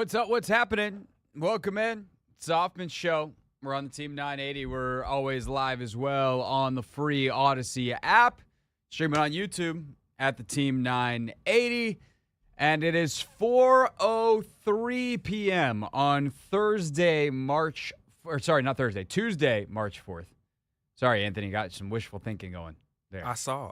What's up? What's happening? Welcome in. It's the Hoffman Show. We're on the Team 980. We're always live as well on the free Odyssey app. Streaming on YouTube at the Team 980. And it is 4:03 p.m. on Tuesday, March 4th. Sorry, Anthony, got some wishful thinking going there. I saw.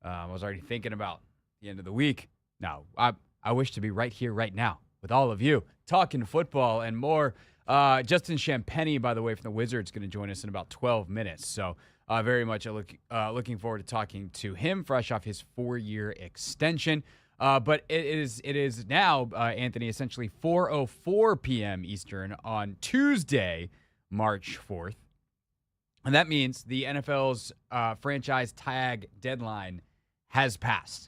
I was already thinking about the end of the week. No, I wish to be right here, right now, with all of you, talking football and more. Justin Champagnie, by the way, from the Wizards, is going to join us in about 12 minutes. So very much looking forward to talking to him, fresh off his 4-year extension. But it is now, Anthony, essentially 4:04 p.m. Eastern on Tuesday, March 4th. And that means the NFL's franchise tag deadline has passed.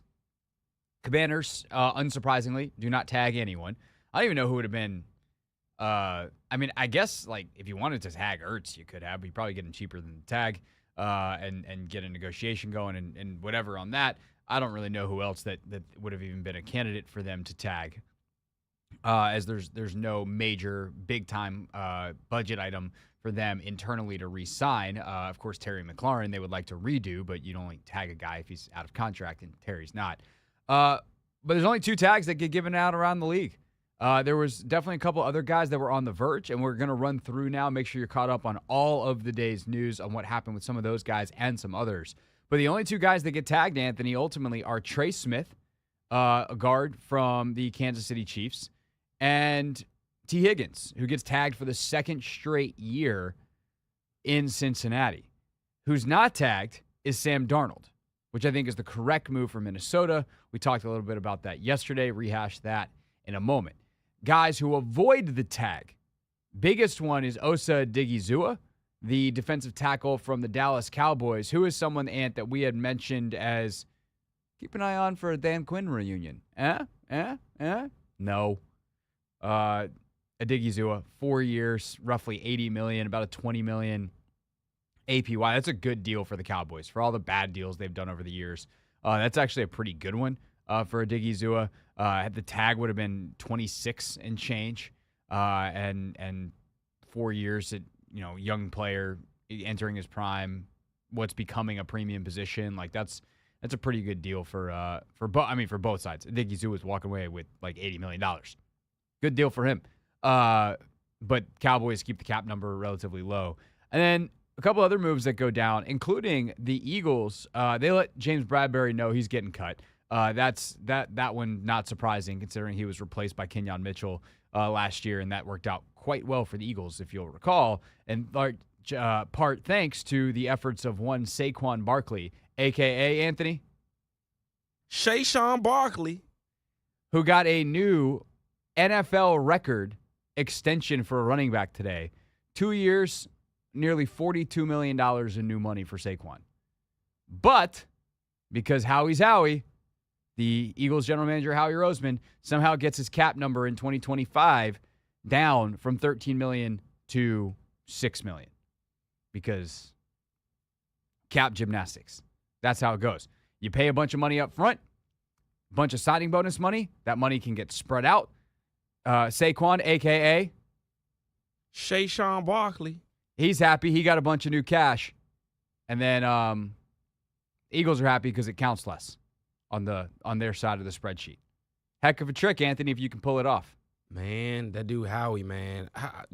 Commanders, unsurprisingly, do not tag anyone. I don't even know who would have been. I guess like if you wanted to tag Ertz, you could have. But you probably get him cheaper than the tag, and get a negotiation going and whatever on that. I don't really know who else that would have even been a candidate for them to tag, as there's no major big time budget item for them internally to re-sign. Of course, Terry McLaurin they would like to redo, but you'd only tag a guy if he's out of contract, and Terry's not. But there's only 2 tags that get given out around the league. There was definitely a couple other guys that were on the verge, and we're going to run through now, make sure you're caught up on all of the day's news on what happened with some of those guys and some others. But the only 2 guys that get tagged, Anthony, ultimately are Trey Smith, a guard from the Kansas City Chiefs, and T. Higgins, who gets tagged for the 2nd straight year in Cincinnati. Who's not tagged is Sam Darnold, which I think is the correct move for Minnesota. We talked a little bit about that yesterday, rehash that in a moment. Guys who avoid the tag. Biggest one is Osa Odighizuwa, the defensive tackle from the Dallas Cowboys, who is someone, Ant, that we had mentioned as keep an eye on for a Dan Quinn reunion. No. Odighizuwa, 4 years, roughly $80 million, about a $20 million APY. That's a good deal for the Cowboys. For all the bad deals they've done over the years, that's actually a pretty good one for Odighizuwa. The tag would have been 26 and change, and 4 years at young player entering his prime, what's becoming a premium position. Like that's a pretty good deal for both sides. Odighizuwa's walking away with like $80 million. Good deal for him. But Cowboys keep the cap number relatively low. And then a couple other moves that go down, including the Eagles. They let James Bradbury know he's getting cut. That one not surprising considering he was replaced by Kenyon Mitchell last year, and that worked out quite well for the Eagles, if you'll recall. And part thanks to the efforts of one Saquon Barkley, a.k.a. Anthony? Saquon Barkley. Who got a new NFL record extension for a running back today. 2 years, nearly $42 million in new money for Saquon. But because Howie's Howie, the Eagles general manager Howie Roseman somehow gets his cap number in 2025 down from $13 million to $6 million. Because cap gymnastics. That's how it goes. You pay a bunch of money up front, a bunch of signing bonus money. That money can get spread out. Saquon, a.k.a. Saquon Barkley. He's happy. He got a bunch of new cash. And then Eagles are happy because it counts less on their side of the spreadsheet. Heck of a trick, Anthony, if you can pull it off. Man, that dude Howie, man.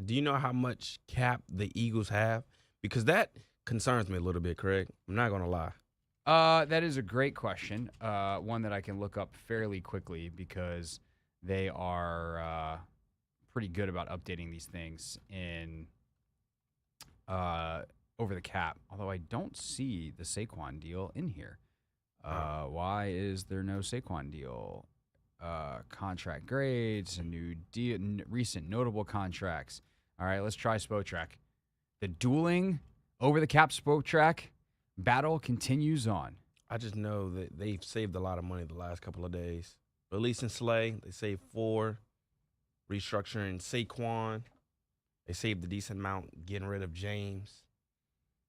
Do you know how much cap the Eagles have? Because that concerns me a little bit, Craig. I'm not going to lie. That is a great question. One that I can look up fairly quickly because they are pretty good about updating these things in over the cap. Although I don't see the Saquon deal in here. Why is there no Saquon deal? Contract grades, a new deal, recent notable contracts. All right, let's try Spotrac. The dueling over the cap Spotrac battle continues on. I just know that they've saved a lot of money the last couple of days. Releasing Slay, they saved 4. Restructuring Saquon, they saved a decent amount. Getting rid of James.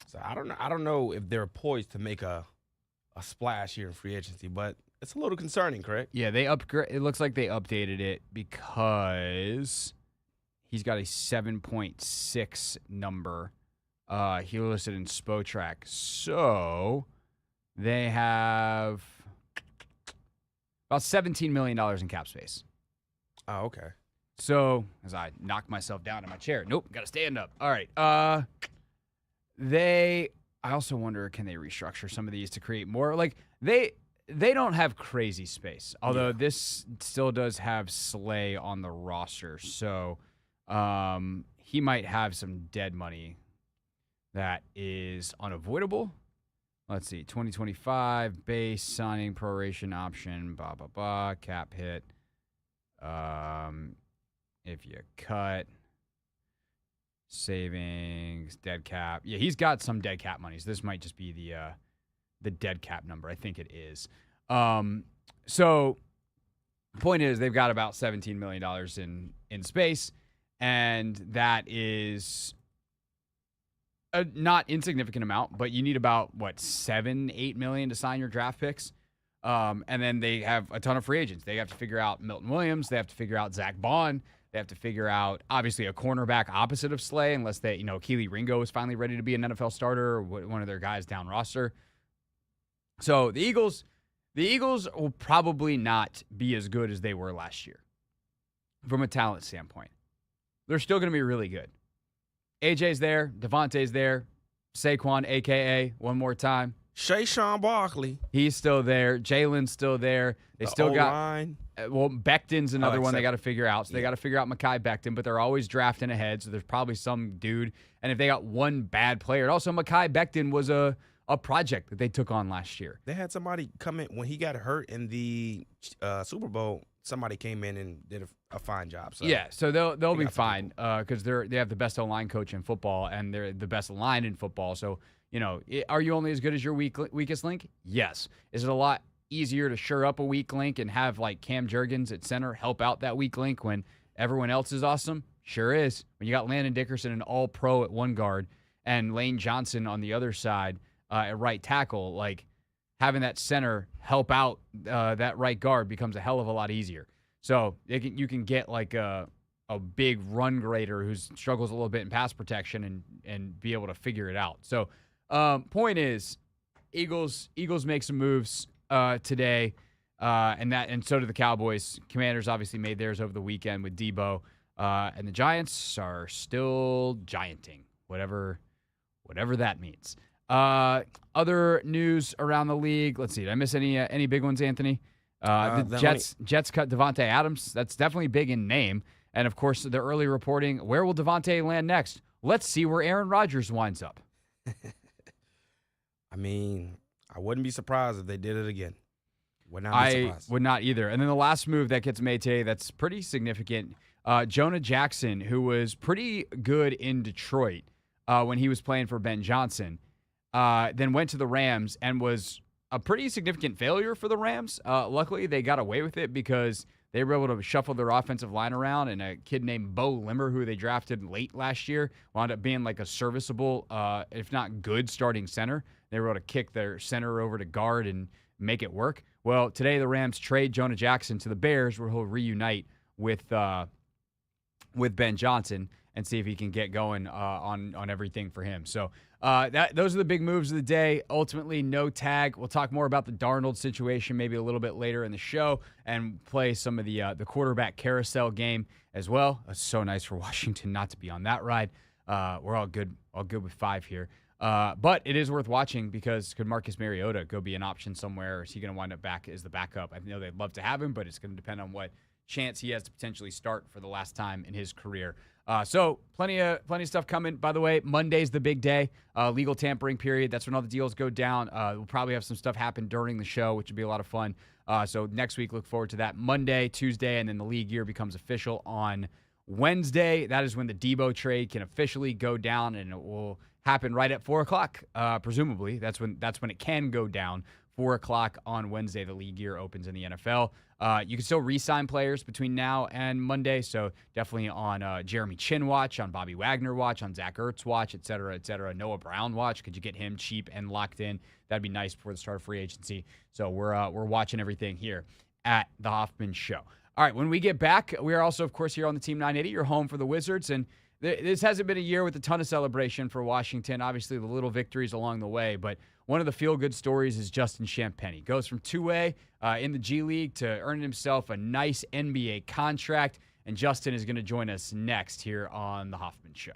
So I don't know if they're poised to make a splash here in free agency, but It's a little concerning, correct? Yeah, they upgrade. It looks like they updated it because he's got a 7.6 number. He listed in Spotrac. So they have about $17 million in cap space. Oh, okay. So as I knock myself down in my chair. Nope, got to stand up. All right. I also wonder, can they restructure some of these to create more? Like, they don't have crazy space, although this still does have Slay on the roster. So he might have some dead money that is unavoidable. Let's see, 2025 base signing proration option, blah, blah, blah, cap hit. If you cut savings, dead cap. Yeah, he's got some dead cap money. So this might just be the dead cap number. I think it is. So the point is they've got about $17 million in space, and that is a not insignificant amount, but you need about, $7-8 million to sign your draft picks. And then they have a ton of free agents. They have to figure out Milton Williams. They have to figure out Zach Bond. They have to figure out, obviously, a cornerback opposite of Slay, unless Keely Ringo is finally ready to be an NFL starter or one of their guys down roster. So the Eagles will probably not be as good as they were last year from a talent standpoint. They're still going to be really good. AJ's there. Devontae's there. Saquon, a.k.a. one more time. Shayshawn Barkley. He's still there. Jalen's still there. They still got O-line. Becton's another one they got to figure out. So they got to figure out Mekhi Becton, but they're always drafting ahead. So there's probably some dude. And if they got one bad player, and also Mekhi Becton was a project that they took on last year. They had somebody come in when he got hurt in the Super Bowl. Somebody came in and did a fine job. So yeah, so they'll be fine because they have the best O-line coach in football and they're the best line in football. So are you only as good as your weakest link? Yes. Is it a lot easier to shore up a weak link and have like Cam Jurgens at center help out that weak link when everyone else is awesome? Sure is. When you got Landon Dickerson, an all-pro at one guard, and Lane Johnson on the other side at right tackle, like having that center help out that right guard becomes a hell of a lot easier. So you can get like a big run grader who struggles a little bit in pass protection and be able to figure it out. So point is, Eagles make some moves today, and so do the Cowboys. Commanders obviously made theirs over the weekend with Deebo, and the Giants are still gianting, whatever that means. Other news around the league. Let's see. Did I miss any big ones, Anthony? The Jets cut Devontae Adams. That's definitely big in name. And, of course, the early reporting, where will Devontae land next? Let's see where Aaron Rodgers winds up. I mean, I wouldn't be surprised if they did it again. Would not be surprised. I would not either. And then the last move that gets made today that's pretty significant, Jonah Jackson, who was pretty good in Detroit when he was playing for Ben Johnson, then went to the Rams and was a pretty significant failure for the Rams. Luckily, they got away with it because they were able to shuffle their offensive line around, and a kid named Bo Limmer, who they drafted late last year, wound up being like a serviceable, if not good, starting center. They were able to kick their center over to guard and make it work. Well, today the Rams trade Jonah Jackson to the Bears, where he'll reunite with Ben Johnson and see if he can get going on everything for him. So those are the big moves of the day. Ultimately, no tag. We'll talk more about the Darnold situation maybe a little bit later in the show and play some of the quarterback carousel game as well. It's so nice for Washington not to be on that ride. We're all good with 5 here. But it is worth watching because could Marcus Mariota go be an option somewhere, or is he going to wind up back as the backup? I know they'd love to have him, but it's going to depend on what chance he has to potentially start for the last time in his career. So plenty of stuff coming. By the way, Monday's the big day, legal tampering period. That's when all the deals go down. We'll probably have some stuff happen during the show, which would be a lot of fun. So next week, look forward to that. Monday, Tuesday, and then the league year becomes official on Wednesday. That is when the Deebo trade can officially go down, and it will happen right at 4 o'clock, presumably. That's when it can go down 4 o'clock on Wednesday. The league year opens in the NFL. You can still re-sign players between now and Monday, so definitely on Jeremy Chin watch, on Bobby Wagner watch, on Zach Ertz watch, et cetera, et cetera. Noah Brown watch. Could you get him cheap and locked in? That'd be nice before the start of free agency. So we're watching everything here at the Hoffman Show. All right, when we get back, we are also, of course, here on the Team 980, your home for the Wizards, and this hasn't been a year with a ton of celebration for Washington. Obviously, the little victories along the way, but one of the feel-good stories is Justin Champagnie. Goes from 2A in the G League to earning himself a nice NBA contract, and Justin is going to join us next here on The Hoffman Show.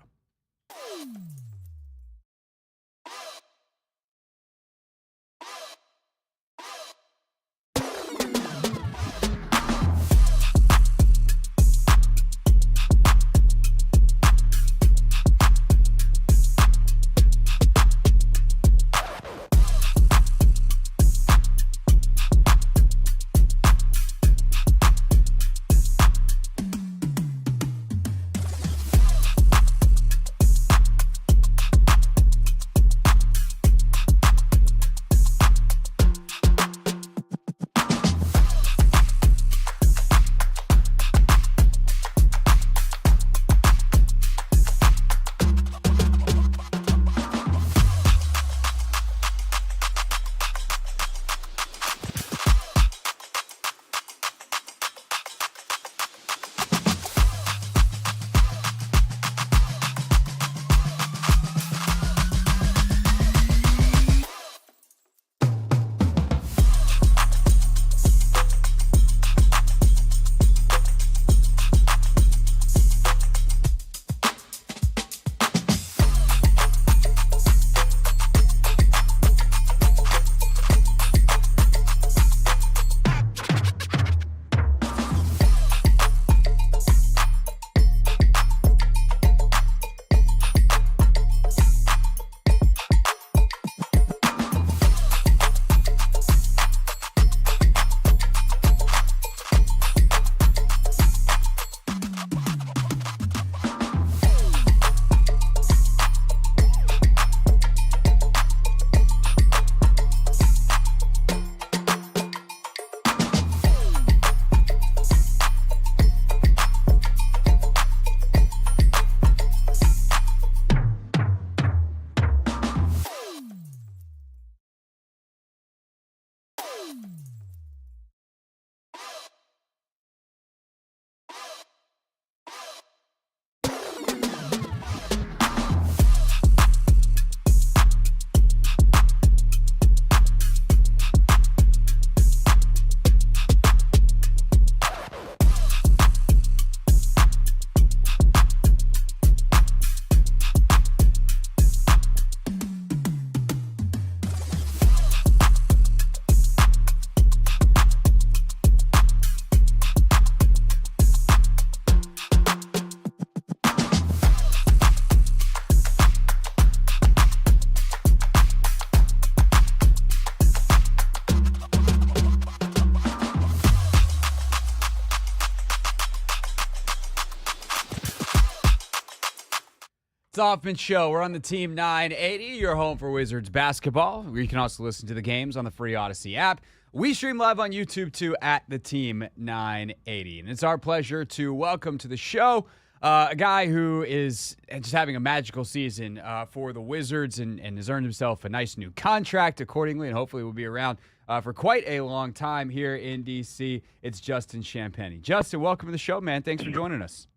It's the Hoffman Show. We're on the Team 980, your home for Wizards basketball. You can also listen to the games on the free Odyssey app. We stream live on YouTube, too, at the Team 980. And it's our pleasure to welcome to the show a guy who is just having a magical season for the Wizards and has earned himself a nice new contract accordingly, and hopefully will be around for quite a long time here in D.C. It's Justin Champagnie. Justin, welcome to the show, man. Thanks for joining us.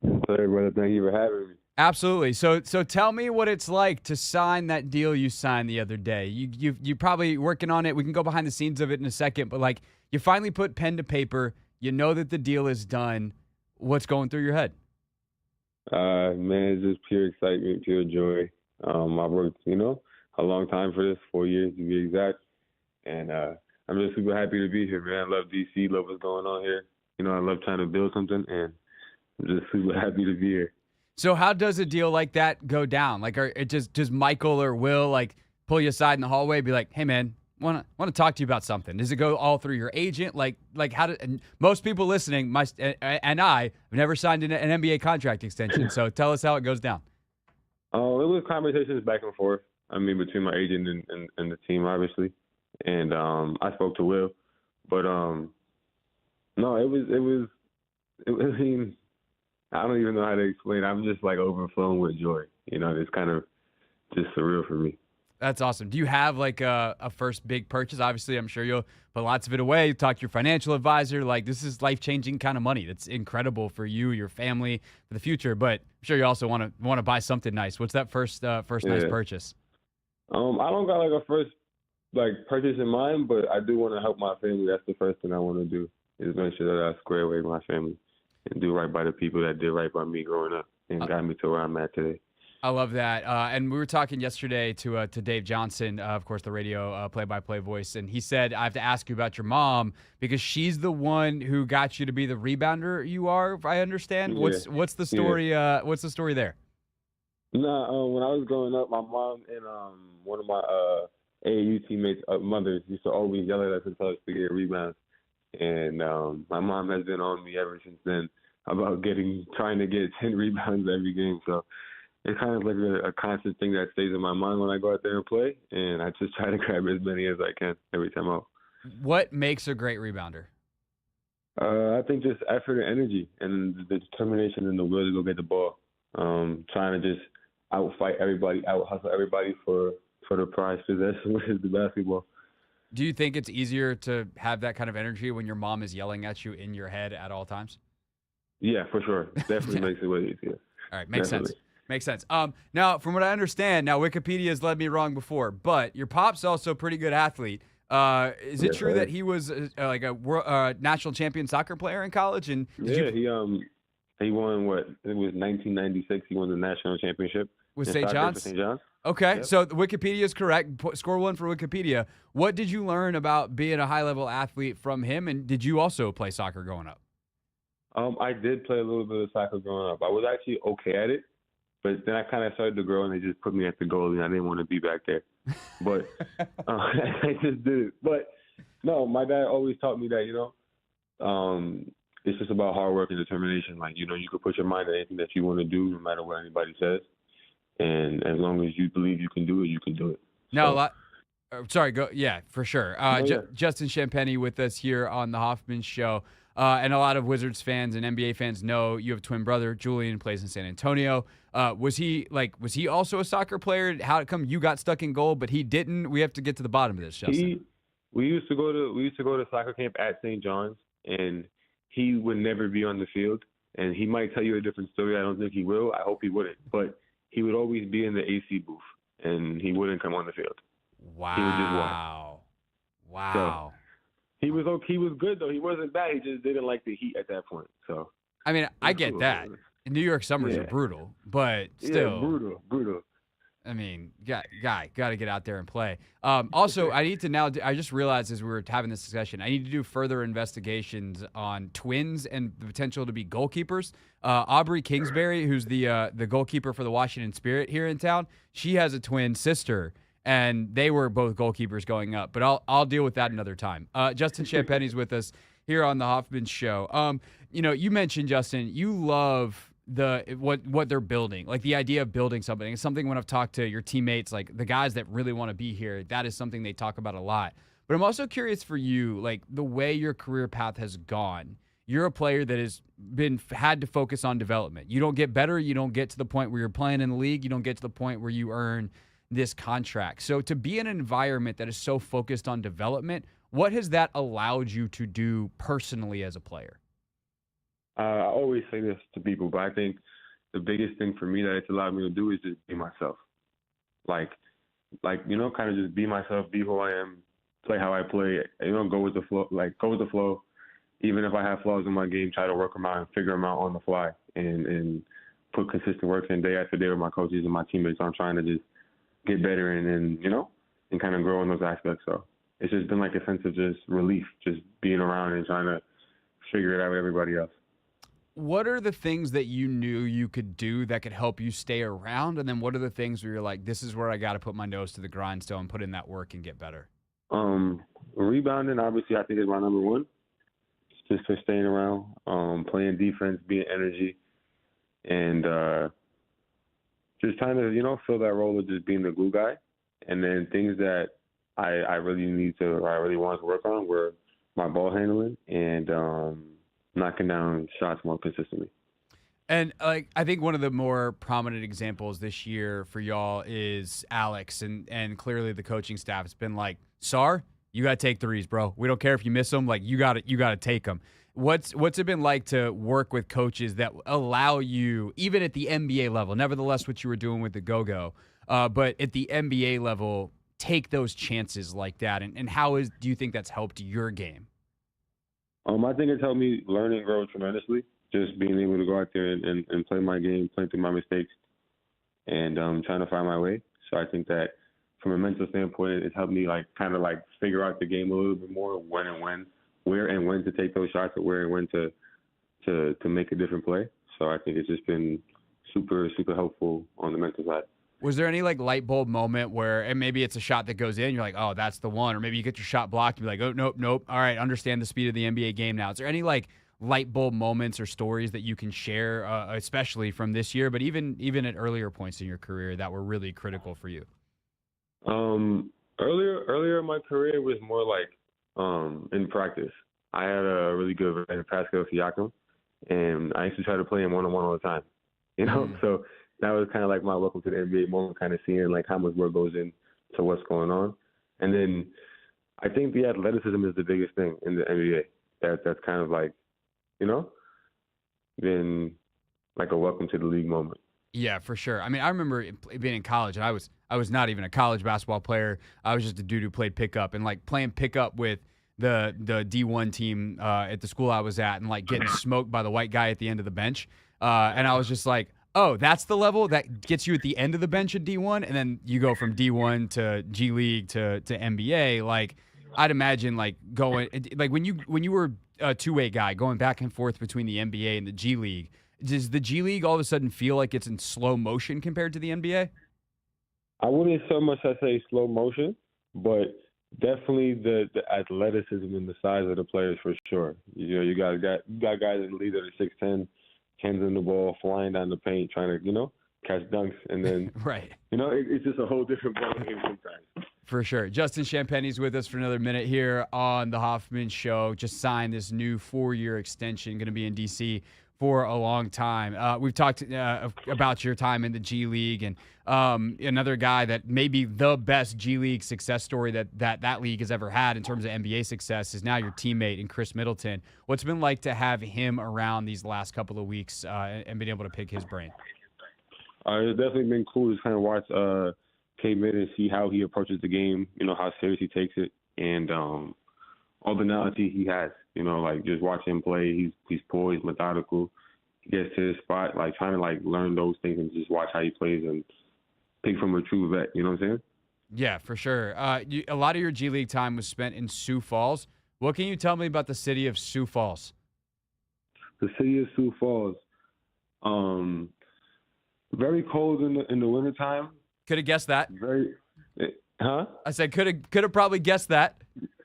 Hey, brother. Thank you for having me. Absolutely. So tell me what it's like to sign that deal you signed the other day. You probably working on it. We can go behind the scenes of it in a second, but like you finally put pen to paper. You know that the deal is done. What's going through your head? Man, it's just pure excitement, pure joy. I've worked, a long time for this, 4 years to be exact, and I'm just super happy to be here, man. I love DC, love what's going on here. I love trying to build something, and I'm just super happy to be here. So how does a deal like that go down? Like, does Michael or Will like pull you aside in the hallway, and be like, "Hey, man, want to talk to you about something"? Does it go all through your agent? Like how do? And most people listening, and I have never signed an NBA contract extension. So tell us how it goes down. Oh, it was conversations back and forth. I mean, between my agent and the team, obviously, and I spoke to Will, but no, it was. I mean, I don't even know how to explain. I'm just like overflowing with joy. It's kind of just surreal for me. That's awesome. Do you have like a first big purchase? Obviously, I'm sure you'll put lots of it away. You talk to your financial advisor. Like, this is life-changing kind of money. That's incredible for you, your family, for the future. But I'm sure you also want to buy something nice. What's that first nice purchase? I don't got like a first purchase in mind, but I do want to help my family. That's the first thing I want to do, is make sure that I square away with my family and do right by the people that did right by me growing up and got me to where I'm at today. I love that. And we were talking yesterday to Dave Johnson, of course, the radio play-by-play voice, and he said, I have to ask you about your mom because she's the one who got you to be the rebounder you are, if I understand. Yeah. What's the story? What's the story there? No, when I was growing up, my mom and one of my AAU teammates' mothers used to always yell at us and tell us to get rebounds. And my mom has been on me ever since then about trying to get 10 rebounds every game. So it's kind of like a constant thing that stays in my mind when I go out there and play, and I just try to grab as many as I can every time out. What makes a great rebounder? I think just effort and energy and the determination and the will to go get the ball. Trying to just outfight everybody, out-hustle everybody for the prize possession, which is the basketball. Do you think it's easier to have that kind of energy when your mom is yelling at you in your head at all times? Yeah, for sure. Definitely makes it way easier. All right, makes sense. Makes sense. Now, from what I understand, Wikipedia has led me wrong before, but your pop's also a pretty good athlete. Is it true that he was like a national champion soccer player in college? And he won what? It was 1996. He won the national championship with St. John's. St. John's. Okay, Yep. So Wikipedia is correct. Score one for Wikipedia. What did you learn about being a high-level athlete from him, and did you also play soccer growing up? I did play a little bit of soccer growing up. I was actually okay at it, but then I kind of started to grow, and they just put me at the goalie. I didn't want to be back there, but I just did it. But no, my dad always taught me that it's just about hard work and determination. Like, you can put your mind to anything that you want to do, no matter what anybody says. And as long as you believe you can do it, you can do it. Now, sorry, go. Yeah, for sure. Yeah. Justin Champagnie with us here on the Hoffman Show. And a lot of Wizards fans and NBA fans know you have a twin brother, Julian, plays in San Antonio. Was he also a soccer player? How come you got stuck in goal, but he didn't? We have to get to the bottom of this, Justin. We used to go to soccer camp at St. John's, and he would never be on the field. And he might tell you a different story. I don't think he will. I hope he wouldn't. But he would always be in the AC booth, and he wouldn't come on the field. Wow. He would just watch. Wow. So, he was good, though. He wasn't bad. He just didn't like the heat at that point. So I mean, I get that. New York summers are brutal, but still. Yeah, brutal. I mean, got to get out there and play. Also, I need to now. I just realized as we were having this discussion, I need to do further investigations on twins and the potential to be goalkeepers. Aubrey Kingsbury, who's the goalkeeper for the Washington Spirit here in town, she has a twin sister, and they were both goalkeepers going up. But I'll deal with that another time. Justin Champagnie's with us here on the Hoffman Show. You mentioned, Justin, you love what they're building, like the idea of building something. It's something when I've talked to your teammates, like the guys that really want to be here, that is something they talk about a lot. But I'm also curious for you, like the way your career path has gone. You're a player that has had to focus on development. You don't get better. You don't get to the point where you're playing in the league. You don't get to the point where you earn this contract. So to be in an environment that is so focused on development, what has that allowed you to do personally as a player? I always say this to people, but I think the biggest thing for me that it's allowed me to do is just be myself. Like kind of just be myself, be who I am, play how I play, go with the flow. Even if I have flaws in my game, try to work them out and figure them out on the fly and put consistent work in day after day with my coaches and my teammates. So I'm trying to just get better and kind of grow in those aspects. So it's just been like a sense of just relief, just being around and trying to figure it out with everybody else. What are the things that you knew you could do that could help you stay around? And then what are the things where you're like, this is where I got to put my nose to the grindstone, put in that work and get better? Rebounding, obviously, I think is my number one. Just for staying around, playing defense, being energy, and just trying to, fill that role of just being the glue guy. And then things that I really I really want to work on were my ball handling and knocking down shots more consistently. And like I think one of the more prominent examples this year for y'all is Alex, and clearly the coaching staff has been like, Sar, you got to take threes, bro. We don't care if you miss them. Like you got to take them. What's it been like to work with coaches that allow you, even at the NBA level, nevertheless what you were doing with the Go-Go, but at the NBA level, take those chances like that? And do you think that's helped your game? I think it's helped me learn and grow tremendously. Just being able to go out there and play my game, play through my mistakes, and trying to find my way. So I think that from a mental standpoint, it's helped me kind of figure out the game a little bit more, where and when to take those shots, or where and when to make a different play. So I think it's just been super, super helpful on the mental side. Was there any light bulb moment where, and maybe it's a shot that goes in, you're like, oh, that's the one, or maybe you get your shot blocked, you're like, oh, nope, all right, understand the speed of the NBA game now. Is there any light bulb moments or stories that you can share, especially from this year, but even at earlier points in your career that were really critical for you? Earlier in my career was more in practice. I had a really good friend, Pascal Siakam, and I used to try to play him one-on-one all the time. So that was kind of my welcome to the NBA moment, kind of seeing how much work goes into what's going on. And then I think the athleticism is the biggest thing in the NBA. That's kind of been a welcome to the league moment. Yeah, for sure. I mean, I remember being in college, and I was not even a college basketball player. I was just a dude who played pickup, and playing pickup with the D1 team at the school I was at, and getting smoked by the white guy at the end of the bench. And I was just like, oh, that's the level that gets you at the end of the bench at D1, and then you go from D1 to G League to NBA. I'd imagine going when you were a two-way guy going back and forth between the NBA and the G League. Does the G League all of a sudden feel like it's in slow motion compared to the NBA? I wouldn't so much as say slow motion, but definitely the athleticism and the size of the players for sure. You got guys in the league that are 6'10", hands on the ball, flying down the paint, trying to catch dunks, and then right. It's just a whole different ballgame sometimes. For sure. Justin Champagnie's with us for another minute here on the Hoffman Show. Just signed this new 4-year extension, going to be in D.C. for a long time. We've talked about your time in the G League, and another guy that may be the best G League success story that league has ever had in terms of NBA success is now your teammate in Chris Middleton. What's it been like to have him around these last couple of weeks and been able to pick his brain? It's definitely been cool to kind of watch K-Mid and see how he approaches the game, how serious he takes it, and all the knowledge he has. Just watching him play, he's poised, methodical. He gets to his spot, trying to learn those things and just watch how he plays and pick from a true vet. You know what I'm saying? Yeah, for sure. A lot of your G League time was spent in Sioux Falls. What can you tell me about the city of Sioux Falls? The city of Sioux Falls, very cold in the wintertime. Could have guessed that. Huh? I said could have probably guessed that.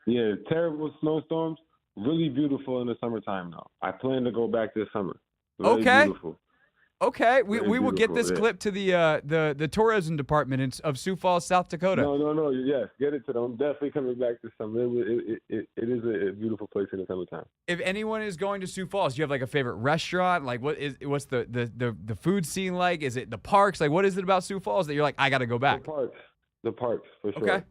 Yeah, terrible snowstorms. Really beautiful in the summertime, though. I plan to go back this summer. Very beautiful. Okay, we will get this clip to the tourism department of Sioux Falls, South Dakota. No. Yes, get it to them. I'm definitely coming back this summer. It is a beautiful place in the summertime. If anyone is going to Sioux Falls, do you have a favorite restaurant? What's the food scene like? Is it the parks? What is it about Sioux Falls that you're like, I got to go back? The parks for sure. Okay.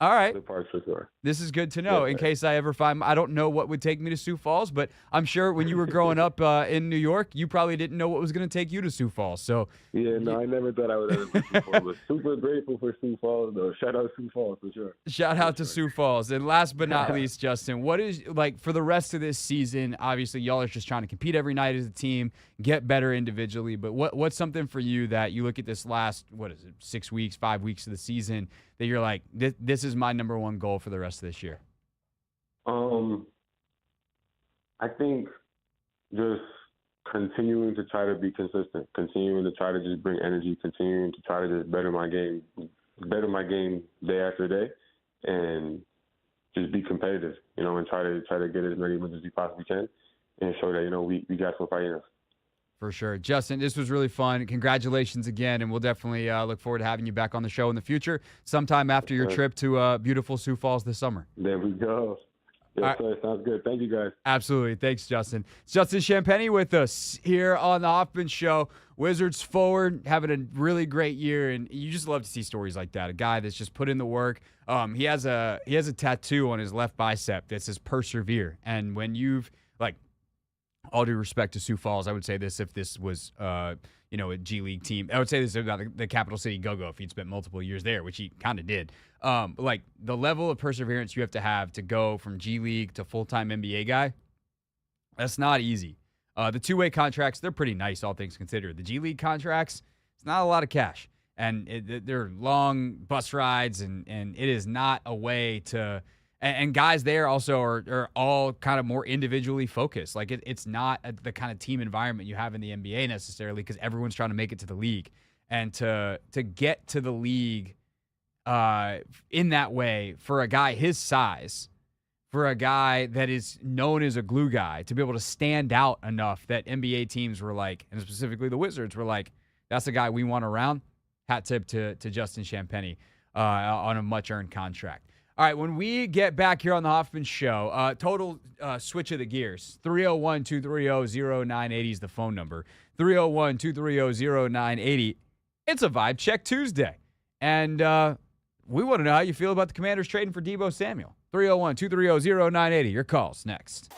All right. The parks for sure. This is good to know in case I ever find – I don't know what would take me to Sioux Falls, but I'm sure when you were growing up in New York, you probably didn't know what was going to take you to Sioux Falls. So yeah, no, I never thought I would ever be Sioux Falls, but super grateful for Sioux Falls, though. Shout out Sioux Falls for sure. Shout out to Sioux Falls. And last but not least, Justin, what is – for the rest of this season, obviously y'all are just trying to compete every night as a team, get better individually, but what's something for you that you look at this last, 6 weeks, 5 weeks of the season – that you're like, this is my number one goal for the rest of this year? I think just continuing to try to be consistent, continuing to try to just bring energy, continuing to try to just better my game day after day, and just be competitive, and try to get as many wins as we possibly can, and show that we got some fight in us. For sure. Justin, this was really fun. Congratulations again, and we'll definitely look forward to having you back on the show in the future, sometime after your trip to beautiful Sioux Falls this summer. There we go. Yes, sir. Sounds good. Thank you, guys. Absolutely. Thanks, Justin. It's Justin Champagnie with us here on the Hoffman Show. Wizards forward, having a really great year, and you just love to see stories like that. A guy that's just put in the work. He has a tattoo on his left bicep that says persevere. And when you've, like, all due respect to Sioux Falls, I would say this if this was, a G League team. I would say this about the Capital City Go-Go if he'd spent multiple years there, which he kind of did. Like, the level of perseverance you have to go from G League to full-time NBA guy, that's not easy. The two-way contracts, they're pretty nice, all things considered. The G League contracts, it's not a lot of cash. And they're long bus rides, and it is not a way to – and guys there also are all kind of more individually focused. Like, it's not the kind of team environment you have in the NBA necessarily, because everyone's trying to make it to the league. And to get to the league in that way for a guy his size, for a guy that is known as a glue guy, to be able to stand out enough that NBA teams were like, and specifically the Wizards were like, that's the guy we want around. Hat tip to Justin Champagnie on a much-earned contract. All right, when we get back here on the Hoffman Show, total switch of the gears. 301-230-0980 is the phone number. 301-230-0980. It's a Vibe Check Tuesday. And we want to know how you feel about the Commanders trading for Deebo Samuel. 301-230-0980. Your calls next.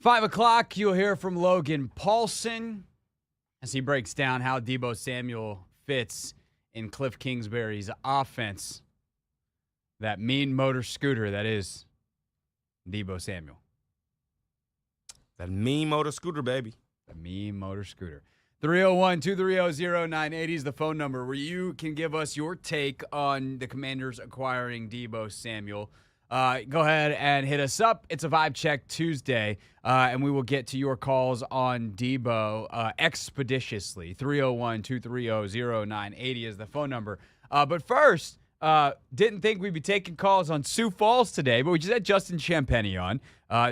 5 o'clock, you'll hear from Logan Paulsen as he breaks down how Deebo Samuel fits in Kliff Kingsbury's offense. That mean motor scooter that is Deebo Samuel. That mean motor scooter, baby. The mean motor scooter. 301-230-0980 is the phone number where you can give us your take on the Commanders acquiring Deebo Samuel. Go ahead and hit us up. It's a Vibe Check Tuesday, and we will get to your calls on Deebo expeditiously. 301-230-0980 is the phone number. But first, didn't think we'd be taking calls on Sioux Falls today, but we just had Justin Champagnie on,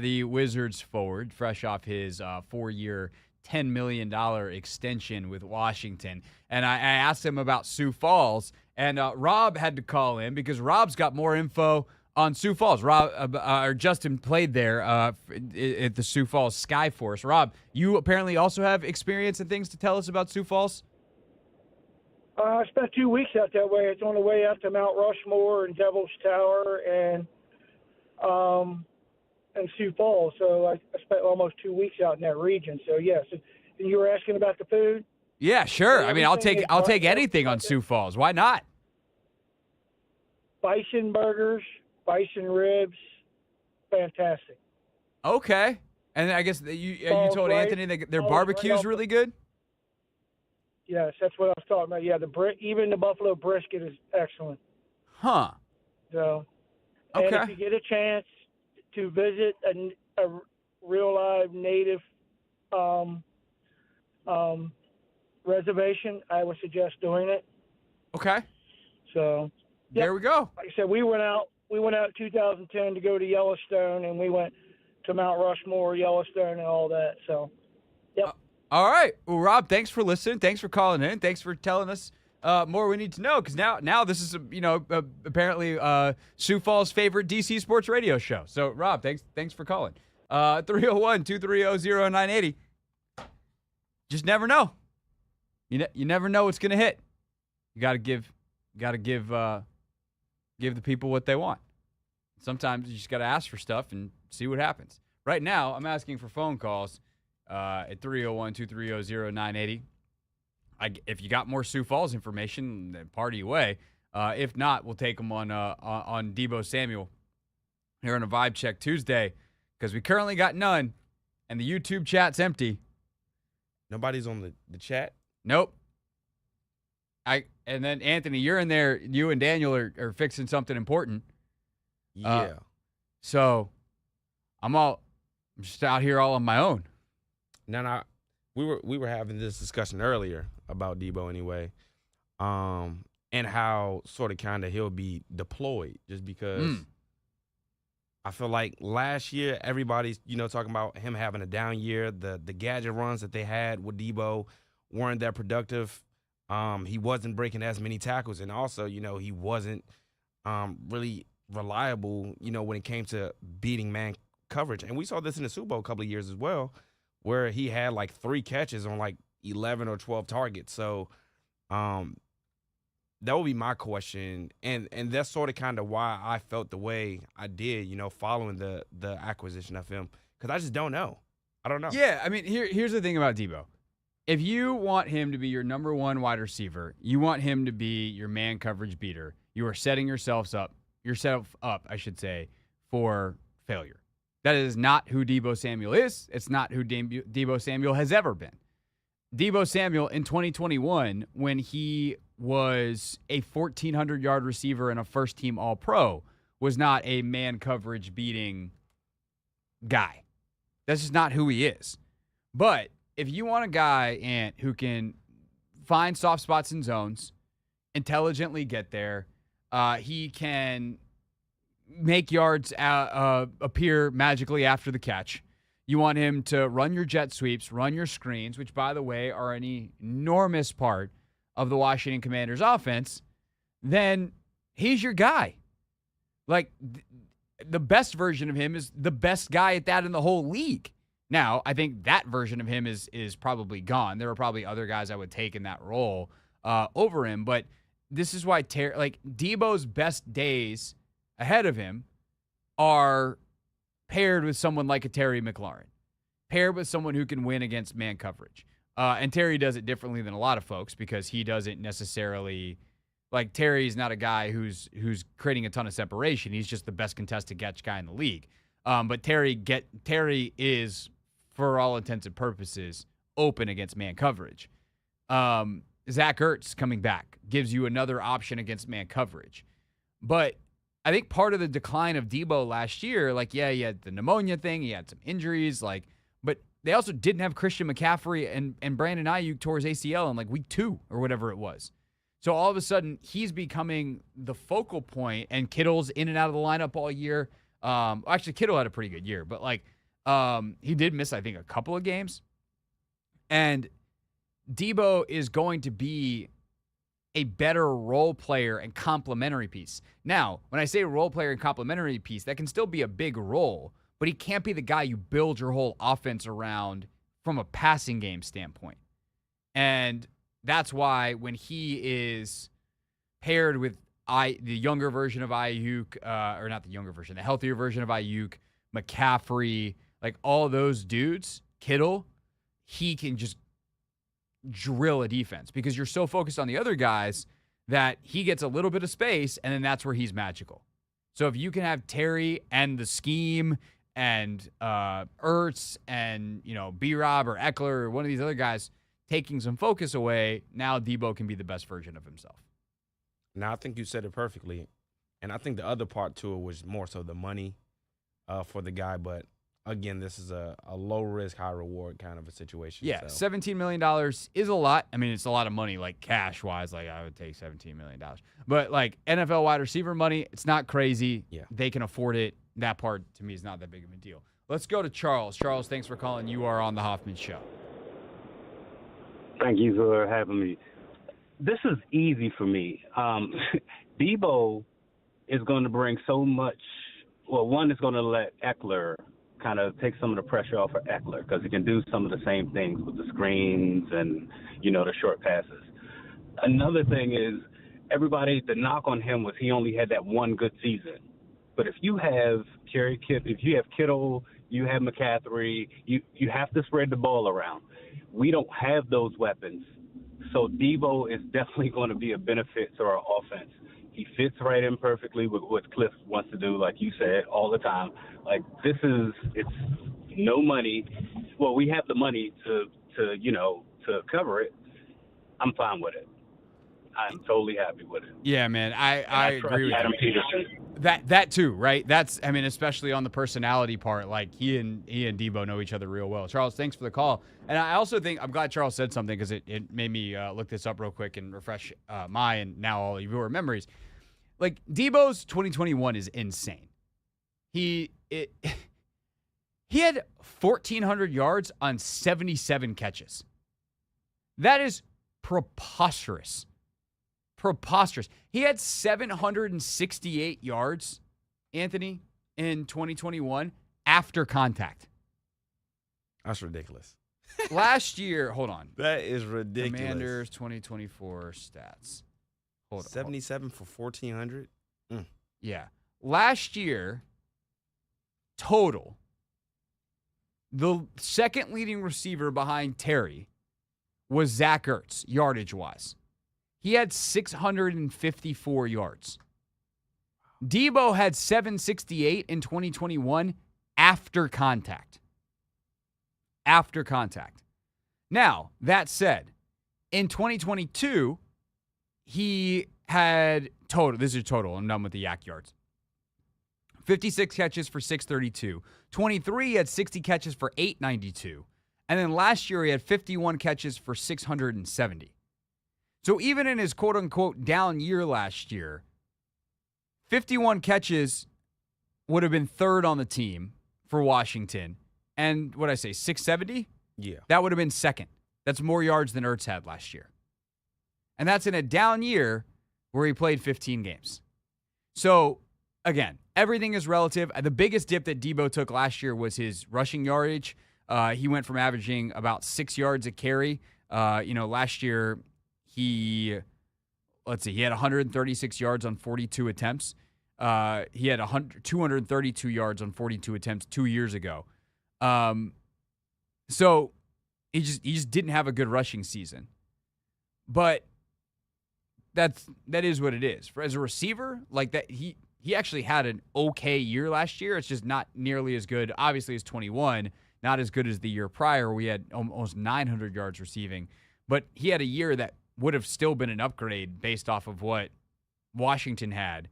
the Wizards forward, fresh off his 4-year, $10 million extension with Washington. And I asked him about Sioux Falls, and Rob had to call in because Rob's got more info on Sioux Falls. Justin played there at the Sioux Falls Skyforce. Rob, you apparently also have experience and things to tell us about Sioux Falls? I spent 2 weeks out that way. It's on the way out to Mount Rushmore and Devil's Tower and Sioux Falls. So I spent almost 2 weeks out in that region. So yes, and you were asking about the food? Yeah, sure. I mean, I'll take anything on Sioux Falls. Why not? Bison burgers, bison ribs, fantastic. Okay. And I guess you told Anthony that their barbecue is really good? Yes, that's what I was talking about. Yeah, even the buffalo brisket is excellent. Huh. So, okay. And if you get a chance to visit a real live native reservation, I would suggest doing it. Okay. So, yep. There we go. Like I said, we went out in 2010 to go to Yellowstone, and we went to Mount Rushmore, Yellowstone, and all that. So, yep. All right. Well, Rob, thanks for listening. Thanks for calling in. Thanks for telling us more we need to know, because now this is apparently Sioux Falls' favorite DC sports radio show. So, Rob, thanks for calling. 301-230-0980. Just never know. You never know what's gonna hit. You gotta give the people what they want. Sometimes you just gotta ask for stuff and see what happens. Right now, I'm asking for phone calls at 301-230-0980. If you got more Sioux Falls information, then party away. If not, we'll take them on Deebo Samuel here on a Vibe Check Tuesday, because we currently got none, and the YouTube chat's empty. Nobody's on the chat? Nope. And then, Anthony, you're in there. You and Daniel are fixing something important. Yeah. So I'm just out here all on my own. Now, we were having this discussion earlier about Deebo anyway, and how sort of kind of he'll be deployed, just because I feel like last year everybody's talking about him having a down year. The gadget runs that they had with Deebo weren't that productive. He wasn't breaking as many tackles, and also he wasn't really reliable when it came to beating man coverage. And we saw this in the Super Bowl a couple of years as well, where he had like 3 catches on like 11 or 12 targets. So that would be my question. And that's sort of kind of why I felt the way I did, following the acquisition of him, because I just don't know. I don't know. Yeah, I mean, here's the thing about Deebo. If you want him to be your number one wide receiver, you want him to be your man coverage beater, you are setting yourself up, I should say, for failure. That is not who Deebo Samuel is. It's not who Deebo Samuel has ever been. Deebo Samuel in 2021, when he was a 1,400-yard receiver and a first-team All-Pro, was not a man coverage beating guy. That's just not who he is. But if you want a guy, who can find soft spots in zones, intelligently get there, he can make yards appear magically after the catch. You want him to run your jet sweeps, run your screens, which, by the way, are an enormous part of the Washington Commanders offense, then he's your guy. Like, the best version of him is the best guy at that in the whole league. Now, I think that version of him is probably gone. There are probably other guys I would take in that role over him, but this is why Deebo's best days ahead of him are paired with someone like a Terry McLaurin. paired with someone who can win against man coverage. And Terry does it differently than a lot of folks because he doesn't necessarily like Terry's not a guy who's creating a ton of separation. He's just the best contested catch guy in the league. But Terry is, for all intents and purposes, open against man coverage. Zach Ertz coming back gives you another option against man coverage. But I think part of the decline of Deebo last year, like, yeah, he had the pneumonia thing, he had some injuries, like, but they also didn't have Christian McCaffrey and Brandon Ayuk tore his ACL in like week 2 or whatever it was. So all of a sudden, he's becoming the focal point, and Kittle's in and out of the lineup all year. Actually, Kittle had a pretty good year, but like he did miss, I think, a couple of games. And Deebo is going to be a better role player and complementary piece. Now, when I say role player and complementary piece, that can still be a big role, but he can't be the guy you build your whole offense around from a passing game standpoint. And that's why when he is paired with the younger version of Ayuk, or not the younger version, the healthier version of Ayuk, McCaffrey, like all those dudes, Kittle, he can just drill a defense because you're so focused on the other guys that he gets a little bit of space, and then that's where he's magical. So if you can have Terry and the scheme and Ertz and, B-Rob or Eckler or one of these other guys taking some focus away, now Deebo can be the best version of himself. Now, I think you said it perfectly. And I think the other part to it was more so the money for the guy. But, again, this is a low-risk, high-reward kind of a situation. Yeah, so. $17 million is a lot. I mean, it's a lot of money, like cash-wise. Like, I would take $17 million. But, like, NFL wide receiver money, it's not crazy. Yeah. They can afford it. That part, to me, is not that big of a deal. Let's go to Charles. Charles, thanks for calling. You are on the Hoffman Show. Thank you for having me. This is easy for me. Deebo is going to bring so much. Well, one is going to let Eckler kind of take some of the pressure off of Eckler because he can do some of the same things with the screens and, the short passes. Another thing is the knock on him was he only had that one good season. But if you have Kittle, you have McCaffrey, you have to spread the ball around. We don't have those weapons. So Deebo is definitely going to be a benefit to our offense. He fits right in perfectly with what Kliff wants to do, like you said, all the time. Like, it's no money. Well, we have the money to cover it. I'm fine with it. I'm totally happy with it. Yeah, man, I agree with Adam you. Peterson. That too, right? Especially on the personality part, like he and Deebo know each other real well. Charles, thanks for the call. And I also think I'm glad Charles said something because it made me look this up real quick and refresh my and now all of your memories. Like, Deebo's 2021 is insane. He had 1,400 yards on 77 catches. That is preposterous. He had 768 yards, Anthony, in 2021 after contact. That's ridiculous. Last year, hold on. That is ridiculous. Commanders 2024 stats. Hold on. 77 for 1,400? Yeah. Last year, total, the second leading receiver behind Terry was Zach Ertz, yardage-wise. He had 654 yards. Deebo had 768 in 2021 after contact. Now, that said, in 2022, he had total. This is total. I'm done with the yak yards. 56 catches for 632. 23, he had 60 catches for 892. And then last year, he had 51 catches for 670. So even in his quote-unquote down year last year, 51 catches would have been third on the team for Washington. And what did I say, 670? Yeah. That would have been second. That's more yards than Ertz had last year. And that's in a down year where he played 15 games. So, again, everything is relative. The biggest dip that Deebo took last year was his rushing yardage. He went from averaging about 6 yards a carry. Last year he had 136 yards on 42 attempts. He had 232 yards on 42 attempts 2 years ago. So he just didn't have a good rushing season. But that is what it is. As a receiver, like that, he actually had an okay year last year. It's just not nearly as good, obviously, as 21, not as good as the year prior where we had almost 900 yards receiving. But he had a year that would have still been an upgrade based off of what Washington had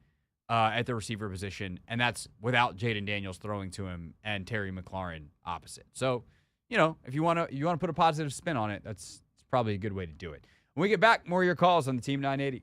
at the receiver position, and that's without Jaden Daniels throwing to him and Terry McLaurin opposite. So, if you want to put a positive spin on it, it's probably a good way to do it. When we get back, more of your calls on the Team 980.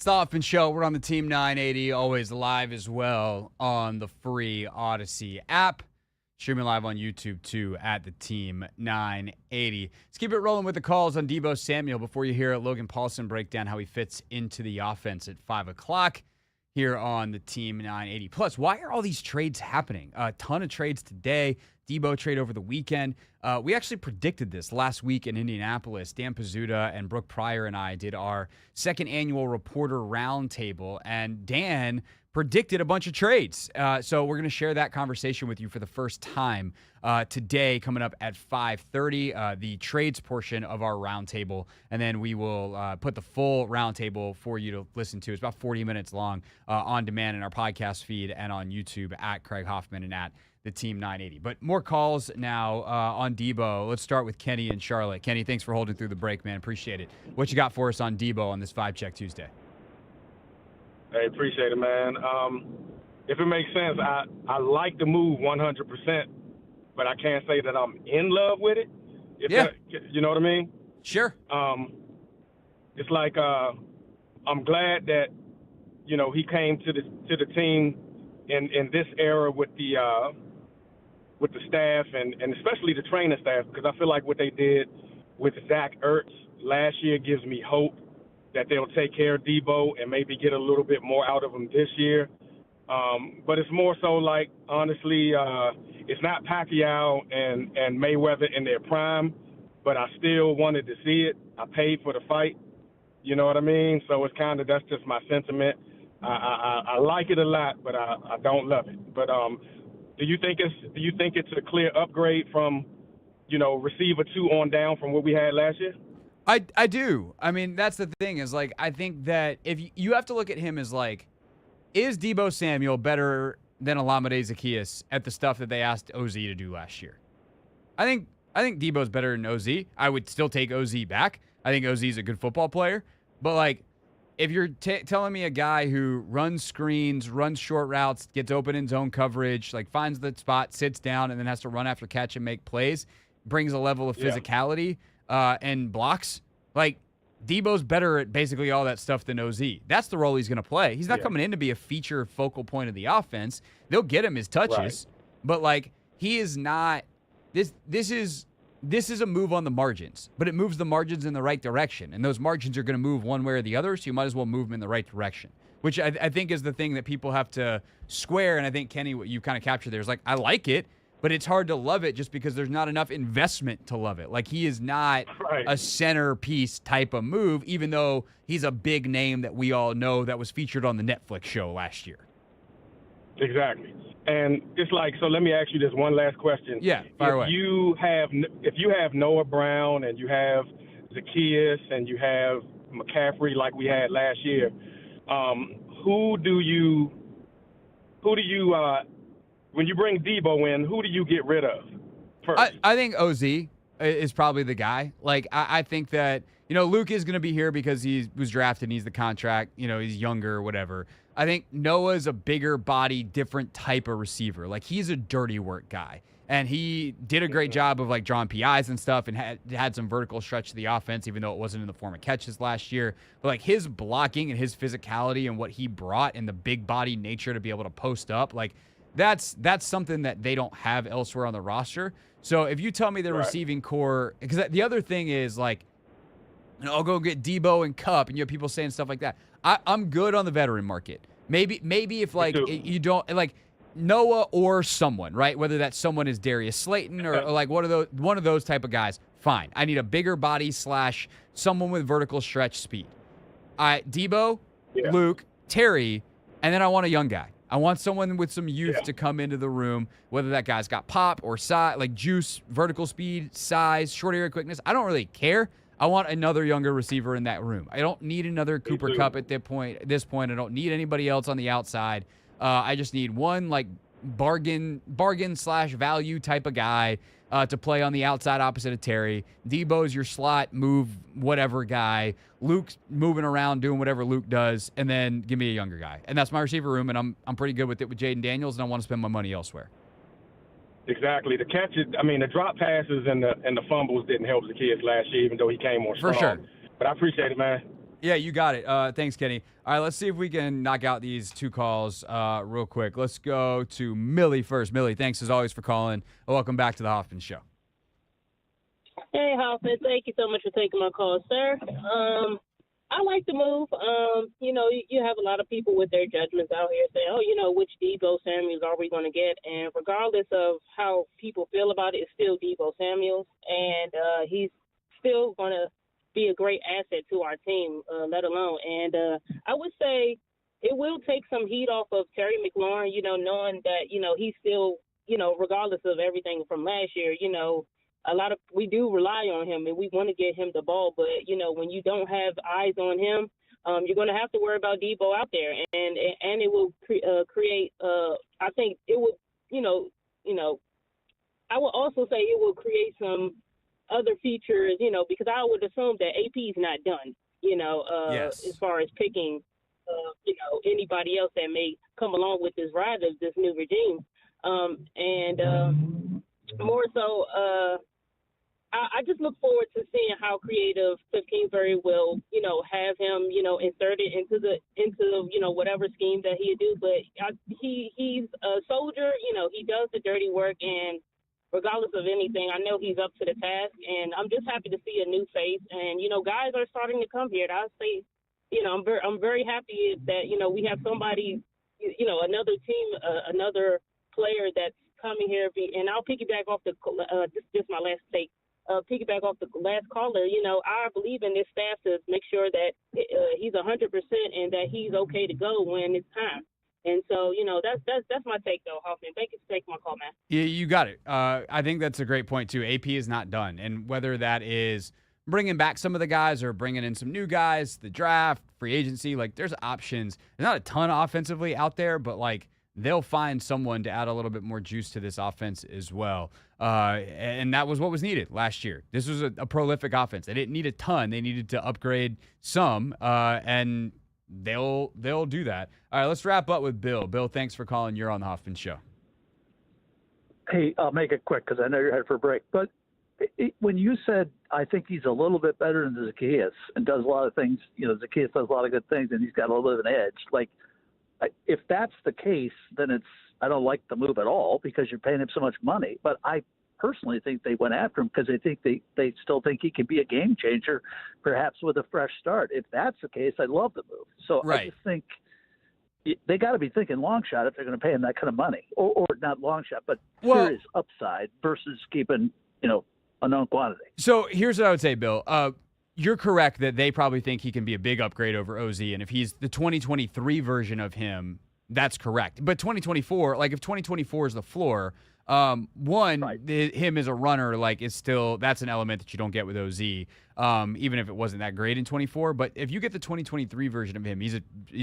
It's the Hoffman Show. We're on the Team 980, always live as well on the free Odyssey app. Streaming live on YouTube, too, at the Team 980. Let's keep it rolling with the calls on Deebo Samuel before you hear Logan Paulsen break down how he fits into the offense at 5 o'clock here on the Team 980. Plus, why are all these trades happening? A ton of trades today. Deebo trade over the weekend. We actually predicted this last week in Indianapolis. Dan Pizzuta and Brooke Pryor and I did our second annual reporter roundtable, and Dan predicted a bunch of trades. So we're going to share that conversation with you for the first time today, coming up at 5:30, the trades portion of our roundtable. And then we will put the full roundtable for you to listen to. It's about 40 minutes long on demand in our podcast feed and on YouTube at Craig Hoffman and at the Team 980. But more calls now on Deebo. Let's start with Kenny in Charlotte. Kenny, thanks for holding through the break, man. Appreciate it. What you got for us on Deebo on this 5-Check Tuesday? Hey, appreciate it, man. If it makes sense, I like the move 100%, but I can't say that I'm in love with it. You know what I mean? Sure. It's like I'm glad that he came to the team in this era with the staff and especially the training staff, because I feel like what they did with Zach Ertz last year gives me hope that they'll take care of Deebo and maybe get a little bit more out of him this year. But it's more so like, honestly, it's not Pacquiao and Mayweather in their prime, but I still wanted to see it. I paid for the fight. You know what I mean? So it's that's just my sentiment. I like it a lot, but I don't love it. But do you think it's a clear upgrade from, receiver 2 on down from what we had last year? I do. I mean, that's the thing is, like, I think that if you have to look at him as, like, is Deebo Samuel better than Olamide Zaccheaus at the stuff that they asked OZ to do last year? I think Deebo's better than OZ. I would still take OZ back. I think OZ's a good football player. But, like, if you're telling me a guy who runs screens, runs short routes, gets open in zone coverage, like finds the spot, sits down, and then has to run after catch and make plays, brings a level of physicality and blocks, like Deebo's better at basically all that stuff than OZ. That's the role he's going to play. He's not coming in to be a feature focal point of the offense. They'll get him his touches, but like he is not. This is a move on the margins, but it moves the margins in the right direction, and those margins are going to move one way or the other. So you might as well move them in the right direction, which I think is the thing that people have to square. And I think Kenny, what you kind of captured there is like I like it. But it's hard to love it just because there's not enough investment to love it. Like, he is not a centerpiece type of move, even though he's a big name that we all know that was featured on the Netflix show last year. Exactly. And it's like, so let me ask you this one last question. Yeah, fire away. If you have Noah Brown and you have Zaccheaus and you have McCaffrey like we had last year, who do you when you bring Deebo in, who do you get rid of first? I think OZ is probably the guy. Like, I think that, Luke is going to be here because he was drafted and he's the contract. He's younger or whatever. I think Noah's a bigger body, different type of receiver. Like, he's a dirty work guy. And he did a great job of, like, drawing PIs and stuff and had some vertical stretch to the offense, even though it wasn't in the form of catches last year. But, like, his blocking and his physicality and what he brought and the big body nature to be able to post up, like, that's something that they don't have elsewhere on the roster. So if you tell me their receiving core, because the other thing is like, I'll go get Deebo and Kupp, and you have people saying stuff like that. I'm good on the veteran market. Maybe if like you don't like Noah or someone, right? Whether that someone is Darius Slayton or like one of those type of guys. Fine. I need a bigger body / someone with vertical stretch speed. Deebo, Luke, Terry, and then I want a young guy. I want someone with some youth to come into the room, whether that guy's got pop or size, like juice, vertical speed, size, short area quickness. I don't really care. I want another younger receiver in that room. I don't need another Cooper Kupp at this point. I don't need anybody else on the outside. I just need one like bargain / value type of guy to play on the outside opposite of Terry. Deebo's your slot move whatever guy. Luke's moving around doing whatever Luke does, and then give me a younger guy. And that's my receiver room, and I'm pretty good with it with Jaden Daniels, and I want to spend my money elsewhere. Exactly. The catches, the drop passes and the fumbles didn't help the kids last year, even though he came on strong. For sure. But I appreciate it, man. Yeah, you got it. Thanks, Kenny. All right, let's see if we can knock out these two calls real quick. Let's go to Millie first. Millie, thanks as always for calling. Welcome back to the Hoffman Show. Hey, Hoffman. Thank you so much for taking my call, sir. I like the move. You have a lot of people with their judgments out here saying, which Deebo Samuels are we going to get? And regardless of how people feel about it, it's still Deebo Samuels. And he's still going to be a great asset to our team, let alone. And I would say it will take some heat off of Terry McLaurin, knowing that, he's still, regardless of everything from last year, we do rely on him and we want to get him the ball. But, when you don't have eyes on him, you're going to have to worry about Deebo out there. And it will create, I think it would, I would also say it will create some other features, because I would assume that AP is not done, Yes. as far as picking, anybody else that may come along with this ride of this new regime. More so, I just look forward to seeing how creative Kliff Kingsbury will, have him, inserted into whatever scheme that he'll do. But he's a soldier, he does the dirty work, and regardless of anything, I know he's up to the task, and I'm just happy to see a new face. And guys are starting to come here. I say, I'm very happy that we have somebody, another team, another player that's coming here. And I'll piggyback off just my last take. Piggyback off the last caller. I believe in this staff to make sure that he's 100% and that he's okay to go when it's time. And so, that's my take, though, Hoffman. Thank you for taking my call, man. Yeah, you got it. I think that's a great point, too. AP is not done. And whether that is bringing back some of the guys or bringing in some new guys, the draft, free agency, there's options. There's not a ton offensively out there, but, they'll find someone to add a little bit more juice to this offense as well. And that was what was needed last year. This was a prolific offense. They didn't need a ton. They needed to upgrade some, and they'll do that. All right, let's wrap up with Bill. Bill, thanks for calling. You're on the Hoffman Show. Hey, I'll make it quick because I know you're headed for a break. But when you said, I think he's a little bit better than Zacchaeus and does a lot of things, Zacchaeus does a lot of good things and he's got a little bit of an edge. If that's the case, then I don't like the move at all because you're paying him so much money. But I personally think they went after him because they still think he can be a game changer, perhaps with a fresh start. If that's the case, I love the move. So Right. I just think they got to be thinking long shot if they're going to pay him that kind of money, or not long shot, but serious upside versus keeping a known quantity. So here's what I would say, Bill. You're correct that they probably think he can be a big upgrade over OZ, and if he's the 2023 version of him, that's correct. But 2024, if 2024 is the floor, him as a runner, is still, that's an element that you don't get with OZ, even if it wasn't that great in 24. But if you get the 2023 version of him, he's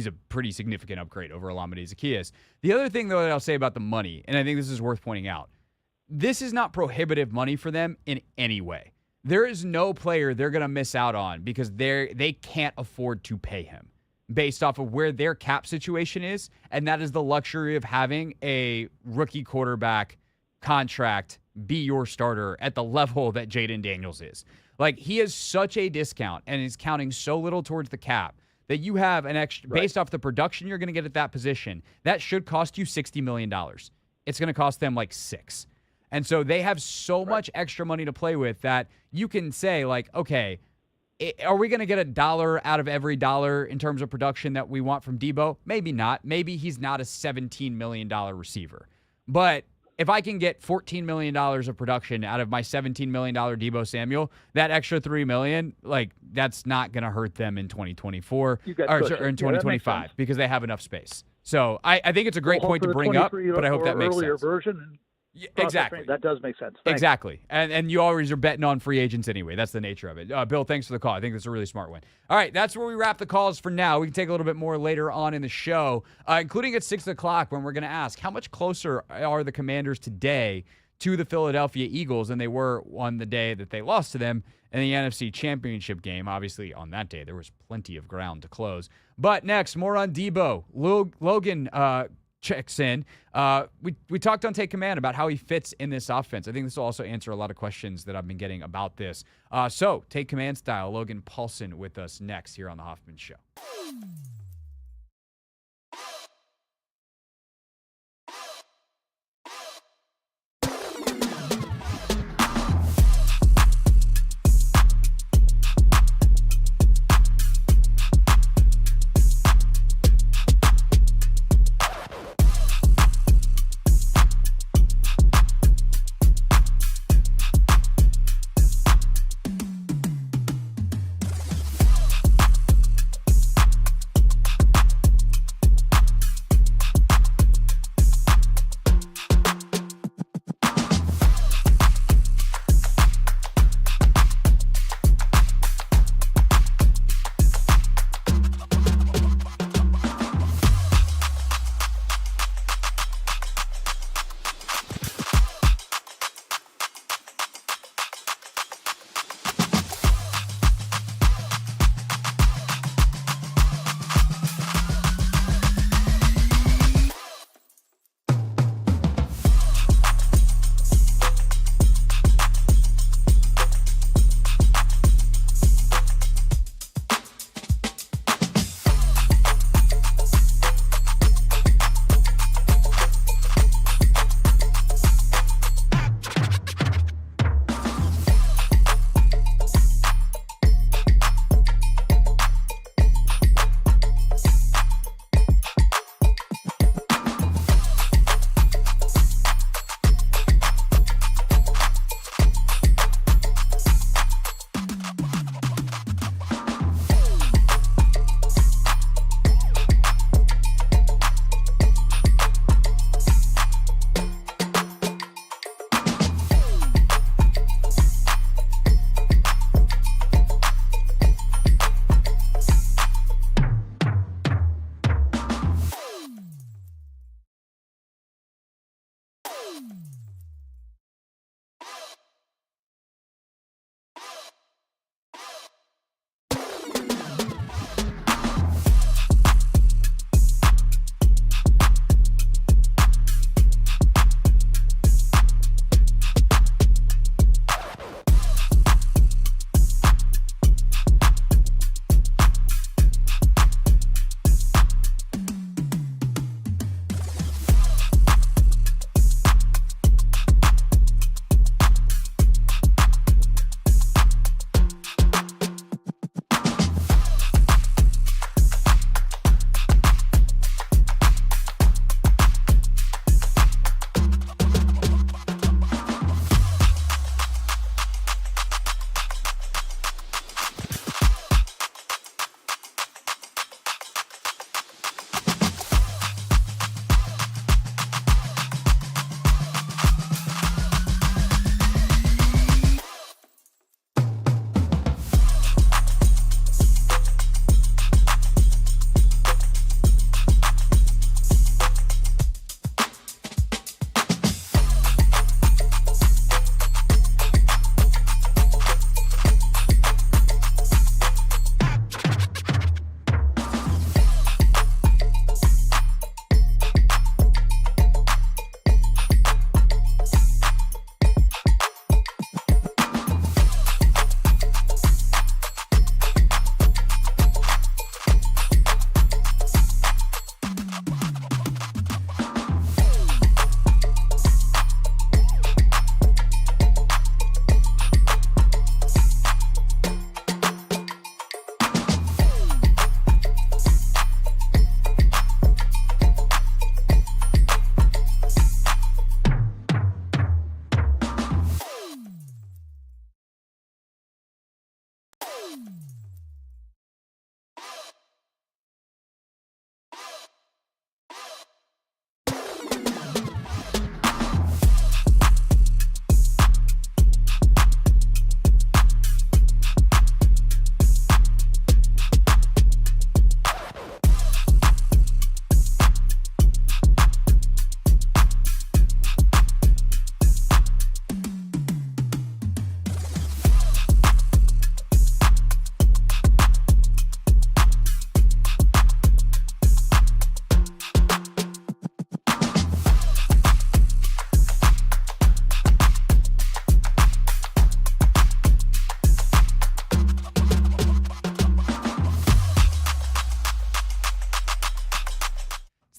a pretty significant upgrade over Olamide Zaccheaus. The other thing, though, that I'll say about the money, and I think this is worth pointing out, this is not prohibitive money for them in any way. There is no player they're going to miss out on because they can't afford to pay him based off of where their cap situation is, and that is the luxury of having a rookie quarterback contract be your starter at the level that Jaden Daniels is. He is such a discount and is counting so little towards the cap that you have an extra, based off the production you're going to get at that position, that should cost you $60 million. It's going to cost them $6. And so they have so much extra money to play with that you can say, okay, are we going to get $1 out of every dollar in terms of production that we want from Deebo? Maybe not. Maybe he's not a $17 million receiver. But if I can get $14 million of production out of my $17 million Deebo Samuel, that extra $3 million, that's not going to hurt them in 2024 or in 2025 because they have enough space. So I think it's a great point to bring up, but I hope that makes sense. Version. Yeah, exactly. That does make sense. Thanks. Exactly. And you always are betting on free agents anyway. That's the nature of it. Bill, thanks for the call. I think that's a really smart one. All right, that's where we wrap the calls for now. We can take a little bit more later on in the show, including at 6 o'clock when we're going to ask how much closer are the Commanders today to the Philadelphia Eagles than they were on the day that they lost to them in the NFC Championship game. Obviously, on that day, there was plenty of ground to close. But next, more on Deebo. Logan checks in. We talked on Take Command about how he fits in this offense. I think this will also answer a lot of questions that I've been getting about this. So Take Command style, Logan Paulsen with us next here on the Hoffman Show.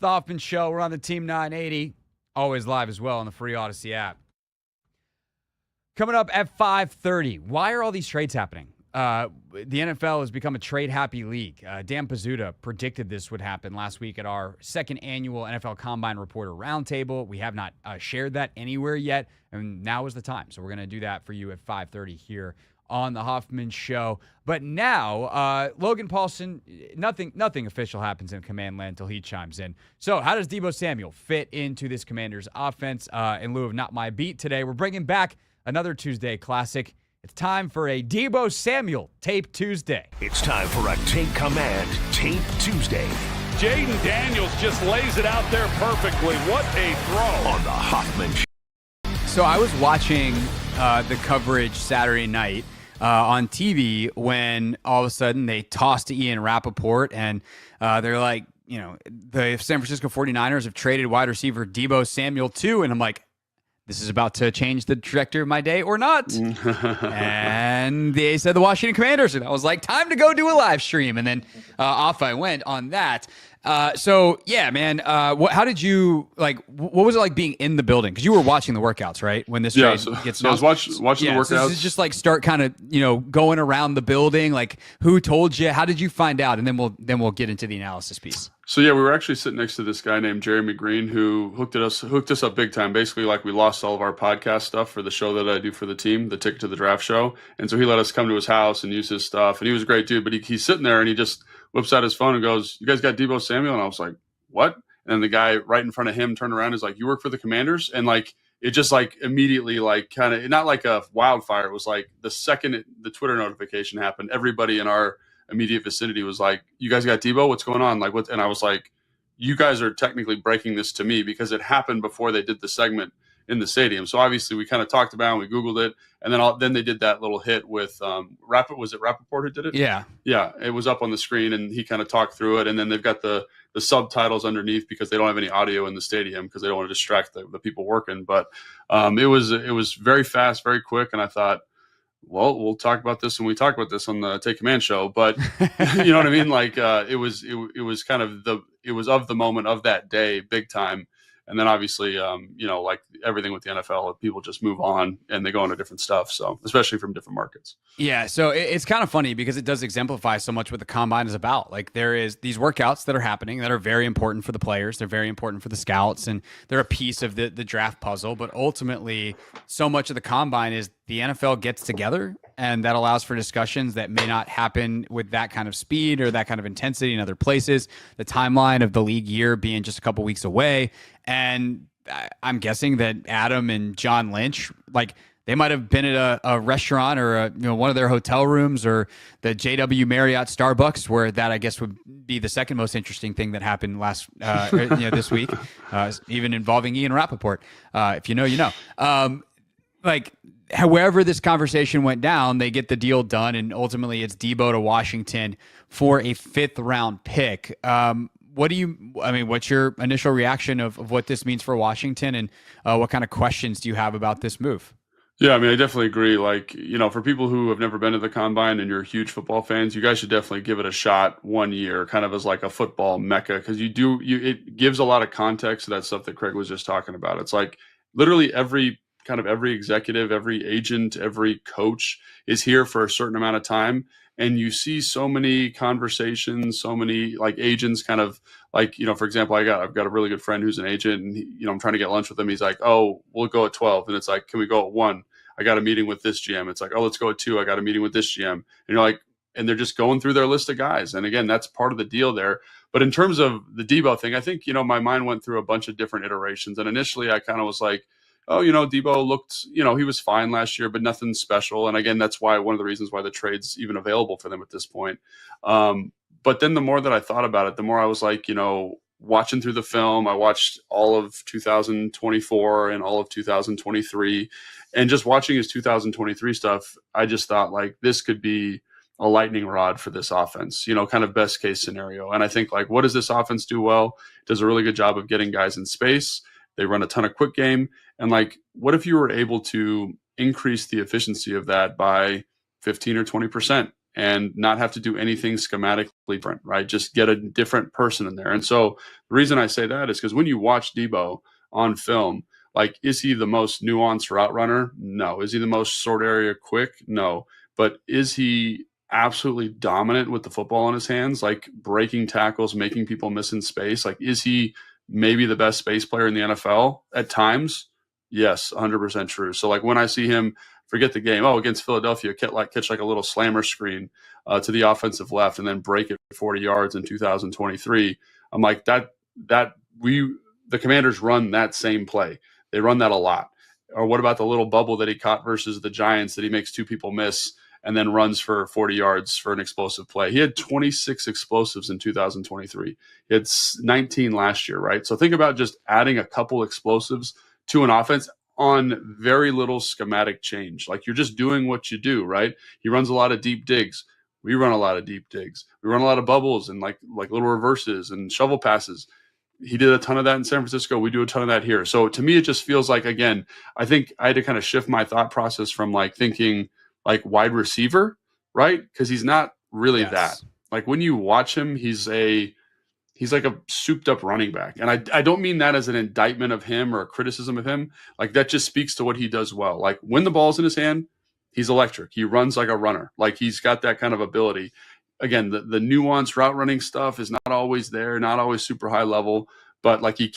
the Hoffman Show. We're on the Team 980, always live as well on the free Odyssey app. Coming up at 5:30, why are all these trades happening? The NFL has become a trade-happy league. Dan Pizzuta predicted this would happen last week at our second annual NFL Combine Reporter Roundtable. We have not shared that anywhere yet, and now is the time. So we're going to do that for you at 5:30 here on the Hoffman Show. But now, Logan Paulsen, nothing official happens in Command Land until he chimes in. So how does Deebo Samuel fit into this Commanders offense? In lieu of Not My Beat today, we're bringing back another Tuesday classic. It's time for a Deebo Samuel Tape Tuesday. It's time for a Take Command Tape Tuesday. Jaden Daniels just lays it out there perfectly. What a throw. On the Hoffman Show. So I was watching the coverage Saturday night on TV when all of a sudden they tossed to Ian Rappaport and they're like, the San Francisco 49ers have traded wide receiver Deebo Samuel too. And I'm like, this is about to change the trajectory of my day or not. And they said the Washington Commanders. And I was like, time to go do a live stream. And then off I went on that. So, yeah, man, how did you, what was it like being in the building? Because you were watching the workouts, right? When this trade gets so I was watching the workouts. So this is just start kind of, going around the building. Like, who told you? How did you find out? And then we'll get into the analysis piece. So yeah, we were actually sitting next to this guy named Jeremy Green who hooked us up big time. Basically, we lost all of our podcast stuff for the show that I do for the team, the Ticket to the Draft show. And so he let us come to his house and use his stuff. And he was a great dude, but he's sitting there and he just whips out his phone and goes, "You guys got Deebo Samuel?" And I was like, "What?" And then the guy right in front of him turned around and is like, "You work for the Commanders?" And it just immediately kind of not like a wildfire. It was like the second the Twitter notification happened, everybody in our immediate vicinity was like, "You guys got Deebo? What's going on?" What? And I was like, "You guys are technically breaking this to me because it happened before they did the segment in the stadium." So obviously we kind of talked about it and we Googled it. And then they did that little hit with was it Rappaport who did it? Yeah. Yeah. It was up on the screen and he kind of talked through it. And then they've got the subtitles underneath because they don't have any audio in the stadium because they don't want to distract the people working. But it was very fast, very quick. And I thought, well, we'll talk about this when we talk about this on the Take Command show. But you know what I mean? It was kind of it was of the moment of that day, big time. And then obviously, like everything with the NFL, people just move on and they go into different stuff. So especially from different markets. Yeah. So it's kind of funny because it does exemplify so much what the combine is about. There is these workouts that are happening that are very important for the players. They're very important for the scouts and they're a piece of the draft puzzle. But ultimately, so much of the combine is the NFL gets together and that allows for discussions that may not happen with that kind of speed or that kind of intensity in other places. The timeline of the league year being just a couple weeks away. And I'm guessing that Adam and John Lynch, they might have been at a restaurant or one of their hotel rooms or the JW Marriott Starbucks, where that I guess would be the second most interesting thing that happened this week, even involving Ian Rappaport. If you know, you know. However this conversation went down, they get the deal done, and ultimately it's Deebo to Washington for a 5th round pick. What's your initial reaction of what this means for Washington, and what kind of questions do you have about this move? Yeah, I definitely agree. For people who have never been to the combine and you're huge football fans, you guys should definitely give it a shot 1 year, kind of as a football mecca, because it gives a lot of context to that stuff that Craig was just talking about. It's literally every executive, every agent, every coach is here for a certain amount of time. And you see so many conversations, so many agents kind of for example, I've got a really good friend who's an agent and I'm trying to get lunch with him. He's like, "Oh, we'll go at 12." And it's like, "Can we go at 1? I got a meeting with this GM." It's like, "Oh, let's go at 2. I got a meeting with this GM." And you're like, and they're just going through their list of guys. And again, that's part of the deal there. But in terms of the Deebo thing, I think, my mind went through a bunch of different iterations. And initially I kind of was like, oh, Deebo looked, he was fine last year, but nothing special. And again, that's why one of the reasons why the trade's even available for them at this point. But then the more that I thought about it, the more I was like, watching through the film, I watched all of 2024 and all of 2023, and just watching his 2023 stuff, I just thought this could be a lightning rod for this offense, kind of best case scenario. And I think what does this offense do well? It does a really good job of getting guys in space. They run a ton of quick game. And what if you were able to increase the efficiency of that by 15 or 20%? and not have to do anything schematically different, right? Just get a different person in there. And so the reason I say that is because when you watch Deebo on film, like, is he the most nuanced route runner? No. Is he the most short area quick? No. But is he absolutely dominant with the football in his hands, like breaking tackles, making people miss in space? Like, is he maybe the best space player in the NFL at times? Yes, 100% true. So, like, when I see him forget the game, against Philadelphia, catch like a little slammer screen to the offensive left and then break it 40 yards in 2023, I'm like, the Commanders run that same play. They run that a lot. Or what about the little bubble that he caught versus the Giants that he makes two people miss and then runs for 40 yards for an explosive play? He had 26 explosives in 2023. He had 19 last year, right? So think about just adding a couple explosives to an offense on very little schematic change. Like, you're just doing what you do, right? He runs a lot of deep digs. We run a lot of deep digs. We run a lot of bubbles and like little reverses and shovel passes. He did a ton of that in San Francisco. We do a ton of that here. So to me, it just feels like, again, I think I had to kind of shift my thought process from like thinking like wide receiver, right? Because he's not really that. Like, when you watch him, he's like a souped up running back. And I don't mean that as an indictment of him or a criticism of him. Like, that just speaks to what he does well. Like, when the ball's in his hand, he's electric. He runs like a runner. Like, he's got that kind of ability. Again, the nuanced route running stuff is not always there, not always super high level, but like he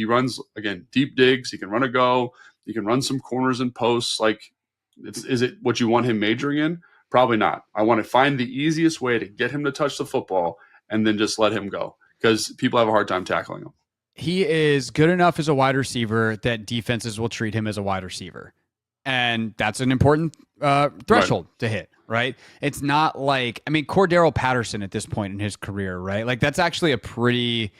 runs, again, deep digs. He can run a go. He can run some corners and posts. Like, is it what you want him majoring in? Probably not. I want to find the easiest way to get him to touch the football and then just let him go, because people have a hard time tackling him. He is good enough as a wide receiver that defenses will treat him as a wide receiver. And that's an important threshold to hit, right? It's not like, Cordero Patterson at this point in his career, right? Like, that's actually a pretty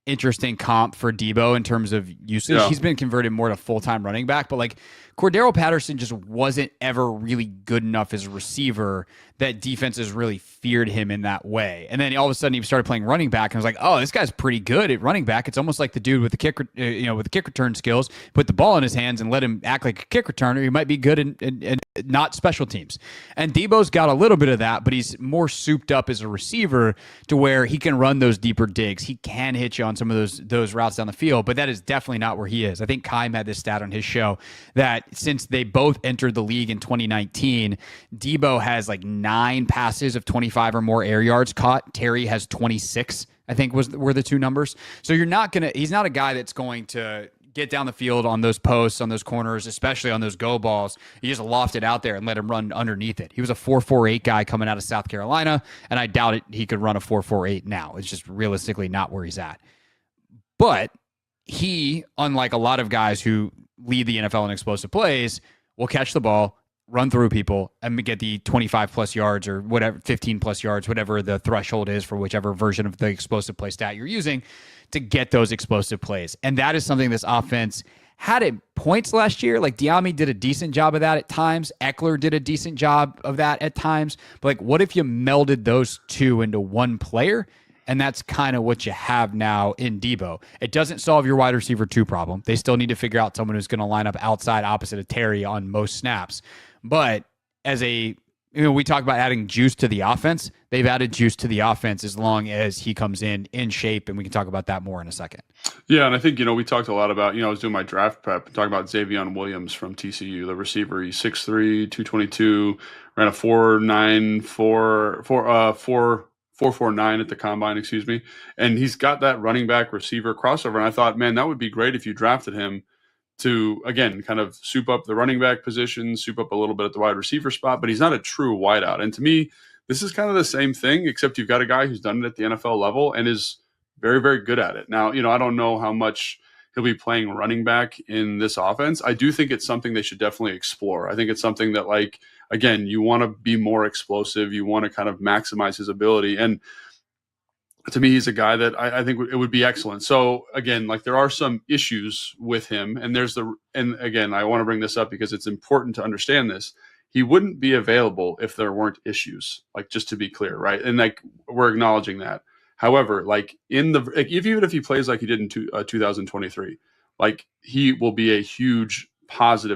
interesting comp for Deebo in terms of usage. Yeah. He's been converted more to full-time running back, but like Cordero Patterson just wasn't ever really good enough as a receiver that defenses really feared him in that way. And then all of a sudden he started playing running back and was like, oh, this guy's pretty good at running back. It's almost like the dude with the kick, with the kick return skills, put the ball in his hands and let him act like a kick returner. He might be good in not special teams. And Deebo's got a little bit of that, but he's more souped up as a receiver to where he can run those deeper digs. He can hit you on some of those routes down the field, but that is definitely not where he is. I think Keim had this stat on his show that since they both entered the league in 2019, Deebo has like 9 passes of 25 or more air yards caught. Terry has 26, I think were the two numbers. So he's not a guy that's going to get down the field on those posts, on those corners, especially on those go balls. You just loft it out there and let him run underneath it. He was a 4.48 guy coming out of South Carolina, and I doubt he could run a 4.48 now. It's just realistically not where he's at. But he, unlike a lot of guys who lead the NFL in explosive plays, will catch the ball, run through people, and get the 25 plus yards or whatever, 15 plus yards, whatever the threshold is for whichever version of the explosive play stat you're using to get those explosive plays. And that is something this offense had at points last year. Like, Diami did a decent job of that at times. Eckler did a decent job of that at times. But like, what if you melded those two into one player? And that's kind of what you have now in Deebo. It doesn't solve your wide receiver 2 problem. They still need to figure out someone who's going to line up outside opposite of Terry on most snaps. But we talk about adding juice to the offense. They've added juice to the offense as long as he comes in shape, and we can talk about that more in a second. Yeah, and I think, we talked a lot about, I was doing my draft prep, talking about Xavion Williams from TCU, the receiver. He's 6'3", 222, ran a 4.49 at the combine, excuse me. And he's got that running back receiver crossover. And I thought, man, that would be great if you drafted him to, again, kind of soup up the running back position, soup up a little bit at the wide receiver spot, but he's not a true wideout. And to me, this is kind of the same thing, except you've got a guy who's done it at the NFL level and is very, very good at it. Now, I don't know how much he'll be playing running back in this offense. I do think it's something they should definitely explore. I think it's something that, like, again, you want to be more explosive. You want to kind of maximize his ability. And to me, he's a guy that I think it would be excellent. So again, like, there are some issues with him, and again, I want to bring this up because it's important to understand this. He wouldn't be available if there weren't issues, like, just to be clear, right? And like, we're acknowledging that. However, like, even if he plays like he did in 2023, like, he will be a huge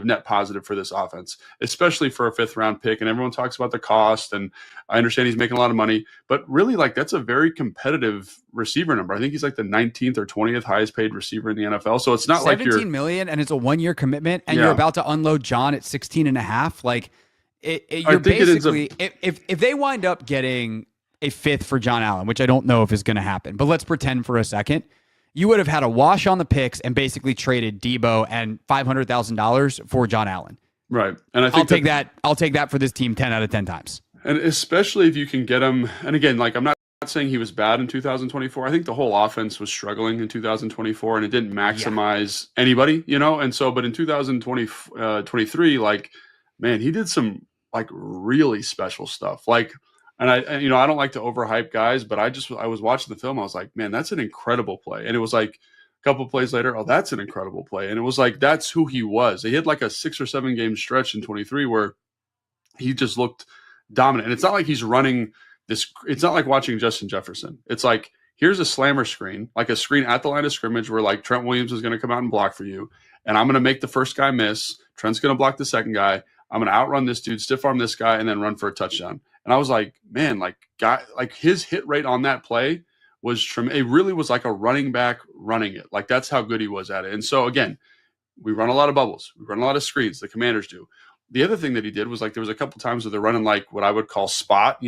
net positive for this offense, especially for a 5th round pick. And everyone talks about the cost, and I understand he's making a lot of money, but really, like, that's a very competitive receiver number. I think he's like the 19th or 20th highest paid receiver in the NFL. So it's not like you're $17 million, and it's a 1-year commitment, and you're about to unload John at 16.5. Like, you're basically, if they wind up getting a 5th for John Allen, which I don't know if is going to happen, but let's pretend for a second, you would have had a wash on the picks and basically traded Deebo and $500,000 for John Allen. Right. And I think I'll take that for this team 10 out of 10 times. And especially if you can get him. And again, like, I'm not saying he was bad in 2024. I think the whole offense was struggling in 2024, and it didn't maximize anybody, And so, but in 2023, like, man, he did some like really special stuff. Like, and I don't like to overhype guys, but I was watching the film. I was like, man, that's an incredible play. And it was like a couple of plays later, oh, that's an incredible play. And it was like, that's who he was. He had like a 6 or 7 game stretch in 23 where he just looked dominant. And it's not like he's running this. It's not like watching Justin Jefferson. It's like, here's a slammer screen, like a screen at the line of scrimmage where like Trent Williams is going to come out and block for you. And I'm going to make the first guy miss. Trent's going to block the second guy. I'm going to outrun this dude, stiff arm this guy, and then run for a touchdown. And I was like, man, like his hit rate on that play was tremendous. It really was like a running back running it. Like, that's how good he was at it. And so again, we run a lot of bubbles. We run a lot of screens. The Commanders do. The other thing that he did was, like, there was a couple times where they're running like what I would call spot,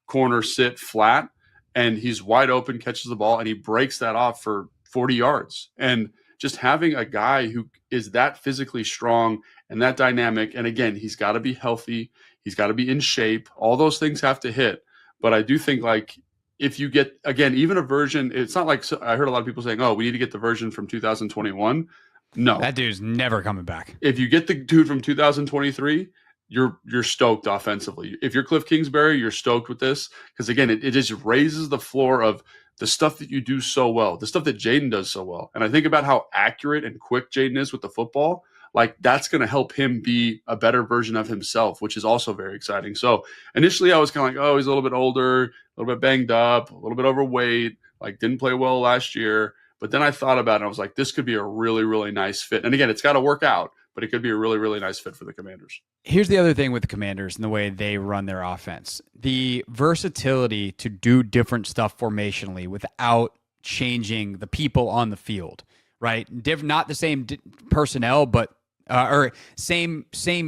corner, sit, flat, and he's wide open, catches the ball, and he breaks that off for 40 yards. And just having a guy who is that physically strong and that dynamic, and again, he's got to be healthy. He's got to be in shape. All those things have to hit. But I do think, like, if you get, again, even a version, it's not like, I heard a lot of people saying, oh, we need to get the version from 2021. No. That dude's never coming back. If you get the dude from 2023, you're stoked offensively. If you're Kliff Kingsbury, you're stoked with this. Because, again, it just raises the floor of the stuff that you do so well, the stuff that Jaden does so well. And I think about how accurate and quick Jaden is with the football. Like, that's going to help him be a better version of himself, which is also very exciting. So initially I was kind of like, oh, he's a little bit older, a little bit banged up, a little bit overweight, like didn't play well last year. But then I thought about it and I was like, this could be a really, really nice fit. And again, it's got to work out, but it could be a really, really nice fit for the Commanders. Here's the other thing with the Commanders and the way they run their offense. The versatility to do different stuff formationally without changing the people on the field, right? Not the same personnel, but or same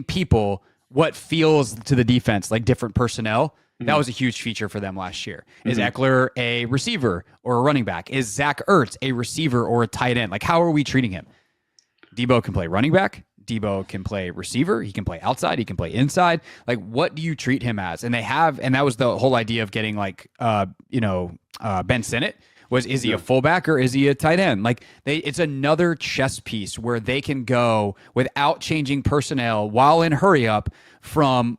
people, what feels to the defense like different personnel. That was a huge feature for them last year. Is Eckler a receiver or a running back? Is Zach Ertz a receiver or a tight end? Like, how are we treating him? Deebo can play running back. Deebo can play receiver. He can play outside. He can play inside. Like, what do you treat him as? And that was the whole idea of getting Ben Sinnott. Is he a fullback or is he a tight end? Like, it's another chess piece where they can go without changing personnel while in hurry up from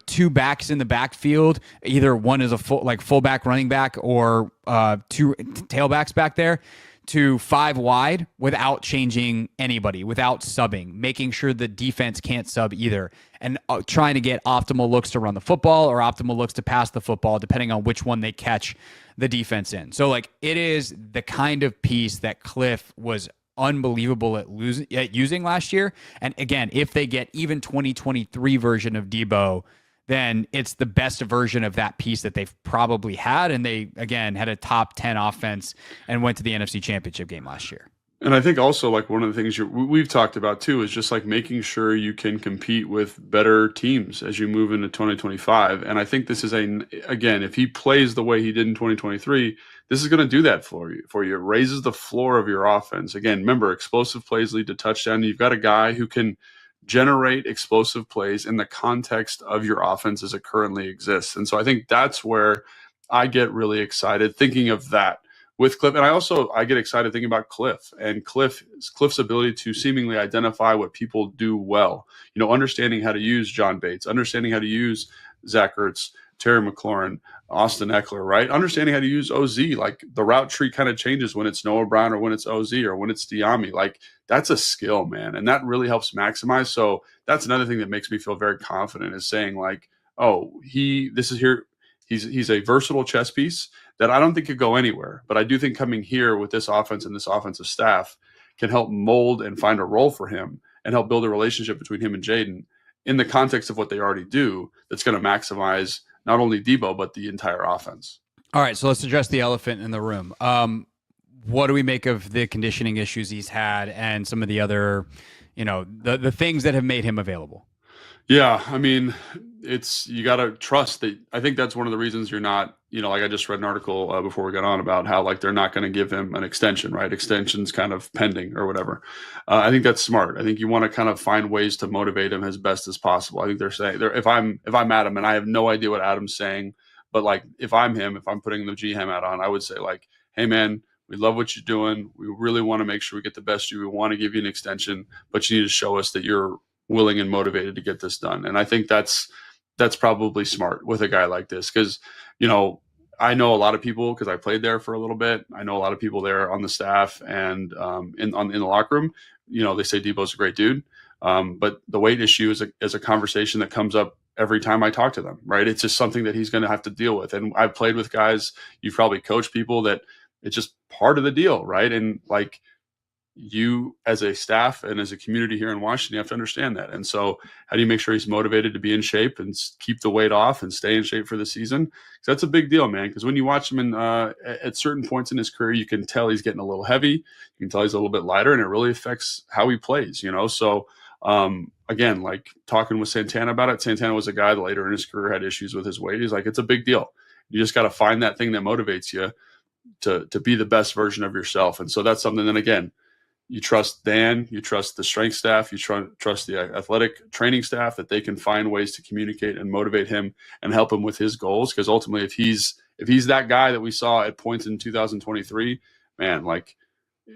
2 backs in the backfield. Either one is a fullback, running back, or 2 tailbacks back there, to 5 wide without changing anybody, without subbing, making sure the defense can't sub either, and trying to get optimal looks to run the football or optimal looks to pass the football, depending on which one they catch the defense in. So, like, it is the kind of piece that Kliff was unbelievable at using last year. And again, if they get even 2023 version of Deebo, then it's the best version of that piece that they've probably had. And they, again, had a top 10 offense and went to the NFC Championship game last year. And I think also, like, one of the things we've talked about too is just like making sure you can compete with better teams as you move into 2025. And I think this is again, if he plays the way he did in 2023, this is going to do that for you. It raises the floor of your offense. Again, remember, explosive plays lead to touchdown. You've got a guy who can generate explosive plays in the context of your offense as it currently exists. And so I think that's where I get really excited thinking of that with Kliff. And I get excited thinking about Kliff and Kliff's ability to seemingly identify what people do well, understanding how to use John Bates, understanding how to use Zach Ertz, Terry McLaurin, Austin Eckler, right? Understanding how to use OZ, like the route tree kind of changes when it's Noah Brown or when it's OZ or when it's Diami. Like, that's a skill, man. And that really helps maximize. So that's another thing that makes me feel very confident, is saying like, oh, he's a versatile chess piece that I don't think could go anywhere. But I do think coming here with this offense and this offensive staff can help mold and find a role for him. and help build a relationship between him and Jaden in the context of what they already do. That's going to maximize not only Deebo, but the entire offense. All right, so let's address the elephant in the room. What do we make of the conditioning issues he's had and some of the other, the things that have made him available? Yeah, I mean, you got to trust that. I think that's one of the reasons you're not, like I just read an article before we got on about how like they're not going to give him an extension, right? Extension's kind of pending or whatever. I think that's smart. I think you want to kind of find ways to motivate him as best as possible. I think they're saying if I'm Adam, and I have no idea what Adam's saying, but like if I'm him, if I'm putting the GM hat on, I would say like, hey man, we love what you're doing. We really want to make sure we get the best you. We want to give you an extension, but you need to show us that you're willing and motivated to get this done. And I think that's probably smart with a guy like this. Cause I know a lot of people because I played there for a little bit. I know a lot of people there on the staff and in the locker room, they say Deebo's a great dude. But the weight issue is a conversation that comes up every time I talk to them, right? It's just something that he's going to have to deal with. And I've played with guys, you've probably coached people that it's just part of the deal, right? And like you as a staff and as a community here in Washington, you have to understand that. And so how do you make sure he's motivated to be in shape and keep the weight off and stay in shape for the season? Because that's a big deal, man. Because when you watch him at certain points in his career, you can tell he's getting a little heavy. You can tell he's a little bit lighter, and it really affects how he plays, So again, like talking with Santana about it, Santana was a guy that later in his career had issues with his weight. He's like, it's a big deal. You just got to find that thing that motivates you to be the best version of yourself. And so that's something that, again, you trust Dan, you trust the strength staff, you trust the athletic training staff that they can find ways to communicate and motivate him and help him with his goals. Because ultimately, if he's that guy that we saw at points in 2023, man, like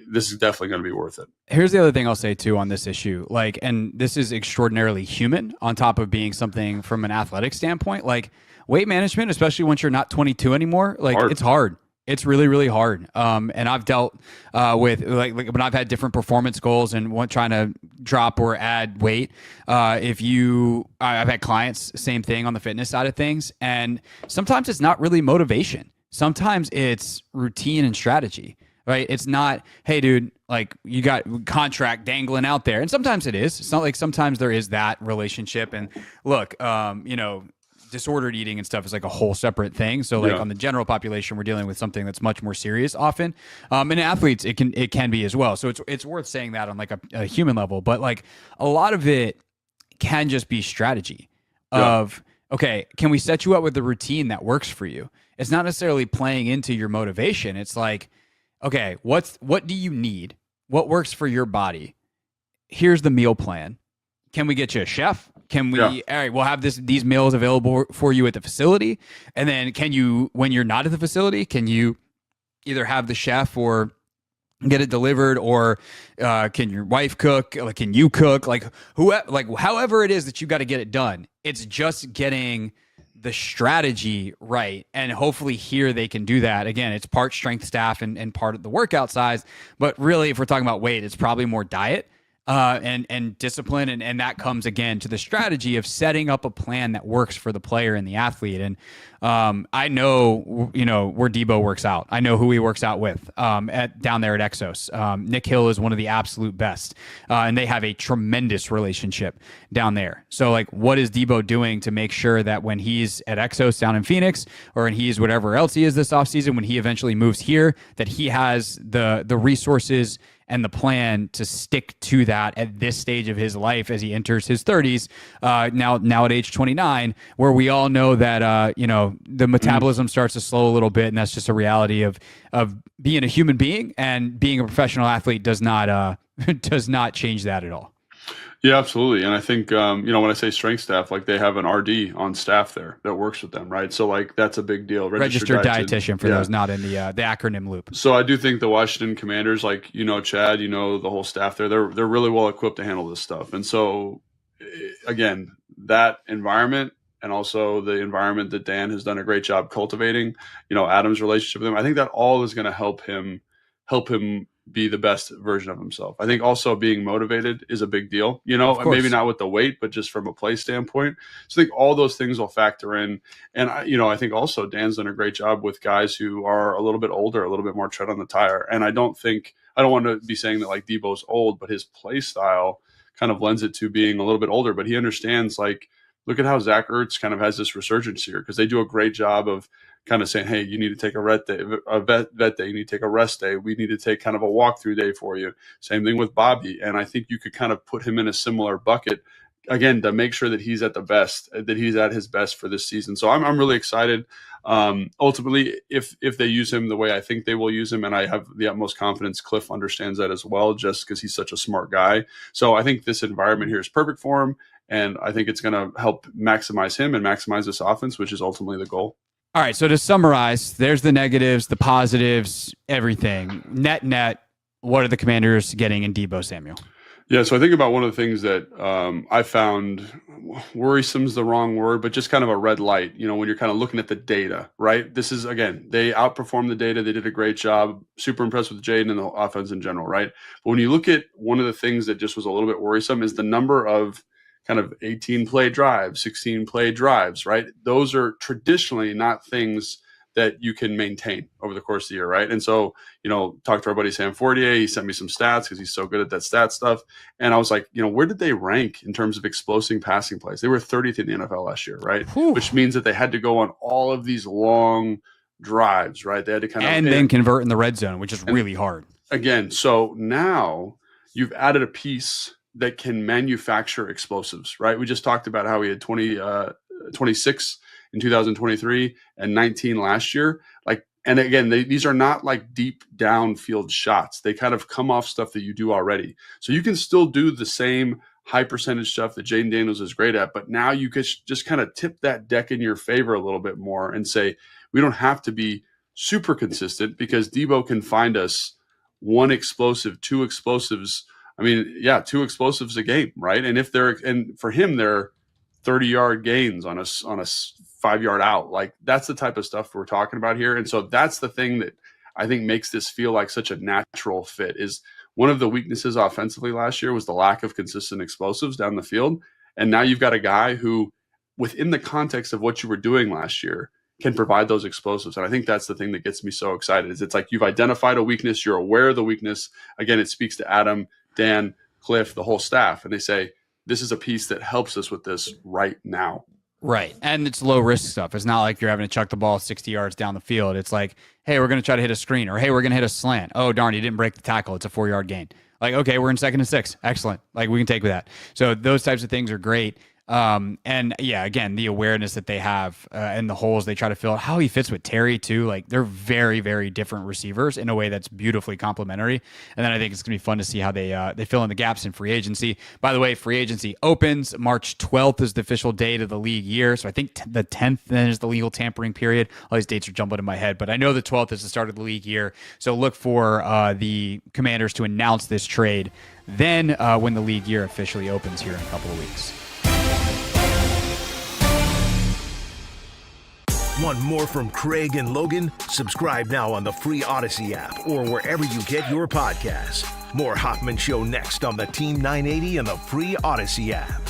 this is definitely going to be worth it. Here's the other thing I'll say too on this issue, like, and this is extraordinarily human on top of being something from an athletic standpoint, like weight management, especially once you're not 22 anymore, like it's hard. It's really, really hard. And I've dealt with like when I've had different performance goals and trying to drop or add weight. I've had clients, same thing on the fitness side of things. And sometimes it's not really motivation. Sometimes it's routine and strategy, right? It's not, hey dude, like you got contract dangling out there. And sometimes it is. It's not like sometimes there is that relationship. And look, disordered eating and stuff is like a whole separate thing. So like on the general population, we're dealing with something that's much more serious often. And athletes, it can be as well. So it's worth saying that on like a human level, but like a lot of it can just be strategy of, okay, can we set you up with the routine that works for you? It's not necessarily playing into your motivation. It's like, okay, what do you need? What works for your body? Here's the meal plan. Can we get you a chef? Can we, all right, we'll have these meals available for you at the facility. And then can you, when you're not at the facility, can you either have the chef or get it delivered, or can your wife cook? Like, can you cook? Like however it is that you got to get it done. It's just getting the strategy right. And hopefully here they can do that. Again, it's part strength staff and part of the workout size, but really if we're talking about weight, it's probably more diet. And discipline, and that comes again to the strategy of setting up a plan that works for the player and the athlete. And I know where Deebo works out. I know who he works out with down there at Exos. Nick Hill is one of the absolute best, and they have a tremendous relationship down there. So like, what is Deebo doing to make sure that when he's at Exos down in Phoenix, or when he's whatever else he is this offseason, when he eventually moves here, that he has the resources and the plan to stick to that at this stage of his life as he enters his 30s, now at age 29, where we all know that the metabolism starts to slow a little bit, and that's just a reality of being a human being, and being a professional athlete does not change that at all. Yeah, absolutely. And I think, when I say strength staff, like they have an RD on staff there that works with them, right? So like that's a big deal. Registered dietitian for those not in the acronym loop. So I do think the Washington Commanders, like, Chad, the whole staff there, they're really well equipped to handle this stuff. And so again, that environment, and also the environment that Dan has done a great job cultivating, Adam's relationship with him, I think that all is going to help him be the best version of himself. I think also being motivated is a big deal, maybe not with the weight, but just from a play standpoint. So I think all those things will factor in. And, I think also Dan's done a great job with guys who are a little bit older, a little bit more tread on the tire. And I don't want to be saying that like Deebo's old, but his play style kind of lends it to being a little bit older, but he understands, like, look at how Zach Ertz kind of has this resurgence here, because they do a great job of kind of saying, hey, you need to take a vet day, you need to take a rest day. We need to take kind of a walkthrough day for you. Same thing with Bobby. And I think you could kind of put him in a similar bucket, again, to make sure that he's at the best, that he's at his best for this season. So I'm really excited. Ultimately, if they use him the way I think they will use him, and I have the utmost confidence Kliff understands that as well, just because he's such a smart guy. So I think this environment here is perfect for him, and I think it's going to help maximize him and maximize this offense, which is ultimately the goal. All right, so to summarize, there's the negatives, the positives, everything. Net, what are the Commanders getting in Deebo Samuel? Yeah, so I think about one of the things that I found, worrisome is the wrong word, but just kind of a red light, when you're kind of looking at the data, right? This is, again, they outperformed the data. They did a great job. Super impressed with Jaden and the offense in general, right? But when you look at one of the things that just was a little bit worrisome is the number of kind of 18-play drives, 16-play drives, right? Those are traditionally not things that you can maintain over the course of the year, right? And so, talked to our buddy Sam Fortier. He sent me some stats because he's so good at that stat stuff. And I was like, where did they rank in terms of explosive passing plays? They were 30th in the NFL last year, right? Whew. Which means that they had to go on all of these long drives, right? They had to then convert in the red zone, which is really hard. Again, so now you've added a piece that can manufacture explosives, right? We just talked about how we had 26 in 2023 and 19 last year. And again, these are not like deep downfield shots. They kind of come off stuff that you do already. So you can still do the same high percentage stuff that Jaden Daniels is great at, but now you could just kind of tip that deck in your favor a little bit more and say, we don't have to be super consistent because Deebo can find us one explosive, two explosives. I mean, yeah, 2 explosives a game, right? And for him, they're 30-yard gains on a 5-yard out. Like, that's the type of stuff we're talking about here. And so that's the thing that I think makes this feel like such a natural fit. Is one of the weaknesses offensively last year was the lack of consistent explosives down the field. And now you've got a guy who, within the context of what you were doing last year, can provide those explosives. And I think that's the thing that gets me so excited. Is it's like you've identified a weakness, you're aware of the weakness. Again, it speaks to Adam, Dan, Kliff, the whole staff, and they say, this is a piece that helps us with this right now. Right. And it's low risk stuff. It's not like you're having to chuck the ball 60 yards down the field. It's like, hey, we're going to try to hit a screen, or hey, we're going to hit a slant. Oh, darn, you didn't break the tackle. It's a 4-yard gain. Like, okay, we're in 2nd and 6. Excellent. Like, we can take with that. So those types of things are great. And yeah, again, the awareness that they have and the holes they try to fill, how he fits with Terry too. Like, they're very, very different receivers in a way that's beautifully complementary. And then I think it's going to be fun to see how they fill in the gaps in free agency. By the way, free agency opens March 12th is the official date of the league year. So I think the 10th then is the legal tampering period. All these dates are jumping in my head, but I know the 12th is the start of the league year. So look for the Commanders to announce this trade then when the league year officially opens here in a couple of weeks. Want more from Craig and Logan? Subscribe now on the free Odyssey app or wherever you get your podcasts. More Hoffman Show next on the Team 980 and the free Odyssey app.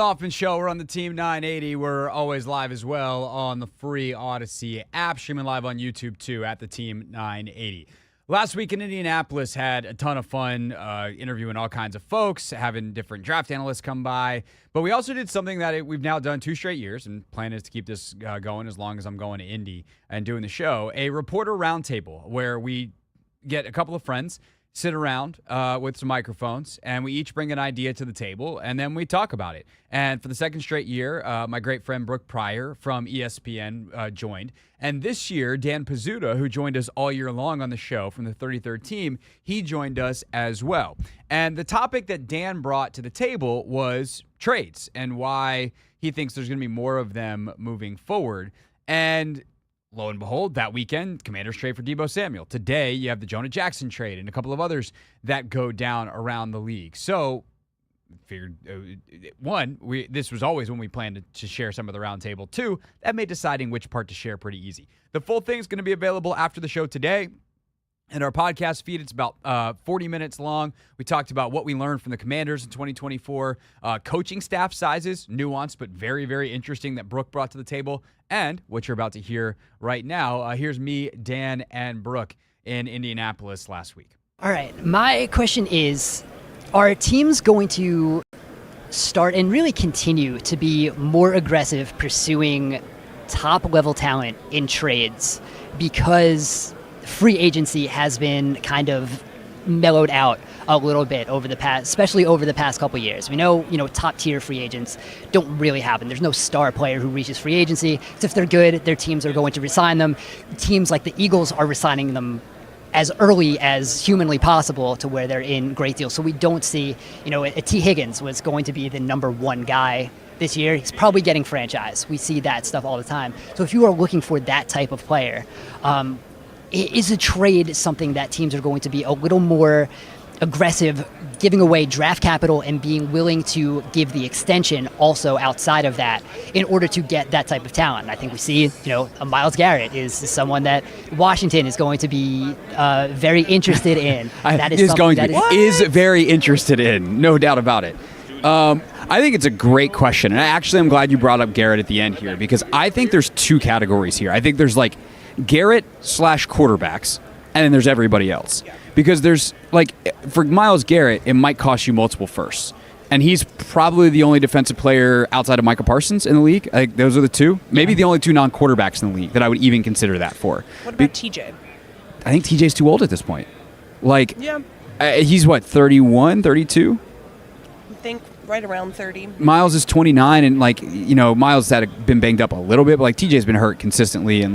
Hoffman Show. We're on the Team 980. We're always live as well on the free Odyssey app, streaming live on YouTube too at the Team 980. Last week in Indianapolis, had a ton of fun interviewing all kinds of folks, having different draft analysts come by. But we also did something that we've now done 2 straight years, and plan is to keep this going as long as I'm going to Indy and doing the show, a reporter roundtable where we get a couple of friends, sit around with some microphones, and we each bring an idea to the table, and then we talk about it. And for the second straight year, my great friend Brooke Pryor from ESPN joined. And this year, Dan Pizzuta, who joined us all year long on the show from the 33rd team, he joined us as well. And the topic that Dan brought to the table was trades and why he thinks there's going to be more of them moving forward. And lo and behold, that weekend, Commanders trade for Deebo Samuel. Today, you have the Jonah Jackson trade and a couple of others that go down around the league. So, figured, this was always when we planned to share some of the roundtable. 2, that made deciding which part to share pretty easy. The full thing is going to be available after the show today. In our podcast feed, it's about 40 minutes long. We talked about what we learned from the Commanders in 2024, coaching staff sizes, nuanced but very, very interesting that Brooke brought to the table, and what you're about to hear right now. Here's me, Dan, and Brooke in Indianapolis last week. All right, my question is, are teams going to start and really continue to be more aggressive pursuing top-level talent in trades because free agency has been kind of mellowed out a little bit over the past, especially over the past couple of years. We know, top tier free agents don't really happen. There's no star player who reaches free agency. So if they're good, their teams are going to resign them. Teams like the Eagles are resigning them as early as humanly possible to where they're in great deals. So we don't see, T. Higgins was going to be the number 1 guy this year. He's probably getting franchised. We see that stuff all the time. So if you are looking for that type of player, is a trade something that teams are going to be a little more aggressive, giving away draft capital and being willing to give the extension also outside of that in order to get that type of talent? And I think we see, a Myles Garrett is someone that Washington is going to be very interested in. That is very interested in, no doubt about it. I think it's a great question. And I'm glad you brought up Garrett at the end here, because I think there's 2 categories here. I think there's Garrett / quarterbacks, and then there's everybody else. Because there's, for Myles Garrett, it might cost you multiple firsts. And he's probably the only defensive player outside of Micah Parsons in the league. I think those are the 2. Maybe the only 2 non-quarterbacks in the league that I would even consider that for. What about TJ? I think TJ's too old at this point. He's what, 31, 32? I think right around 30. Myles is 29, and Myles had been banged up a little bit, but TJ's been hurt consistently, and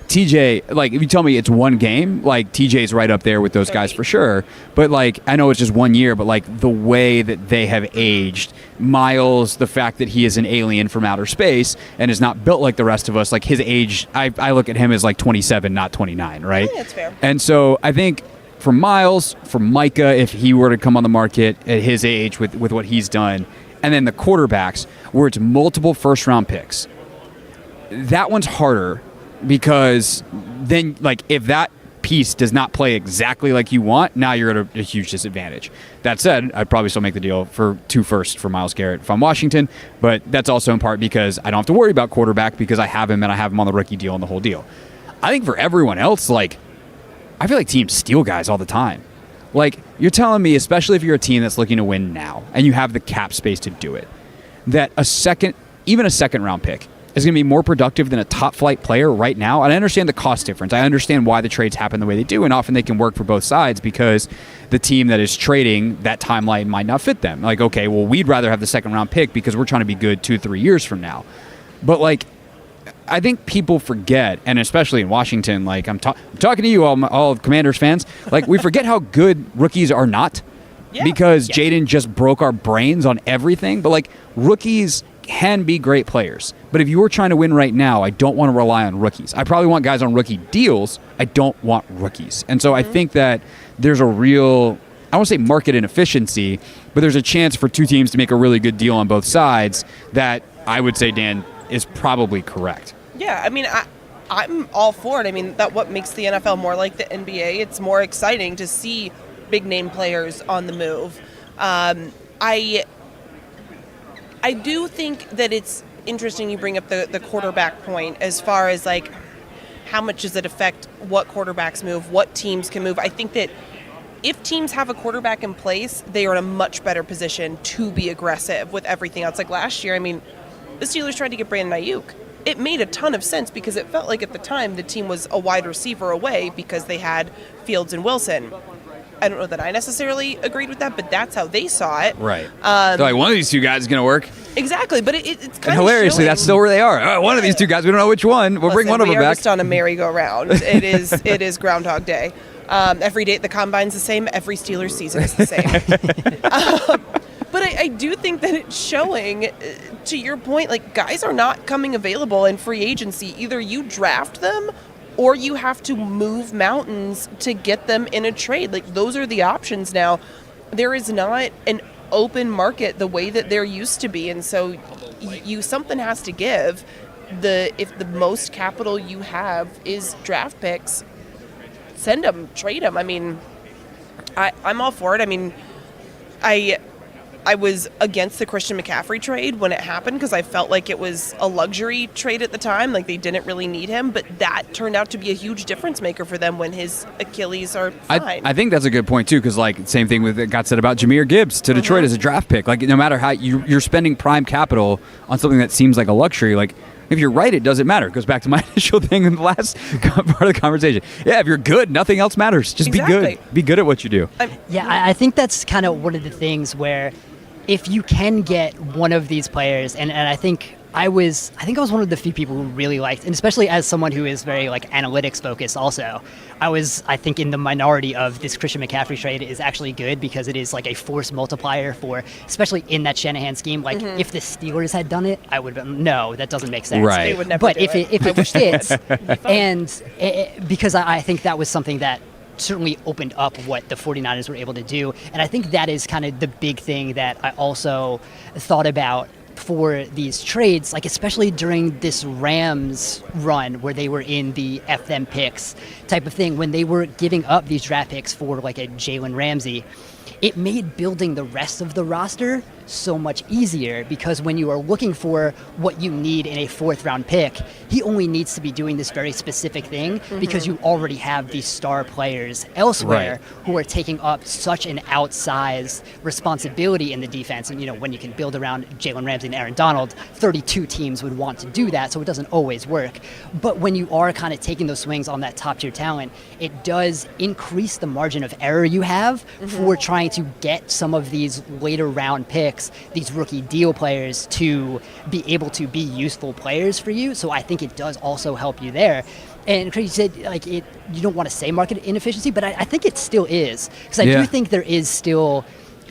TJ, if you tell me it's 1 game, TJ's right up there with those guys for sure. But I know it's just 1 year, but the way that they have aged, Myles, the fact that he is an alien from outer space and is not built like the rest of us, his age, I look at him as 27, not 29, right? I think that's fair. And so I think for Myles, for Micah, if he were to come on the market at his age with what he's done, and then the quarterbacks, where it's multiple first-round picks, that one's harder. Because then, if that piece does not play exactly like you want, now you're at a huge disadvantage. That said, I'd probably still make the deal for 2 firsts for Myles Garrett if I'm Washington, but that's also in part because I don't have to worry about quarterback because I have him and I have him on the rookie deal and the whole deal. I think for everyone else, I feel like teams steal guys all the time. You're telling me, especially if you're a team that's looking to win now and you have the cap space to do it, that even a second round pick is going to be more productive than a top-flight player right now. And I understand the cost difference. I understand why the trades happen the way they do, and often they can work for both sides because the team that is trading, that timeline might not fit them. Okay, well, we'd rather have the second-round pick because we're trying to be good 2-3 years from now. But, I think people forget, and especially in Washington, I'm talking to you, all Commanders fans, we forget how good rookies are not because Jaden just broke our brains on everything. But, rookies can be great players. But if you were trying to win right now, I don't want to rely on rookies. I probably want guys on rookie deals. I don't want rookies. And so I think that there's a real, I won't say market inefficiency, but there's a chance for 2 teams to make a really good deal on both sides that I would say, Dan, is probably correct. Yeah, I'm all for it. That what makes the NFL more like the NBA. It's more exciting to see big name players on the move. I do think that it's interesting you bring up the quarterback point as far as like how much does it affect what quarterbacks move, what teams can move. I think that if teams have a quarterback in place, they are in a much better position to be aggressive with everything else. Like last year, I mean, the Steelers tried to get Brandon Ayuk. It made a ton of sense because it felt like at the time the team was a wide receiver away because they had Fields and Wilson. I don't know that I necessarily agreed with that, but that's how they saw it. Right. So like one of these two guys is going to work. Exactly, but it's kind And of hilariously, showing. that's still where they are. One of these two guys, we don't know which one. We'll bring one of them We are back. just on a merry-go-round. It is Groundhog Day. Every day at the Combine's the same. Every Steelers season is the same. But I do think that it's showing, to your point, like guys are not coming available in free agency. Either you draft them or you have to move mountains to get them in a trade. Like those are the options now. There is not an open market the way that there used to be. And so something has to give. If the most capital you have is draft picks, send them, trade them. I mean, I'm all for it. I mean, I was against the Christian McCaffrey trade when it happened because I felt like it was a luxury trade at the time. Like they didn't really need him, but that turned out to be a huge difference maker for them when his Achilles are fine. I think that's a good point too, because like same thing with it got said about Jahmyr Gibbs to Detroit as a draft pick. Like no matter how you're spending prime capital on something that seems like a luxury, like if you're right, it doesn't matter. It goes back to my initial thing in the last part of the conversation. Yeah, if you're good, nothing else matters. Just be good. Be good at what you do. Yeah, I think that's kind of one of the things where if you can get one of these players, and I think I was one of the few people who really liked, and especially as someone who is very like analytics focused also, I think in the minority of this Christian McCaffrey trade is actually good because it is like a force multiplier for, especially in that Shanahan scheme. Like if the Steelers had done it, I would have been, no, that doesn't make sense. Right. They would never But do if it fits, and because I think that was something that certainly opened up what the 49ers were able to do. And I think that is kind of the big thing that I also thought about for these trades, like especially during this Rams run where they were in the F them picks type of thing, when they were giving up these draft picks for like a Jalen Ramsey, it made building the rest of the roster so much easier because when you are looking for what you need in a fourth round pick, he only needs to be doing this very specific thing because you already have these star players elsewhere who are taking up such an outsized responsibility in the defense. And, you know, when you can build around Jalen Ramsey and Aaron Donald, 32 teams would want to do that, so it doesn't always work. But when you are kind of taking those swings on that top tier talent, it does increase the margin of error you have for trying to get some of these later round picks, these rookie deal players, to be able to be useful players for you. So I think it does also help you there. And Craig said, like, you don't want to say market inefficiency, but I think it still is. Because I do think there is still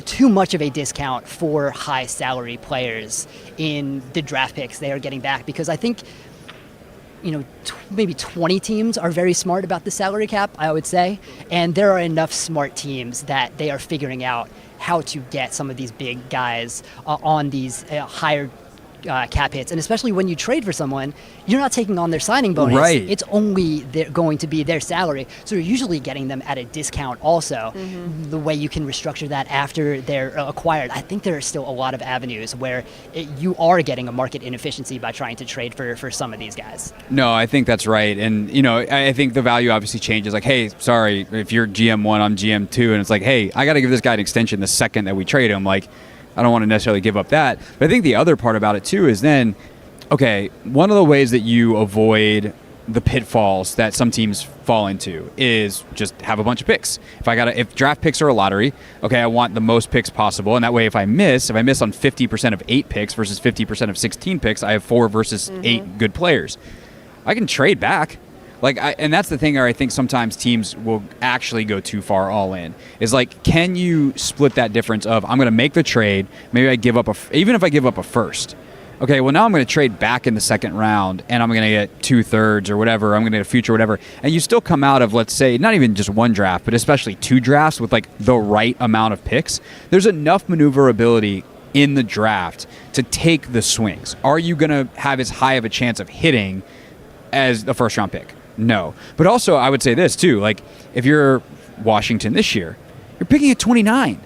too much of a discount for high salary players in the draft picks they are getting back. Because I think, you know, maybe 20 teams are very smart about the salary cap, I would say. And there are enough smart teams that they are figuring out how to get some of these big guys on these higher cap hits. And especially when you trade for someone, you're not taking on their signing bonus. Right. It's only going to be their salary. So you're usually getting them at a discount also. The way you can restructure that after they're acquired. I think there are still a lot of avenues where you are getting a market inefficiency by trying to trade for some of these guys. No, I think that's right. And, you know, I think the value obviously changes. Like, hey, sorry, if you're GM1, I'm GM2. And it's like, hey, I got to give this guy an extension the second that we trade him. Like, I don't want to necessarily give up that. But I think the other part about it, too, is then, okay, one of the ways that you avoid the pitfalls that some teams fall into is just have a bunch of picks. If draft picks are a lottery, okay, I want the most picks possible. And that way, if I miss on 50% of 8 picks versus 50% of 16 picks, I have 4 versus 8 good players. I can trade back. And that's the thing where I think sometimes teams will actually go too far all in. Is like, can you split that difference of, I'm going to make the trade, maybe I give up even if I give up a first. Okay, well now I'm going to trade back in the second round and I'm going to get 2/3 or whatever, I'm going to get a future or whatever. And you still come out of, let's say, not even just one draft, but especially 2 drafts with like the right amount of picks. There's enough maneuverability in the draft to take the swings. Are you going to have as high of a chance of hitting as the first round pick? No. But also, I would say this, too. Like, if you're Washington this year, you're picking at 29.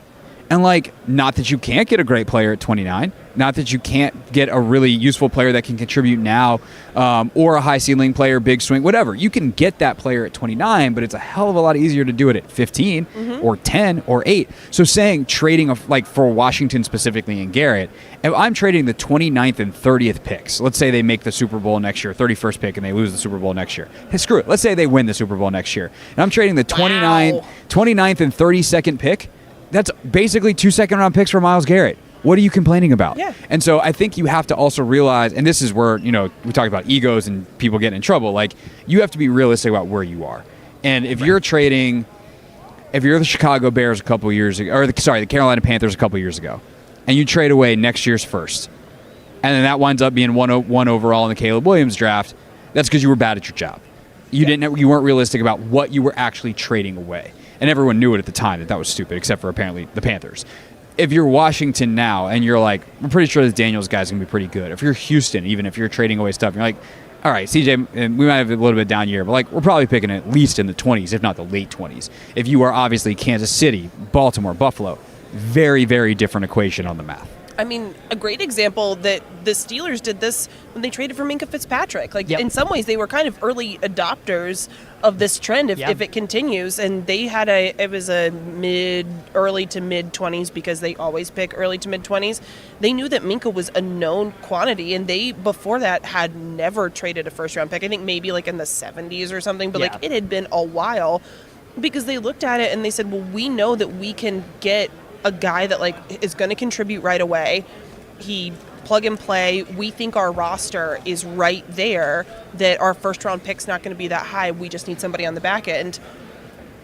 And, like, not that you can't get a great player at 29, Not that you can't get a really useful player that can contribute now, or a high ceiling player, big swing, whatever. You can get that player at 29, but it's a hell of a lot easier to do it at 15 or 10 or 8. So saying trading like for Washington specifically and Garrett, if I'm trading the 29th and 30th picks, let's say they make the Super Bowl next year, 31st pick, and they lose the Super Bowl next year. Hey, screw it. Let's say they win the Super Bowl next year. And I'm trading the 29th and 32nd pick. That's basically 2 second-round picks for Myles Garrett. What are you complaining about? Yeah. And so I think you have to also realize, and this is where, we talk about egos and people getting in trouble. Like, you have to be realistic about where you are. And if you're trading, if you're the Chicago Bears a couple years ago, or the Carolina Panthers a couple years ago, and you trade away next year's first, and then that winds up being one overall in the Caleb Williams draft, that's because you were bad at your job. You weren't realistic about what you were actually trading away. And everyone knew it at the time that was stupid, except for apparently the Panthers. If you're Washington now and you're like, I'm pretty sure this Daniels guy's going to be pretty good. If you're Houston, even if you're trading away stuff, you're like, all right, CJ, and we might have a little bit down year, but like we're probably picking at least in the 20s, if not the late 20s. If you are obviously Kansas City, Baltimore, Buffalo, very, very different equation on the math. I mean, a great example that the Steelers did this when they traded for Minkah Fitzpatrick. Like, in some ways, they were kind of early adopters of this trend if it continues. And they had it was a early to mid 20s because they always pick early to mid 20s. They knew that Minkah was a known quantity, and they, before that, had never traded a first round pick. I think maybe like in the 70s or something, but like it had been a while because they looked at it and they said, well, we know that we can get a guy that like is going to contribute right away. He plug and play. We think our roster is right there, that our first round pick's not going to be that high. We just need somebody on the back end.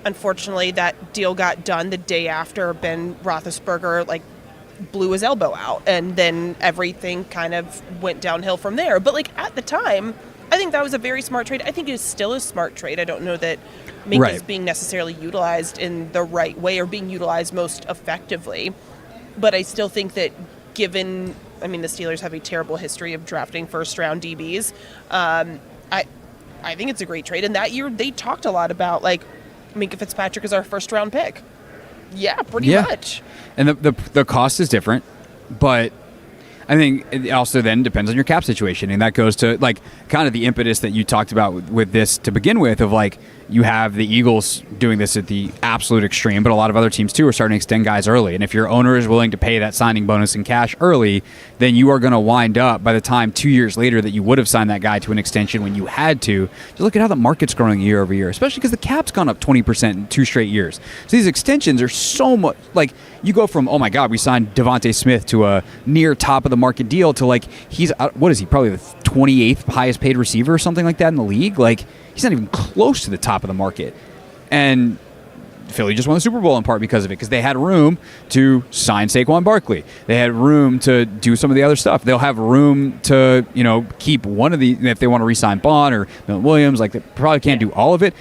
Unfortunately, that deal got done the day after Ben Roethlisberger like blew his elbow out, and then everything kind of went downhill from there. But like at the time, I think that was a very smart trade. I think it is still a smart trade. I don't know that Minkah's being necessarily utilized in the right way or being utilized most effectively. But I still think that given, the Steelers have a terrible history of drafting first-round DBs. I think it's a great trade. And that year they talked a lot about, like, Minkah Fitzpatrick is our first-round pick. Yeah, pretty much. And the cost is different, but I think it also then depends on your cap situation. And that goes to, like, kind of the impetus that you talked about with this to begin with of, like, you have the Eagles doing this at the absolute extreme, but a lot of other teams, too, are starting to extend guys early. And if your owner is willing to pay that signing bonus in cash early, then you are going to wind up, by the time 2 years later that you would have signed that guy to an extension when you had to, just look at how the market's growing year over year, especially because the cap's gone up 20% in 2 straight years. So these extensions are so much, like, you go from, oh, my God, we signed Devontae Smith to a near top-of-the-market deal to, like, he's, what is he, probably the 28th highest-paid receiver or something like that in the league? Like, he's not even close to the top of the market. And Philly just won the Super Bowl in part because of it, because they had room to sign Saquon Barkley. They had room to do some of the other stuff. They'll have room to, keep one of the, if they want to re-sign Bond or Milton Williams. Like, they probably can't do all of it.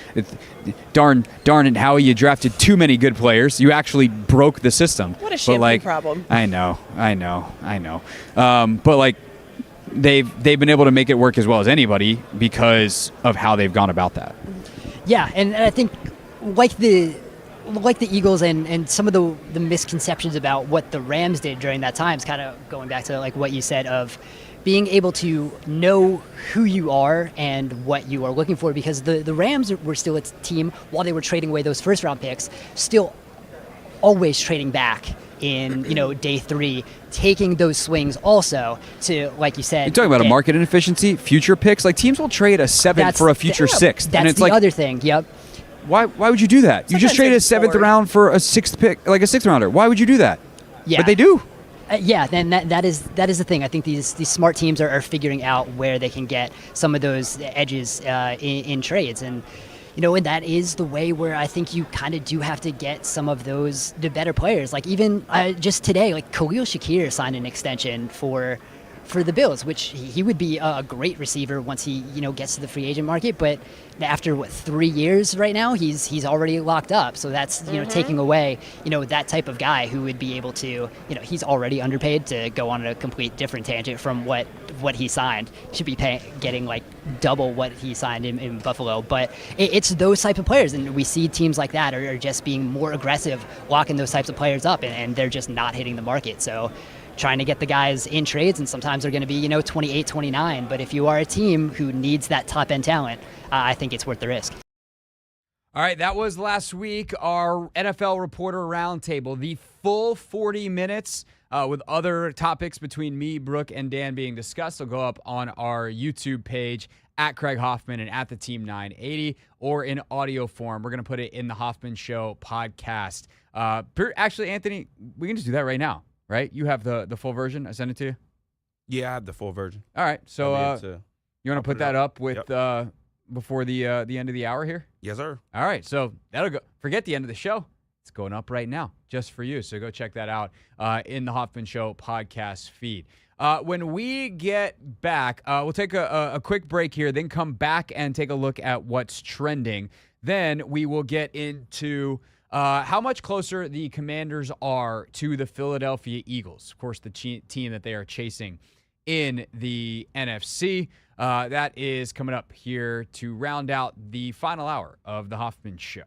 Darn it, Howie, you drafted too many good players. You actually broke the system. What a champagne problem. I know. But, like, they've been able to make it work as well as anybody because of how they've gone about that. Yeah, and I think like the Eagles and some of the misconceptions about what the Rams did during that time is kind of going back to like what you said of being able to know who you are and what you are looking for, because the Rams were still a team while they were trading away those first round picks, still always trading back in day 3, taking those swings also to, like you said. You're talking about a market inefficiency, future picks. Like, teams will trade a 7th for a future 6th. That's and it's the other thing. Yep. Why would you do that? You just trade a 7th round for a 6th pick, like a 6th rounder. Why would you do that? Yeah. But they do. Yeah, then that is the thing. I think these smart teams are figuring out where they can get some of those edges in trades. And and that is the way where I think you kind of do have to get some of the better players. Like even just today, like Khalil Shakir signed an extension for the Bills, which he would be a great receiver once he gets to the free agent market. But after 3 years right now, he's already locked up. So that's taking away that type of guy who would be able to he's already underpaid to go on a complete different tangent from what he signed. Should be getting like double what he signed in Buffalo. But it's those type of players, and we see teams like that are just being more aggressive, locking those types of players up, and they're just not hitting the market. So trying to get the guys in trades, and sometimes they're going to be, 28, 29. But if you are a team who needs that top-end talent, I think it's worth the risk. All right, that was last week, our NFL Reporter Roundtable, the full 40 minutes with other topics between me, Brooke, and Dan being discussed. Will go up on our YouTube page at Craig Hoffman and at the Team 980, or in audio form. We're going to put it in the Hoffman Show podcast. Actually, Anthony, we can just do that right now, right? You have the full version. I sent it to you? Yeah, I have the full version. All right, so you want to put that up with before the end of the hour here? Yes, sir. All right, so that'll go. Forget the end of the show. It's going up right now just for you. So go check that out in the Hoffman Show podcast feed. When we get back, we'll take a quick break here, then come back and take a look at what's trending. Then we will get into how much closer the Commanders are to the Philadelphia Eagles. Of course, the team that they are chasing in the NFC. That is coming up here to round out the final hour of the Hoffman Show.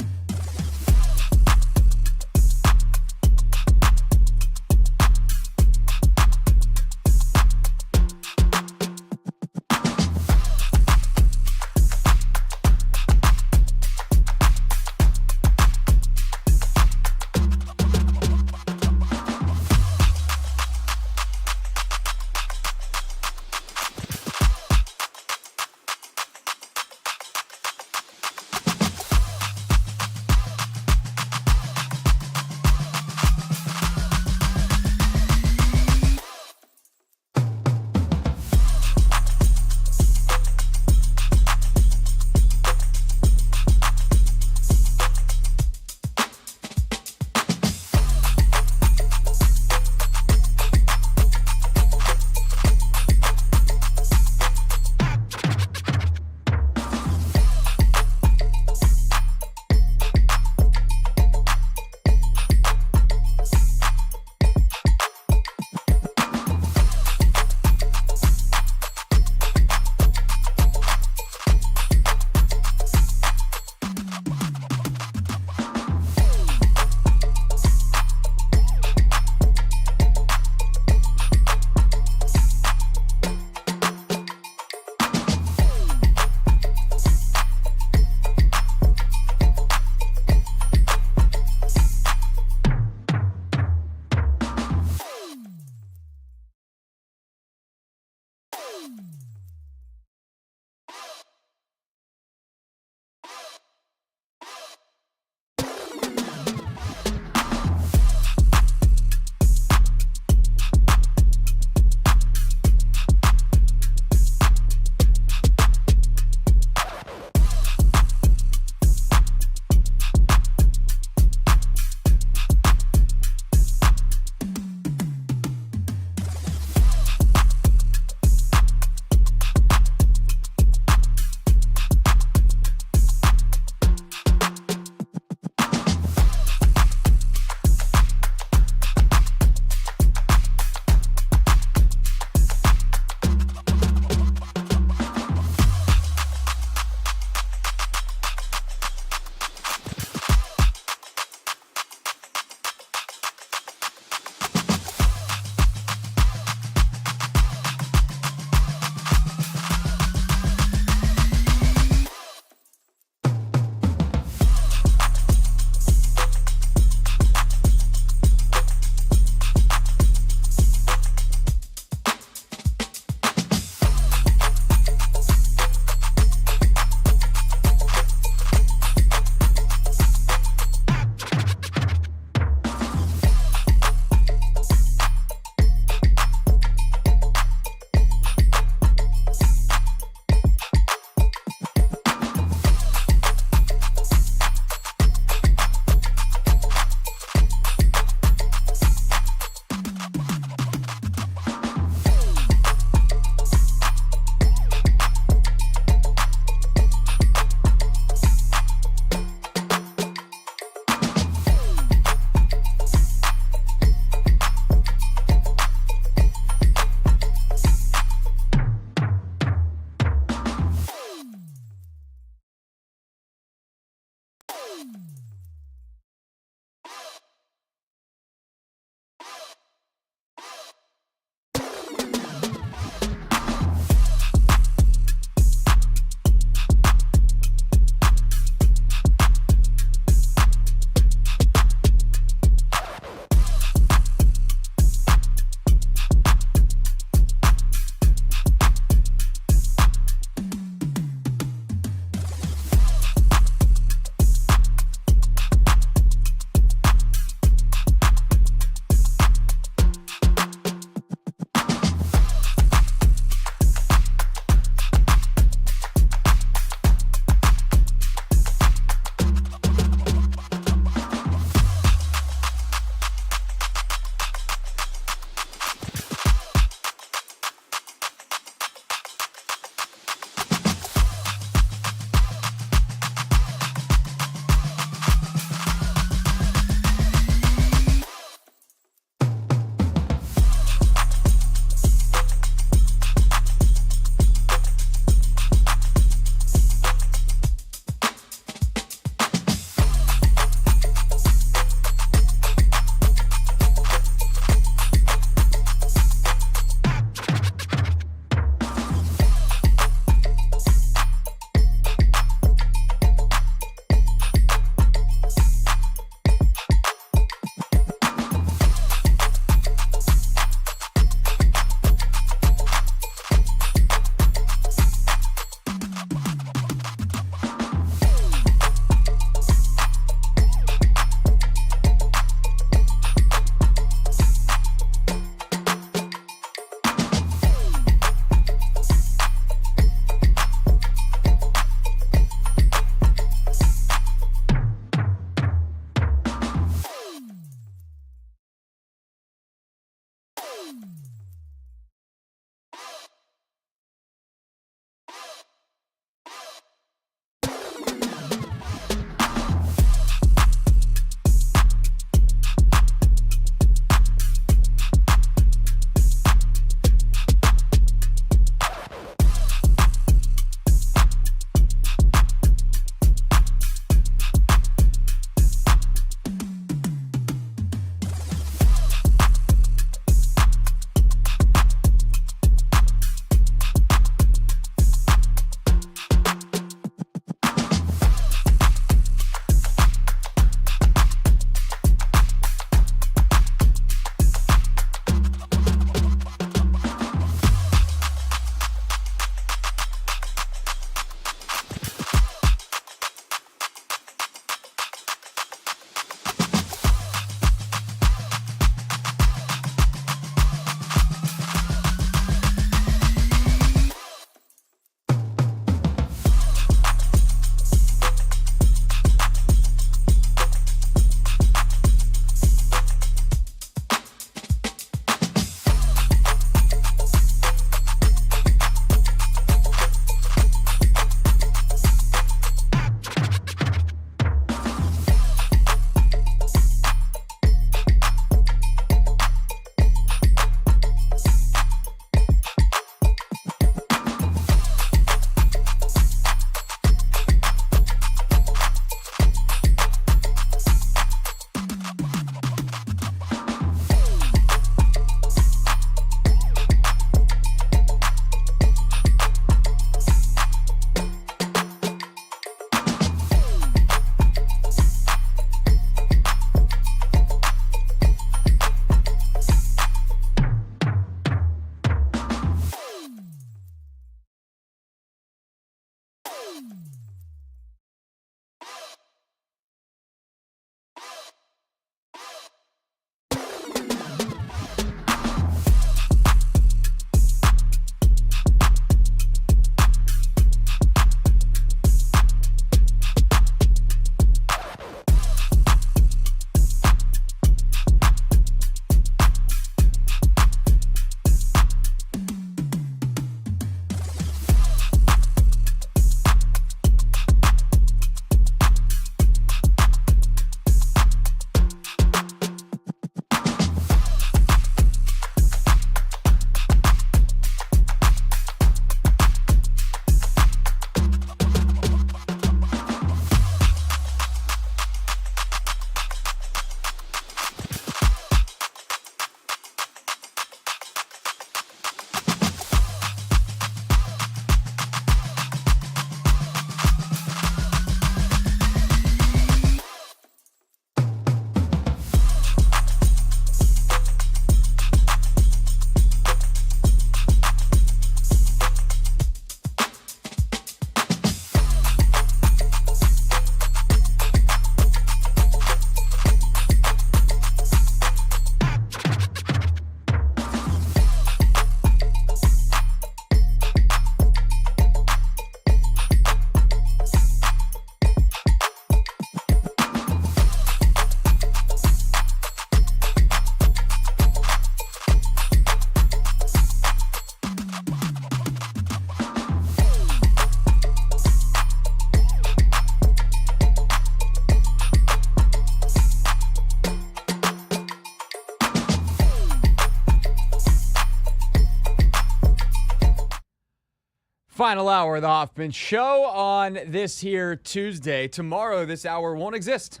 Final hour of the Hoffman Show on this here Tuesday. Tomorrow, this hour won't exist.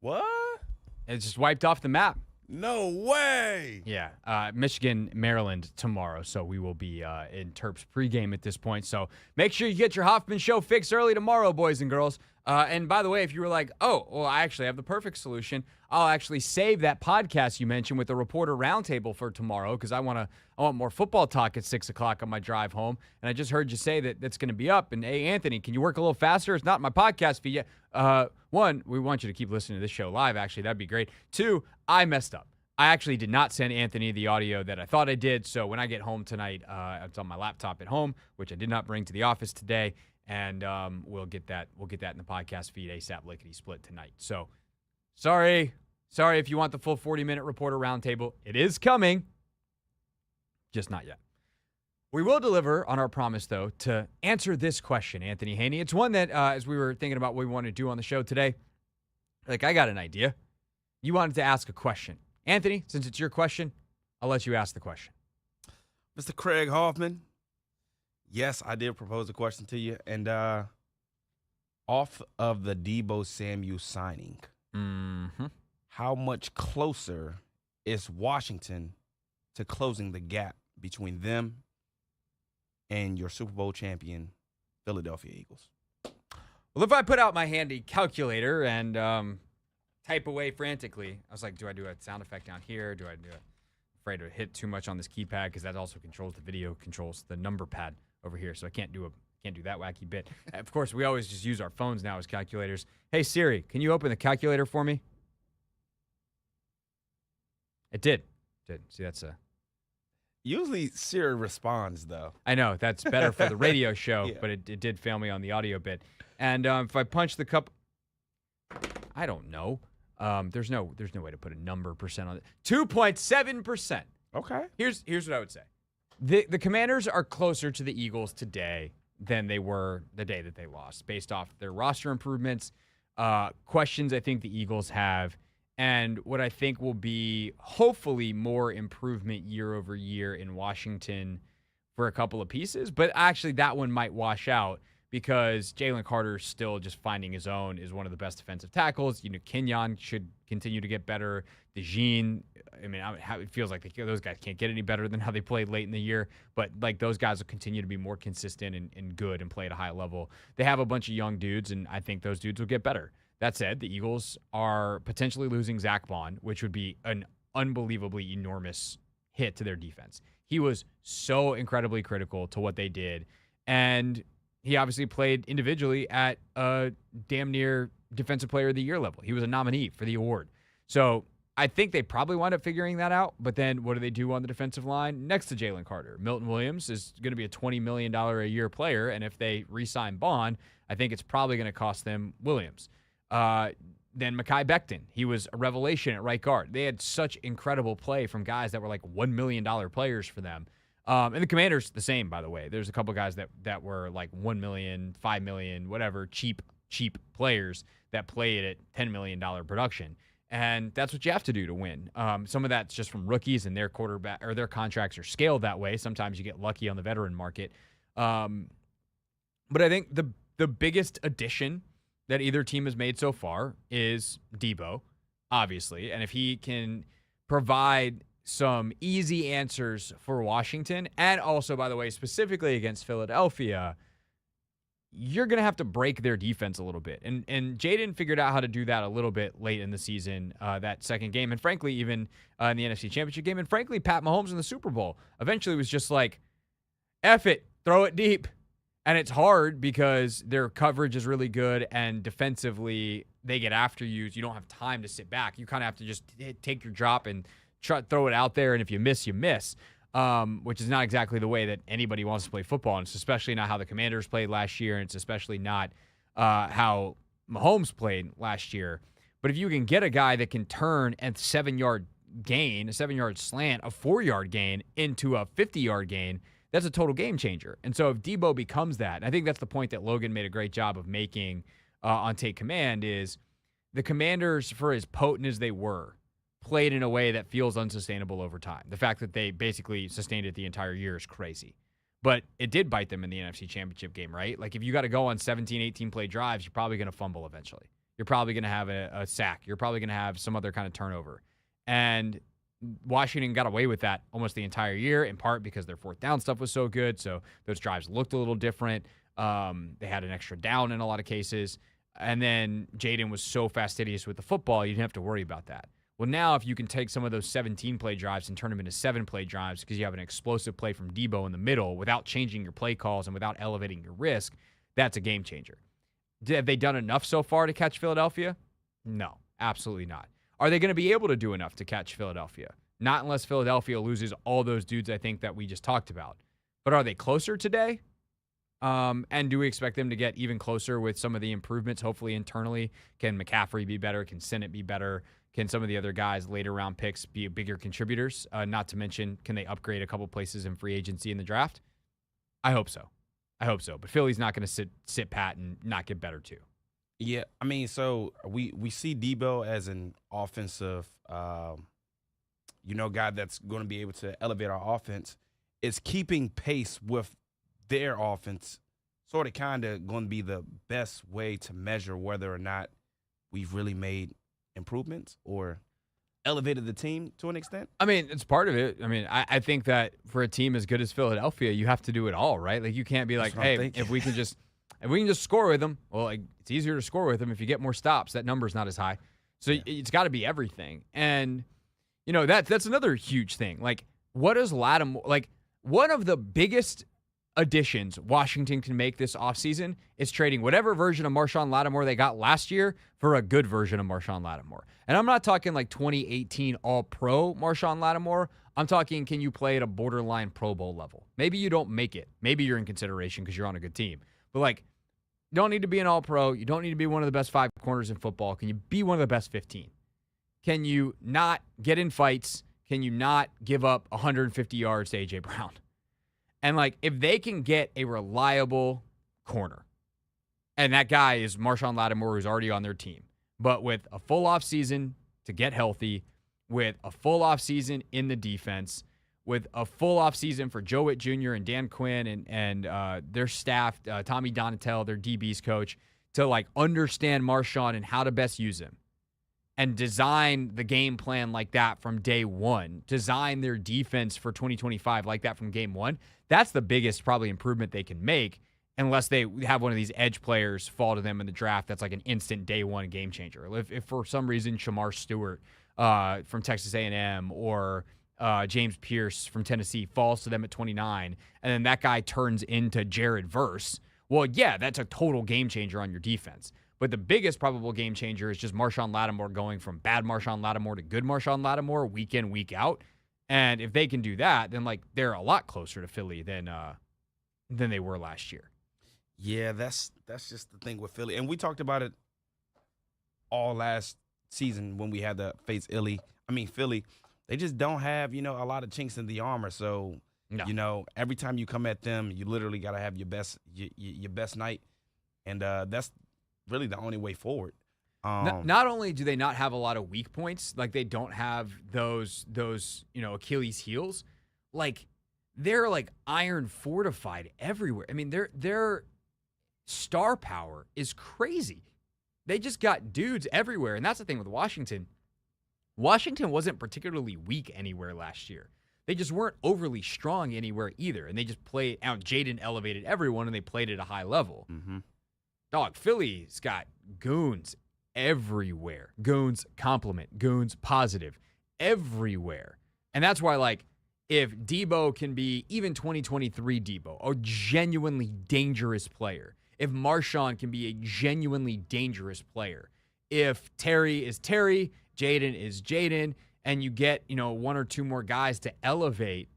What? It's just wiped off the map. No way. Yeah, Michigan, Maryland tomorrow. So we will be in Terps pregame at this point. So make sure you get your Hoffman Show fixed early tomorrow, boys and girls. And by the way, if you were like, oh, well, I actually have the perfect solution, I'll actually save that podcast you mentioned with the reporter roundtable for tomorrow because I want more football talk at 6 o'clock on my drive home. And I just heard you say that that's going to be up. And hey, Anthony, can you work a little faster? It's not my podcast feed yet. One, we want you to keep listening to this show live. Actually, that'd be great. Two, I messed up. I actually did not send Anthony the audio that I thought I did. So when I get home tonight, it's on my laptop at home, which I did not bring to the office today. And we'll get that in the podcast feed ASAP lickety split tonight. So sorry if you want the full 40-minute reporter roundtable. It is coming, just not yet. We will deliver on our promise, though, to answer this question, Anthony Haney. It's one that, as we were thinking about what we want to do on the show today, I got an idea. You wanted to ask a question. Anthony, since it's your question, I'll let you ask the question. Mr. Craig Hoffman, yes, I did propose a question to you. And off of the Deebo Samuel signing, how much closer is Washington to closing the gap between them and your Super Bowl champion Philadelphia Eagles? Well, if I put out my handy calculator and type away frantically, I was like, do I do a sound effect down here? Do I do it? Afraid to hit too much on this keypad because that also controls the video, controls the number pad over here, so I can't do that wacky bit. Of course, we always just use our phones now as calculators. Hey Siri, can you open the calculator for me? It did. See, that's a. Usually Siri responds, though. I know. That's better for the radio show, Yeah. but it did fail me on the audio bit. And if I punch the cup, I don't know. There's no way to put a number percent on it. 2.7%. Okay. Here's what I would say. The Commanders are closer to the Eagles today than they were the day that they lost, based off their roster improvements, questions I think the Eagles have, and what I think will be hopefully more improvement year over year in Washington for a couple of pieces. But actually that one might wash out because Jalen Carter still just finding his own is one of the best defensive tackles. Kenyon should continue to get better. DeJean, it feels like those guys can't get any better than how they played late in the year. But those guys will continue to be more consistent and good and play at a high level. They have a bunch of young dudes, and I think those dudes will get better. That said, the Eagles are potentially losing Zach Bond, which would be an unbelievably enormous hit to their defense. He was so incredibly critical to what they did, and he obviously played individually at a damn near Defensive Player of the Year level. He was a nominee for the award. So I think they probably wind up figuring that out, but then what do they do on the defensive line next to Jalen Carter? Milton Williams is going to be a $20 million a year player, and if they re-sign Bond, I think it's probably going to cost them Williams. Then Mekhi Becton. He was a revelation at right guard. They had such incredible play from guys that were like $1 million players for them. And the Commanders, the same, by the way. There's a couple guys that were like $1 million, $5 million, whatever, cheap players that played at $10 million production. And that's what you have to do to win. Some of that's just from rookies and their quarterback or their contracts are scaled that way. Sometimes you get lucky on the veteran market. But I think the biggest addition that either team has made so far is Deebo, obviously. And if he can provide some easy answers for Washington, and also, by the way, specifically against Philadelphia, you're going to have to break their defense a little bit. And Jaden figured out how to do that a little bit late in the season, that second game, and frankly, even in the NFC Championship game, and frankly, Pat Mahomes in the Super Bowl. Eventually was just like, F it, throw it deep. And it's hard because their coverage is really good, and defensively, they get after you. So you don't have time to sit back. You kind of have to just take your drop and throw it out there, and if you miss, you miss, which is not exactly the way that anybody wants to play football, and it's especially not how the Commanders played last year, and it's especially not how Mahomes played last year. But if you can get a guy that can turn a 7-yard gain, a 7-yard slant, a 4-yard gain into a 50-yard gain, that's a total game changer. And so if Deebo becomes that, and I think that's the point that Logan made a great job of making on Take Command, is the Commanders, for as potent as they were, played in a way that feels unsustainable over time. The fact that they basically sustained it the entire year is crazy. But it did bite them in the NFC Championship game, right? Like, if you got to go on 17, 18-play drives, you're probably going to fumble eventually. You're probably going to have a sack. You're probably going to have some other kind of turnover. And Washington got away with that almost the entire year, in part because their fourth down stuff was so good, so those drives looked a little different. They had an extra down in a lot of cases. And then Jaden was so fastidious with the football, you didn't have to worry about that. Well, now if you can take some of those 17-play drives and turn them into 7-play drives because you have an explosive play from Deebo in the middle without changing your play calls and without elevating your risk, that's a game changer. Have they done enough so far to catch Philadelphia? No, absolutely not. Are they going to be able to do enough to catch Philadelphia? Not unless Philadelphia loses all those dudes I think that we just talked about. But are they closer today? And do we expect them to get even closer with some of the improvements, hopefully internally? Can McCaffrey be better? Can Sinnott be better? Can some of the other guys, later round picks, be bigger contributors? Not to mention, can they upgrade a couple places in free agency in the draft? I hope so. But Philly's not going to sit pat and not get better too. Yeah, I mean, so we see Deebo as an offensive, guy that's going to be able to elevate our offense. Is keeping pace with their offense sort of kind of going to be the best way to measure whether or not we've really made improvements or elevated the team to an extent? I mean, it's part of it. I mean, I think that for a team as good as Philadelphia, you have to do it all, right? Like, you can't be like, hey, if we can just score with them, well, like, it's easier to score with them if you get more stops. That number's not as high. So it's got to be everything. And, that's another huge thing. Like, what does Lattimore, like, one of the biggest additions Washington can make this offseason is trading whatever version of Marshawn Lattimore they got last year for a good version of Marshawn Lattimore. And I'm not talking like 2018 All-Pro Marshawn Lattimore. I'm talking, can you play at a borderline Pro Bowl level? Maybe you don't make it. Maybe you're in consideration because you're on a good team. But, like, you don't need to be an All-Pro. You don't need to be one of the best 5 corners in football. Can you be one of the best 15? Can you not get in fights? Can you not give up 150 yards to A.J. Brown? And, like, if they can get a reliable corner, and that guy is Marshawn Lattimore, who's already on their team, but with a full offseason to get healthy, with a full offseason in the defense, with a full offseason for Joe Witt Jr. and Dan Quinn and their staff, Tommy Donatel, their DB's coach, to, like, understand Marshawn and how to best use him, and design the game plan like that from day one, design their defense for 2025 like that from game one, that's the biggest probably improvement they can make, unless they have one of these edge players fall to them in the draft that's like an instant day one game changer. If for some reason Shamar Stewart from Texas A&M or James Pierce from Tennessee falls to them at 29, and then that guy turns into Jared Verse, well, yeah, that's a total game changer on your defense. But the biggest probable game changer is just Marshawn Lattimore going from bad Marshawn Lattimore to good Marshawn Lattimore week in, week out. And if they can do that, then, like, they're a lot closer to Philly than they were last year. Yeah, that's just the thing with Philly. And we talked about it all last season when we had to face Philly. They just don't have, a lot of chinks in the armor. So, every time you come at them, you literally got to have your best night. And that's really the only way forward. Not only do they not have a lot of weak points, like they don't have those Achilles heels, like they're like iron fortified everywhere. I mean, their star power is crazy. They just got dudes everywhere, and that's the thing with Washington. Washington wasn't particularly weak anywhere last year. They just weren't overly strong anywhere either, and they just played out. Jaden elevated everyone, and they played at a high level. Mm-hmm. Dog, Philly's got goons everywhere. Goons compliment, goons positive, everywhere. And that's why, like, if Deebo can be even 2023 Deebo, a genuinely dangerous player, if Marshawn can be a genuinely dangerous player, if Terry is Terry, Jaden is Jaden, and you get, one or two more guys to elevate,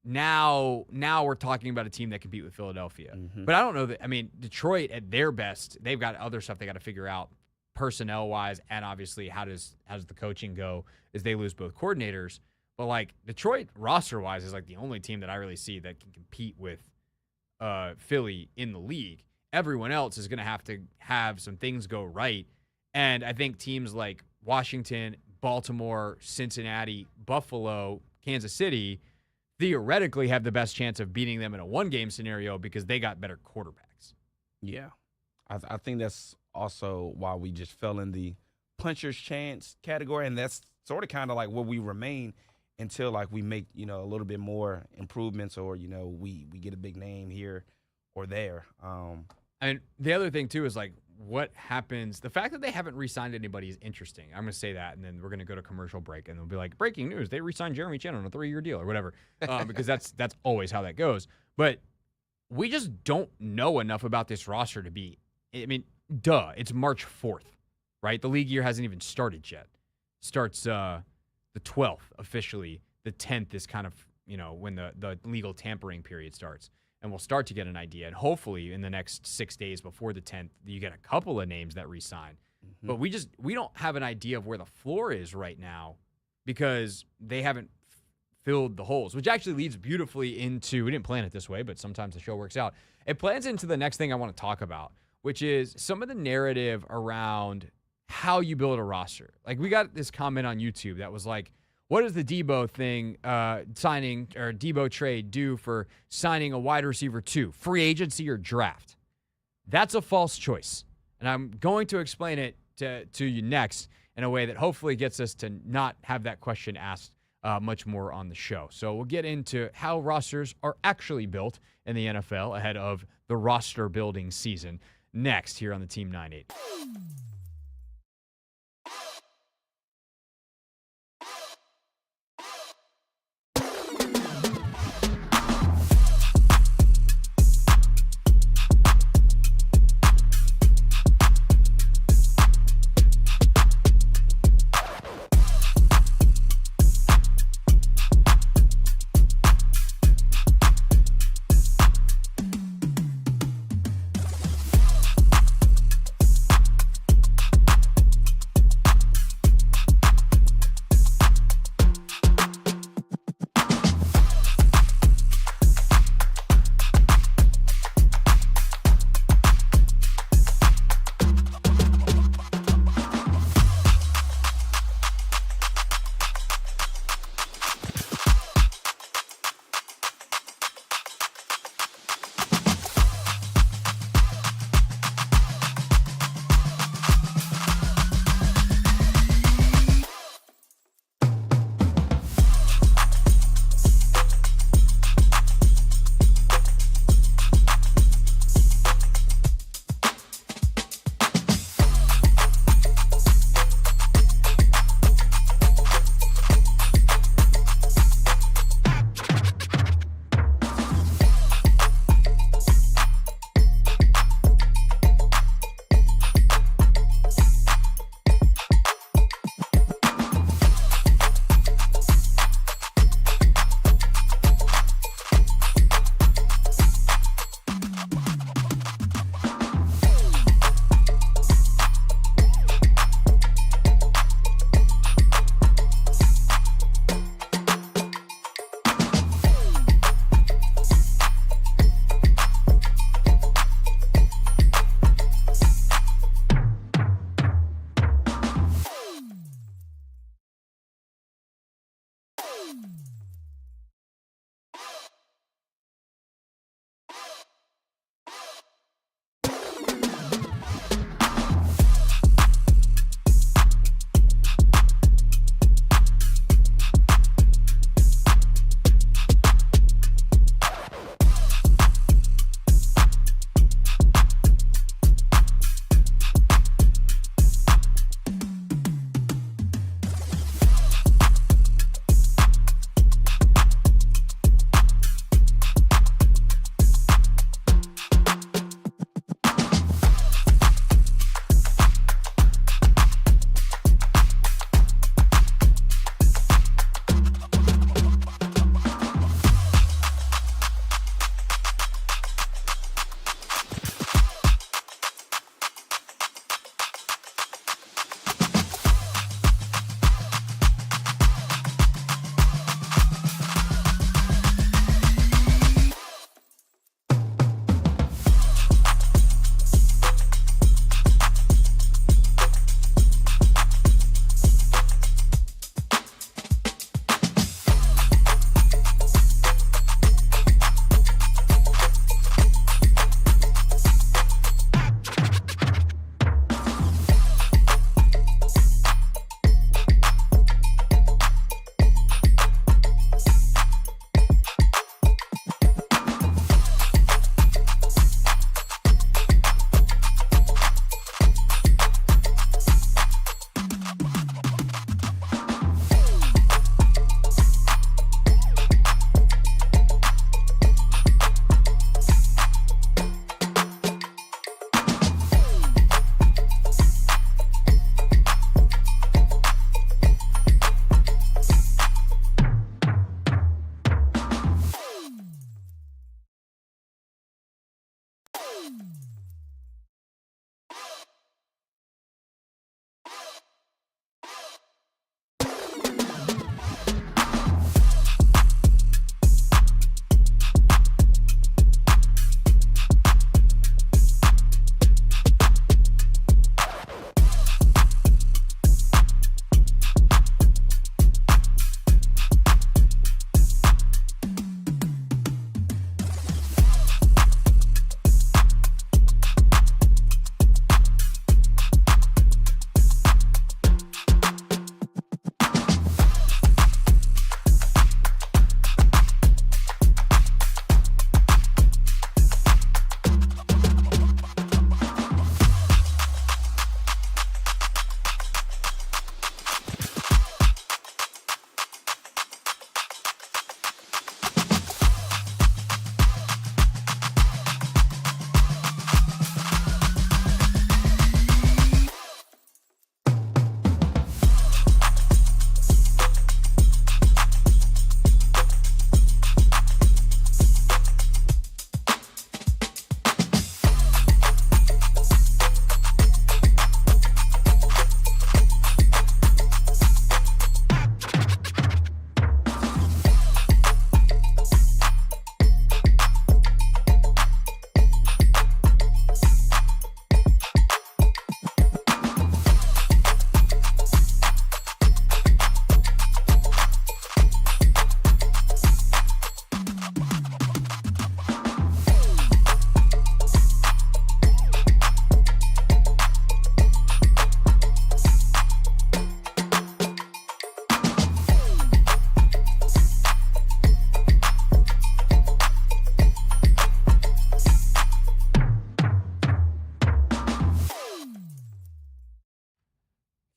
now we're talking about a team that can compete with Philadelphia. Mm-hmm. But I don't know that, Detroit at their best, they've got other stuff they got to figure out personnel-wise, and obviously how does the coaching go as they lose both coordinators. But, like, Detroit roster-wise is, like, the only team that I really see that can compete with Philly in the league. Everyone else is going to have some things go right. And I think teams like Washington, Baltimore, Cincinnati, Buffalo, Kansas City theoretically have the best chance of beating them in a one-game scenario because they got better quarterbacks. Yeah. I think that's also why we just fell in the puncher's chance category, and that's sort of kind of like where we remain until like we make, a little bit more improvements or, we get a big name here or there. And the other thing, too, is like what happens. The fact that they haven't re-signed anybody is interesting. I'm going to say that, and then we're going to go to commercial break, and they'll be like, breaking news, they re-signed Jeremy Chin on a 3-year deal or whatever, because that's always how that goes. But we just don't know enough about this roster to be – I mean, it's March 4th, right? The league year hasn't even started yet. Starts the 12th officially. The 10th is kind of, when the legal tampering period starts. And we'll start to get an idea. And hopefully in the next 6 days before the 10th, you get a couple of names that re-sign. Mm-hmm. But we don't have an idea of where the floor is right now because they haven't filled the holes, which actually leads beautifully into, we didn't plan it this way, but sometimes the show works out. It plans into the next thing I want to talk about, which is some of the narrative around how you build a roster. Like we got this comment on YouTube that was like, what does the Deebo thing signing or Deebo trade do for signing a wide receiver 2, free agency or draft? That's a false choice. And I'm going to explain it to you next in a way that hopefully gets us to not have that question asked much more on the show. So we'll get into how rosters are actually built in the NFL ahead of the roster building season next here on the Team 980.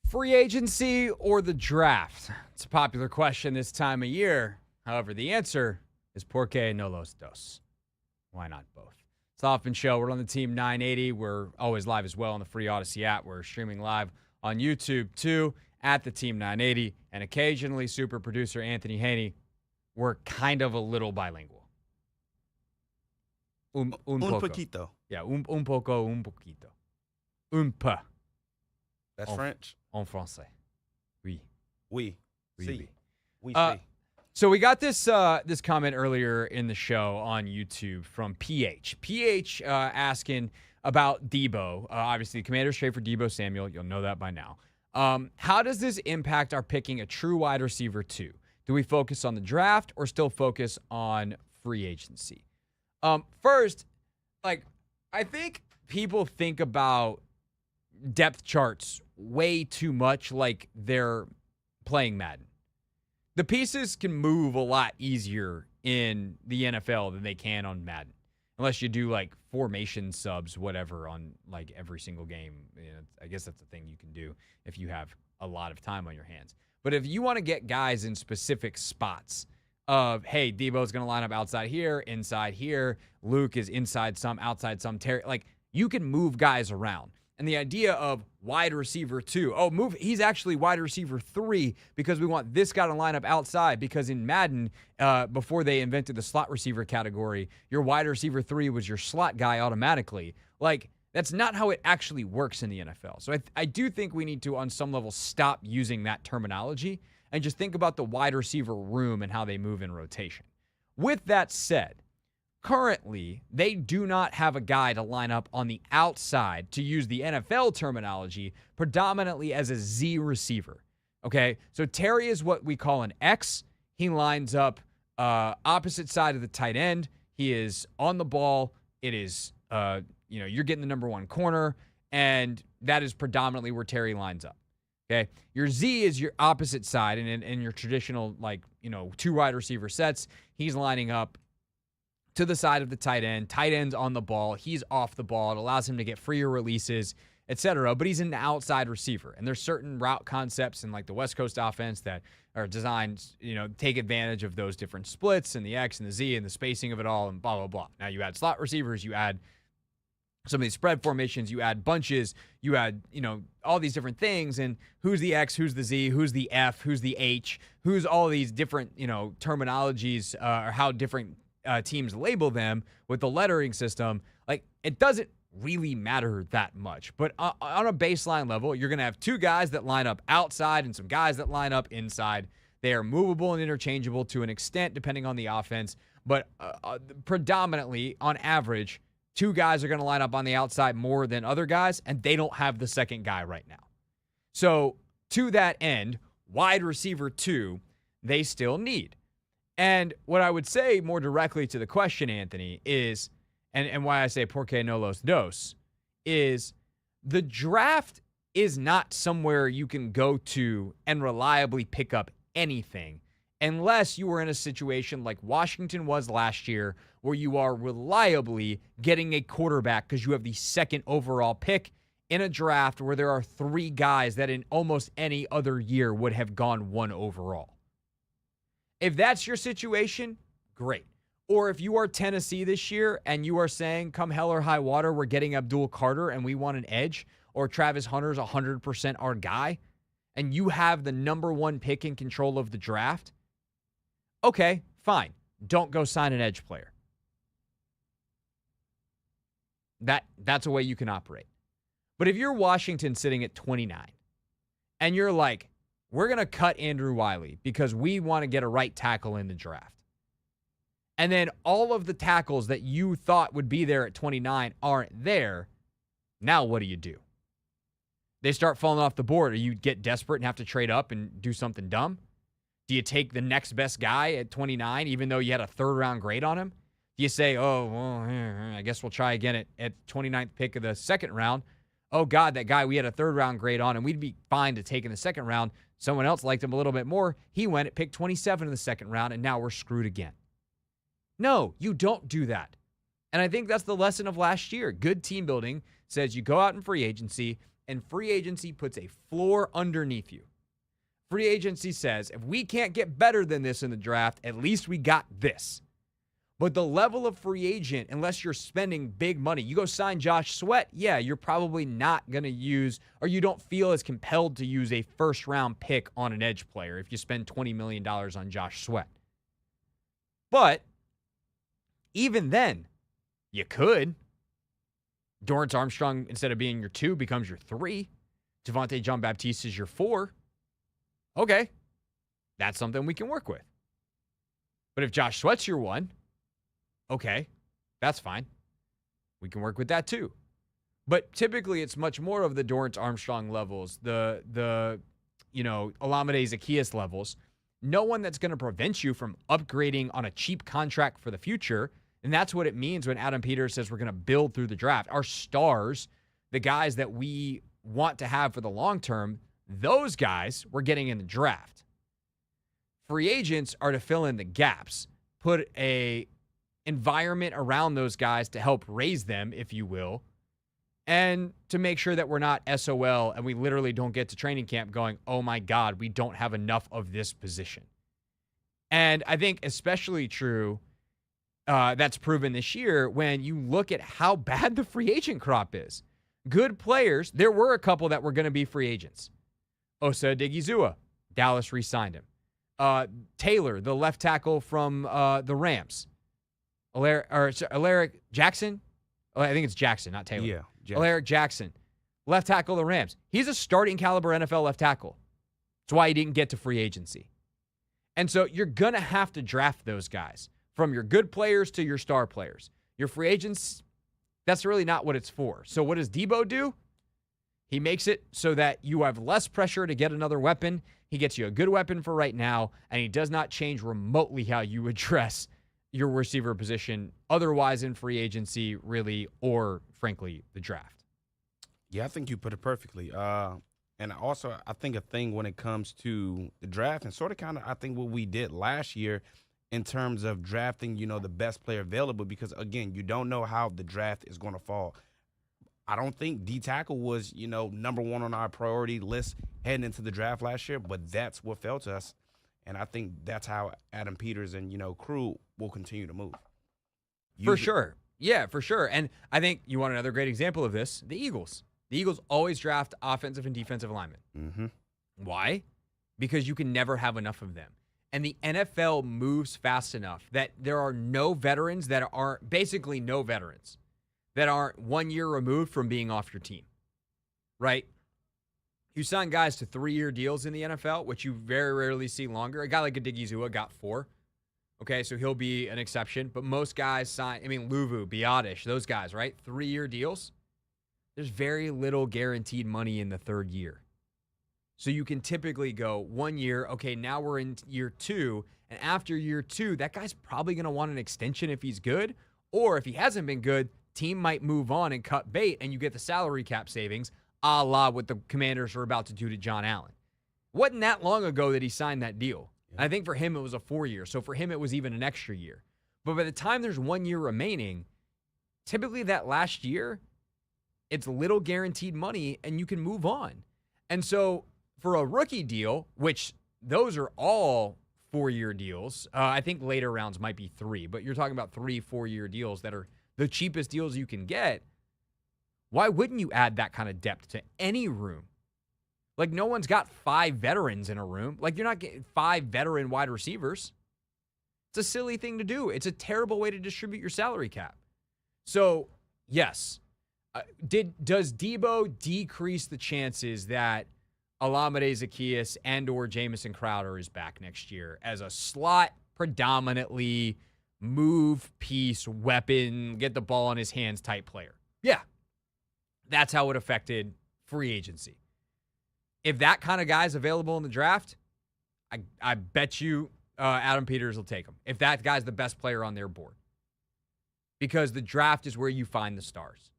Free agency or the draft? It's a popular question this time of year. However, the answer is por qué no los dos? Why not both? It's the Hoffman Show. We're on the Team 980. We're always live as well on the free Odyssey app. We're streaming live on YouTube too at the Team 980. And occasionally, super producer Anthony Haney, we're kind of a little bilingual. Un poco. Poquito. Yeah, un poco, un poquito. Un peu. That's French? En français. Oui. Oui. Oui, Si. oui. Oui, si. So we got this this comment earlier in the show on YouTube from PH. PH asking about Deebo. Obviously, Commander's trade for Deebo Samuel. You'll know that by now. How does this impact our picking a true wide receiver too? Do we focus on the draft or still focus on free agency? First, I think people think about depth charts way too much like they're playing Madden. The pieces can move a lot easier in the NFL than they can on Madden. Unless you do formation subs, whatever, on every single game. I guess that's the thing you can do if you have a lot of time on your hands. But if you want to get guys in specific spots of, hey, Deebo's going to line up outside here, inside here, Luke is inside some, outside some, Terry, you can move guys around. And the idea of wide receiver 2, he's actually wide receiver 3 because we want this guy to line up outside, because in Madden, before they invented the slot receiver category, your wide receiver 3 was your slot guy automatically. That's not how it actually works in the NFL. So I do think we need to, on some level, stop using that terminology and just think about the wide receiver room and how they move in rotation. With that said, currently, they do not have a guy to line up on the outside, to use the NFL terminology, predominantly as a Z receiver. Okay? So Terry is what we call an X. He lines up opposite side of the tight end. He is on the ball. It is, you're getting the number one corner, and that is predominantly where Terry lines up. Okay? Your Z is your opposite side, and in your traditional, two wide receiver sets, he's lining up to the side of the tight end. Tight end's on the ball. He's off the ball. It allows him to get freer releases, etc. But he's an outside receiver. And there's certain route concepts in the West Coast offense that are designed, take advantage of those different splits and the X and the Z and the spacing of it all and blah, blah, blah. Now you add slot receivers, you add some of these spread formations, you add bunches, you add, all these different things. And who's the X, who's the Z, who's the F, who's the H, who's all these different, terminologies or how different teams label them with the lettering system. It doesn't really matter that much. But on a baseline level, you're going to have two guys that line up outside and some guys that line up inside. They are movable and interchangeable to an extent depending on the offense. But predominantly, on average, two guys are going to line up on the outside more than other guys, and they don't have the second guy right now. So to that end, wide receiver 2, they still need. And what I would say more directly to the question, Anthony, is, and why I say por qué no los dos, is the draft is not somewhere you can go to and reliably pick up anything unless you were in a situation like Washington was last year, where you are reliably getting a quarterback because you have the second overall pick in a draft where there are 3 guys that in almost any other year would have gone 1 overall. If that's your situation, great. Or if you are Tennessee this year and you are saying, come hell or high water, we're getting Abdul Carter and we want an edge, or Travis Hunter's 100% our guy, and you have the number 1 pick in control of the draft, okay, fine. Don't go sign an edge player. That's a way you can operate. But if you're Washington sitting at 29 and you're like, we're going to cut Andrew Wiley because we want to get a right tackle in the draft, and then all of the tackles that you thought would be there at 29 aren't there, now what do? They start falling off the board, or you get desperate and have to trade up and do something dumb? Do you take the next best guy at 29 even though you had a 3rd-round grade on him? Do you say, I guess we'll try again at 29th pick of the 2nd round? Oh, God, that guy we had a 3rd-round grade on, and we'd be fine to take in the 2nd round. Someone else liked him a little bit more. He went at pick 27 in the 2nd round, and now we're screwed again. No, you don't do that. And I think that's the lesson of last year. Good team building says you go out in free agency and free agency puts a floor underneath you. Free agency says, if we can't get better than this in the draft, at least we got this. But the level of free agent, unless you're spending big money, you go sign Josh Sweat, yeah, you're probably not going to use, or you don't feel as compelled to use a first-round pick on an edge player if you spend $20 million on Josh Sweat. But even then, you could. Dorrance Armstrong, instead of being your 2, becomes your 3. Devontae Jean-Baptiste is your 4. Okay, that's something we can work with. But if Josh Sweat's your 1, okay, that's fine. We can work with that too. But typically it's much more of the Dorrance Armstrong levels, the Olamide Zaccheaus levels. No one that's going to prevent you from upgrading on a cheap contract for the future. And that's what it means when Adam Peters says we're going to build through the draft. Our stars, the guys that we want to have for the long term, those guys we're getting in the draft. Free agents are to fill in the gaps, put a environment around those guys to help raise them, if you will, and to make sure that we're not SOL and we literally don't get to training camp going, oh my God, we don't have enough of this position. And I think especially true, that's proven this year when you look at how bad the free agent crop is. Good players, there were a couple that were going to be free agents. Osa Odighizuwa, Dallas re-signed him. Taylor, the left tackle from the Rams. Alaric Jackson? I think it's Jackson, not Taylor. Yeah, Jackson. Alaric Jackson, left tackle of the Rams. He's a starting caliber NFL left tackle. That's why he didn't get to free agency. And so you're going to have to draft those guys, from your good players to your star players. Your free agents, that's really not what it's for. So what does Deebo do? He makes it so that you have less pressure to get another weapon. He gets you a good weapon for right now, and he does not change remotely how you address your receiver position otherwise in free agency, really, or, frankly, the draft. Yeah, I think you put it perfectly. And also, I think a thing when it comes to the draft and sort of kind of, I think what we did last year in terms of drafting, the best player available, because, again, you don't know how the draft is going to fall. I don't think D-tackle was, number 1 on our priority list heading into the draft last year, but that's what fell to us. And I think that's how Adam Peters and, crew will continue to move. For sure. Yeah, for sure. And I think you want another great example of this, the Eagles. The Eagles always draft offensive and defensive linemen. Mm-hmm. Why? Because you can never have enough of them. And the NFL moves fast enough that there are no veterans that aren't, basically no veterans, that aren't 1 year removed from being off your team, right? You sign guys to 3-year deals in the NFL, which you very rarely see longer. A guy like Odighizuwa got 4. Okay, so he'll be an exception. But most guys sign, Luvu, Biotish, those guys, right? 3-year deals. There's very little guaranteed money in the 3rd year. So you can typically go 1 year, okay, now we're in year 2, and after year 2, that guy's probably going to want an extension if he's good, or if he hasn't been good, team might move on and cut bait, and you get the salary cap savings, a la what the Commanders are about to do to John Allen. Wasn't that long ago that he signed that deal. Yeah. I think for him it was a 4-year, so for him it was even an extra year. But by the time there's 1 year remaining, typically that last year, it's little guaranteed money, and you can move on. And so for a rookie deal, which those are all 4-year deals, I think later rounds might be 3, but you're talking about 3-4-year deals that are the cheapest deals you can get. Why wouldn't you add that kind of depth to any room? Like, no one's got 5 veterans in a room. Like, you're not getting 5 veteran wide receivers. It's a silly thing to do. It's a terrible way to distribute your salary cap. So, yes. Does Deebo decrease the chances that Olamide Zaccheaus and or Jamison Crowder is back next year as a slot predominantly move piece, weapon, get the ball in his hands type player? Yeah. That's how it affected free agency. If that kind of guy is available in the draft, I bet you Adam Peters will take him. If that guy's the best player on their board. Because the draft is where you find the stars.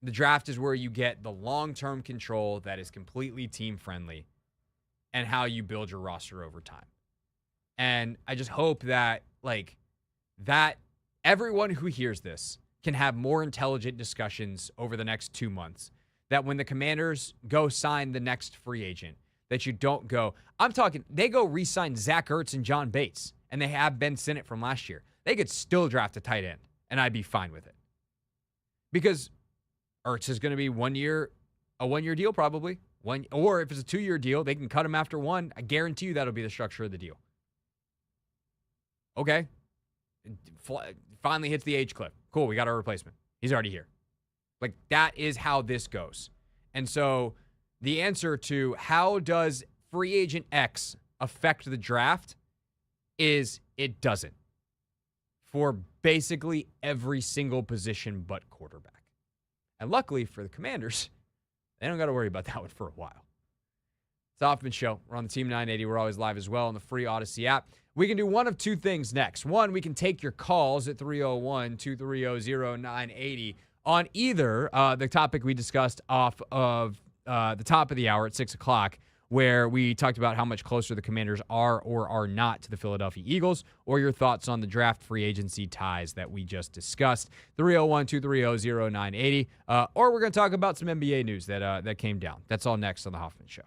The draft is where you get the long-term control that is completely team-friendly and how you build your roster over time. And I just hope that, that everyone who hears this can have more intelligent discussions over the next 2 months that when the Commanders go sign the next free agent, that you don't go, I'm talking, they go re-sign Zach Ertz and John Bates, and they have Ben Sinnott from last year. They could still draft a tight end, and I'd be fine with it. Because Ertz is going to be a 1-year deal probably. Or if it's a 2-year deal, they can cut him after 1. I guarantee you that'll be the structure of the deal. Okay. Finally hits the age cliff. Cool, we got our replacement. He's already here. Like, that is how this goes. And so the answer to how does free agent X affect the draft is it doesn't. For basically every single position but quarterback. And luckily for the Commanders, they don't got to worry about that one for a while. It's the Hoffman Show. We're on the Team 980. We're always live as well on the free Odyssey app. We can do one of two things next. One, we can take your calls at 301-230-0980 on either the topic we discussed off of the top of the hour at 6 o'clock, where we talked about how much closer the Commanders are or are not to the Philadelphia Eagles, or your thoughts on the draft free agency ties that we just discussed. 301-230-0980. Or we're going to talk about some NBA news that came down. That's all next on The Hoffman Show.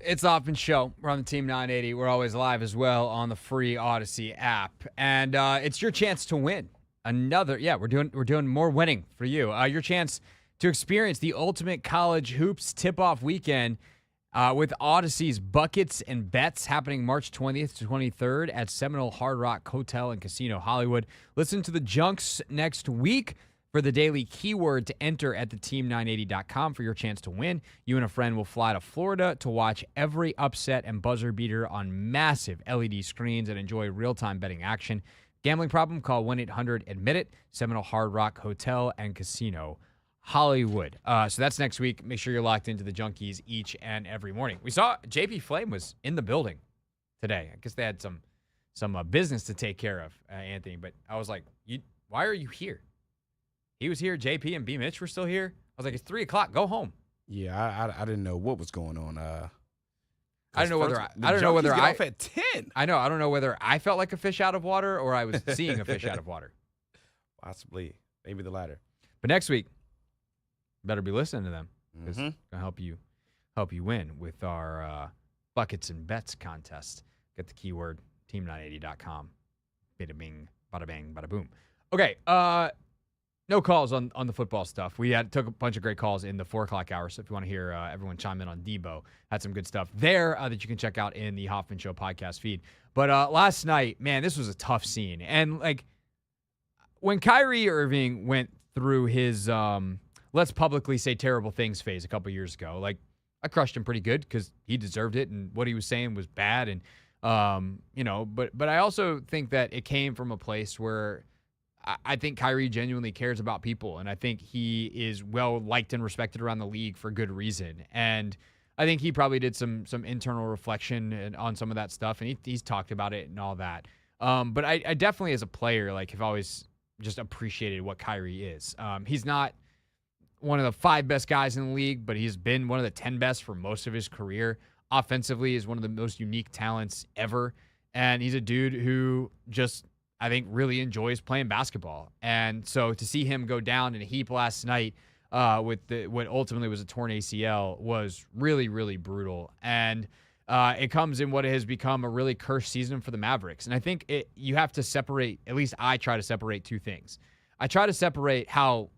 It's Hoffman Show. We're on the Team 980. We're always live as well on the free Odyssey app. And it's your chance to win. We're doing more winning for you. Your chance to experience the ultimate college hoops tip-off weekend with Odyssey's Buckets and Bets happening March 20th to 23rd at Seminole Hard Rock Hotel and Casino Hollywood. Listen to the Junks next week for the daily keyword to enter at theteam980.com for your chance to win. You and a friend will fly to Florida to watch every upset and buzzer beater on massive LED screens and enjoy real-time betting action. Gambling problem? Call 1-800-ADMIT-IT, Seminole Hard Rock Hotel and Casino Hollywood. So that's next week. Make sure you're locked into the Junkies each and every morning. We saw JP Flame was in the building today. I guess they had some business to take care of, Anthony. But I was like, why are you here? He was here. JP and B. Mitch were still here. I was like, it's 3 o'clock. Go home. Yeah, I didn't know what was going on. I don't know whether get off at 10. I know. I don't know whether I felt like a fish out of water or I was seeing a fish out of water. Possibly, maybe the latter. But next week, better be listening to them because it's gonna help you win with our Buckets and Bets contest. Get the keyword team980.com. Bada bing, bada bang, bada boom. Okay. No calls on the football stuff. We took a bunch of great calls in the 4 o'clock hour, so if you want to hear everyone chime in on Deebo, had some good stuff there that you can check out in the Hoffman Show podcast feed. But last night, man, this was a tough scene. And, like, when Kyrie Irving went through his let's publicly say terrible things phase a couple years ago, like, I crushed him pretty good because he deserved it and what he was saying was bad. And, but I also think that it came from a place where I think Kyrie genuinely cares about people, and I think he is well liked and respected around the league for good reason. And I think he probably did some internal reflection on some of that stuff, and he's talked about it and all that. But I definitely, as a player, like, have always just appreciated what Kyrie is. He's not one of the 5 best guys in the league, but he's been one of the 10 best for most of his career. Offensively, is one of the most unique talents ever, and he's a dude who just, I think, really enjoys playing basketball. And so to see him go down in a heap last night with what ultimately was a torn ACL was really, really brutal. And it comes in what has become a really cursed season for the Mavericks. And I think you have to separate, at least I try to separate 2 things. I try to separate how,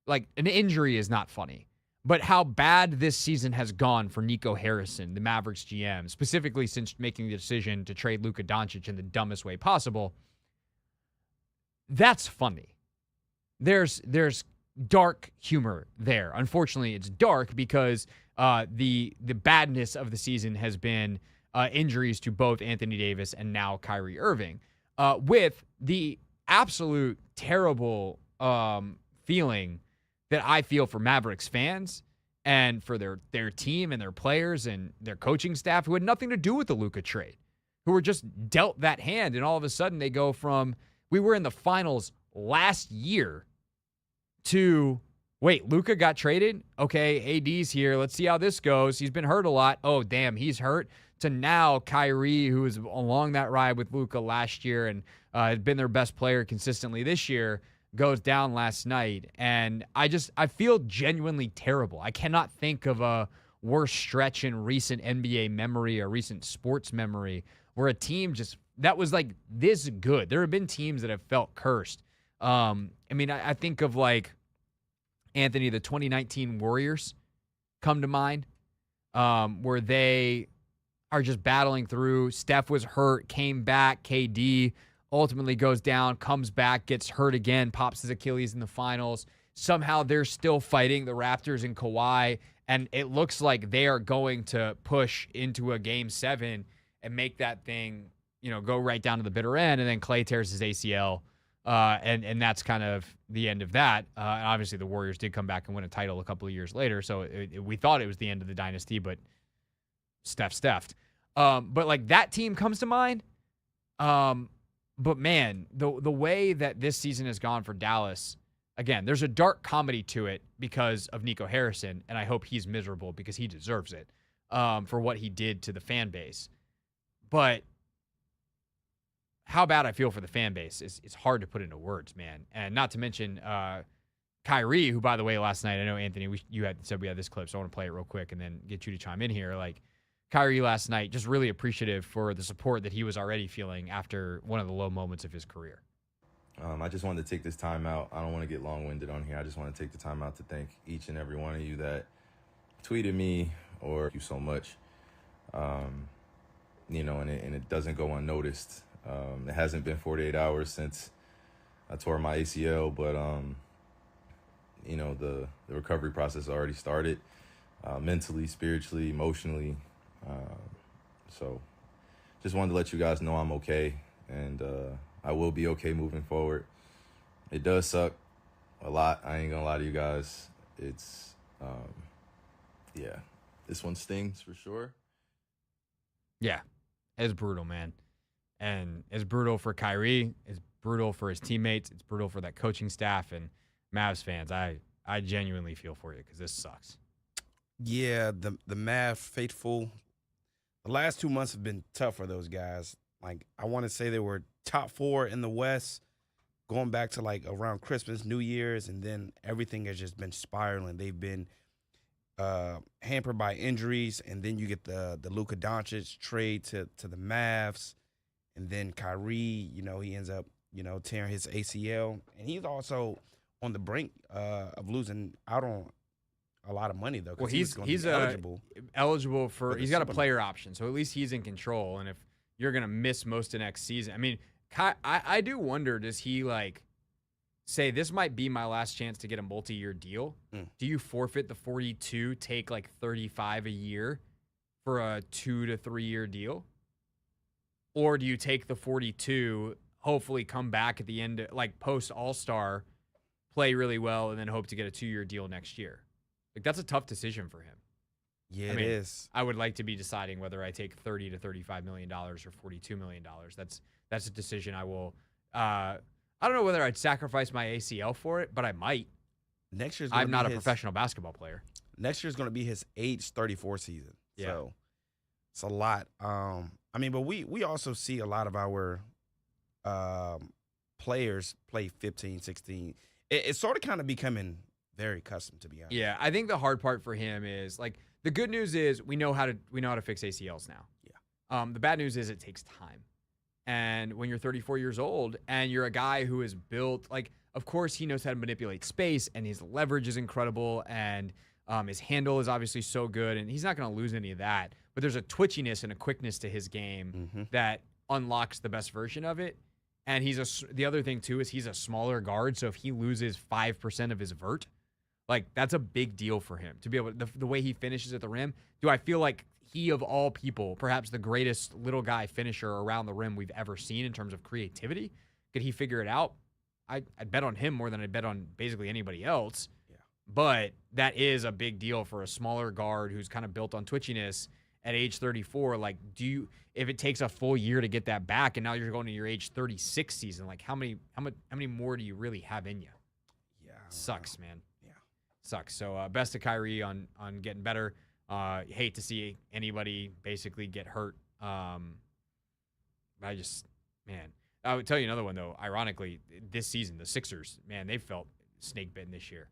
like, an injury is not funny, but how bad this season has gone for Nico Harrison, the Mavericks GM, specifically since making the decision to trade Luka Doncic in the dumbest way possible. That's funny. There's dark humor there. Unfortunately, it's dark because the badness of the season has been injuries to both Anthony Davis and now Kyrie Irving, with the absolute terrible feeling that I feel for Mavericks fans and for their team and their players and their coaching staff who had nothing to do with the Luka trade, who were just dealt that hand, and all of a sudden they go from, we were in the finals last year, to, wait, Luka got traded? Okay, AD's here. Let's see how this goes. He's been hurt a lot. Oh, damn, he's hurt. To now Kyrie, who was along that ride with Luka last year and had been their best player consistently this year, goes down last night. And I feel genuinely terrible. I cannot think of a worse stretch in recent NBA memory or recent sports memory where a team just, that was like this good. There have been teams that have felt cursed. I think of, like, Anthony, the 2019 Warriors come to mind, where they are just battling through. Steph was hurt, came back. KD ultimately goes down, comes back, gets hurt again, pops his Achilles in the finals. Somehow they're still fighting the Raptors and Kawhi, and it looks like they are going to push into a Game 7 and make that thing, go right down to the bitter end, and then Klay tears his ACL, and that's kind of the end of that. And obviously the Warriors did come back and win a title a couple of years later, so we thought it was the end of the dynasty, but Steph'd. But, like, that team comes to mind. But, man, the way that this season has gone for Dallas, again, there's a dark comedy to it because of Nico Harrison, and I hope he's miserable because he deserves it for what he did to the fan base. But how bad I feel for the fan base is hard to put into words, man. And not to mention Kyrie, who, by the way, last night, I know, Anthony, you had said we had this clip, so I want to play it real quick and then get you to chime in here. Like, Kyrie last night, just really appreciative for the support that he was already feeling after one of the low moments of his career. I just wanted to take this time out. I don't want to get long-winded on here. I just want to take the time out to thank each and every one of you that tweeted me or thank you so much. You know, and it doesn't go unnoticed. It hasn't been 48 hours since I tore my ACL, but, you know, the recovery process already started, mentally, spiritually, emotionally. So just wanted to let you guys know I'm okay, and I will be okay moving forward. It does suck a lot. I ain't gonna lie to you guys. It's, yeah, this one stings for sure. Yeah, it's brutal, man. And it's brutal for Kyrie. It's brutal for his teammates. It's brutal for that coaching staff and Mavs fans. I genuinely feel for you because this sucks. Yeah, the Mavs faithful. The last 2 months have been tough for those guys. Like, I want to say they were top 4 in the West going back to, like, around Christmas, New Year's, and then everything has just been spiraling. They've been hampered by injuries, and then you get the Luka Doncic trade to the Mavs, and then Kyrie, you know, he ends up, you know, tearing his ACL, and he's also on the brink of losing out on a lot of money, though. Well, he's eligible for he's got a player option, so at least he's in control. And if you're gonna miss most of next season, I mean, I do wonder, does he like say this might be my last chance to get a multi-year deal? Do you forfeit the 42, take like 35 a year for a 2 to 3 year deal, or do you take the 42, hopefully come back at the end, like post All-Star, play really well, and then hope to get a 2-year deal next year? Like, that's a tough decision for him. Yeah, I mean, it is. I would like to be deciding whether I take $30 to $35 million or $42 million. That's a decision I will. I don't know whether I'd sacrifice my ACL for it, but I might. Next year's. I'm not a professional basketball player. Next year's going to be his age 34 season. Yeah. So it's a lot. I mean, but we also see a lot of our players play 15, 16. It's sort of kind of becoming very custom, to be honest. Yeah, I think the hard part for him is, like, the good news is we know how to fix ACLs now. Yeah. The bad news is it takes time. And when you're 34 years old and you're a guy who is built, like, of course he knows how to manipulate space, and his leverage is incredible, and his handle is obviously so good, and he's not going to lose any of that. But there's a twitchiness and a quickness to his game that unlocks the best version of it. And the other thing too is he's a smaller guard, so if he loses 5% of his vert, like, that's a big deal for him to be able to, the way he finishes at the rim. Do I feel like he, of all people, perhaps the greatest little guy finisher around the rim we've ever seen in terms of creativity? Could he figure it out? I'd bet on him more than I'd bet on basically anybody else. Yeah. But that is a big deal for a smaller guard who's kind of built on twitchiness at age 34. Like, if it takes a full year to get that back, and now you're going to your age 36 season, like, how many more do you really have in you? Yeah. Sucks, man. Yeah. Sucks. So best to Kyrie on getting better. Hate to see anybody basically get hurt. I would tell you another one, though. Ironically, this season, the Sixers, man, they felt snake bitten this year.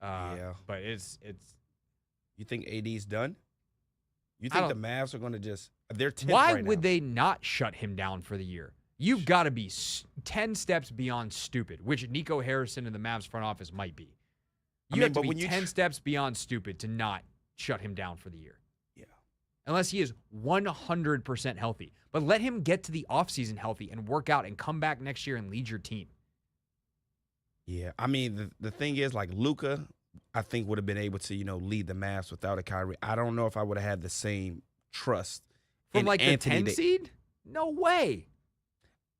Yeah. But it's. You think AD's done? You think the Mavs are going to just – they're 10th Why right would now. they not shut him down for the year? You've got to be 10 steps beyond stupid, which Nico Harrison and the Mavs front office might be. You have to be 10 steps beyond stupid to not shut him down for the year. Yeah. Unless he is 100% healthy. But let him get to the offseason healthy and work out and come back next year and lead your team. Yeah. I mean, the thing is, like, Luka, I think, would have been able to, lead the Mavs without a Kyrie. I don't know if I would have had the same trust. From, like, Anthony the 10 seed? No way.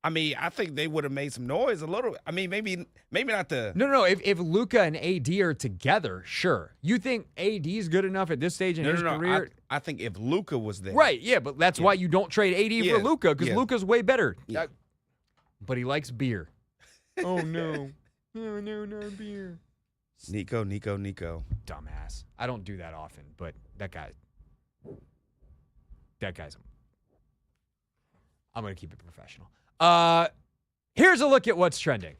I mean, I think they would have made some noise a little. I mean, maybe not the. No. If Luka and AD are together, sure. You think AD's good enough at this stage in his career? I think if Luka was there. Right, yeah, but that's why you don't trade AD for Luka, because Luka's way better. Yeah. But he likes beer. Oh, no. No, beer. Nico. Dumbass. I don't do that often, but that guy's. I'm going to keep it professional. Here's a look at what's trending.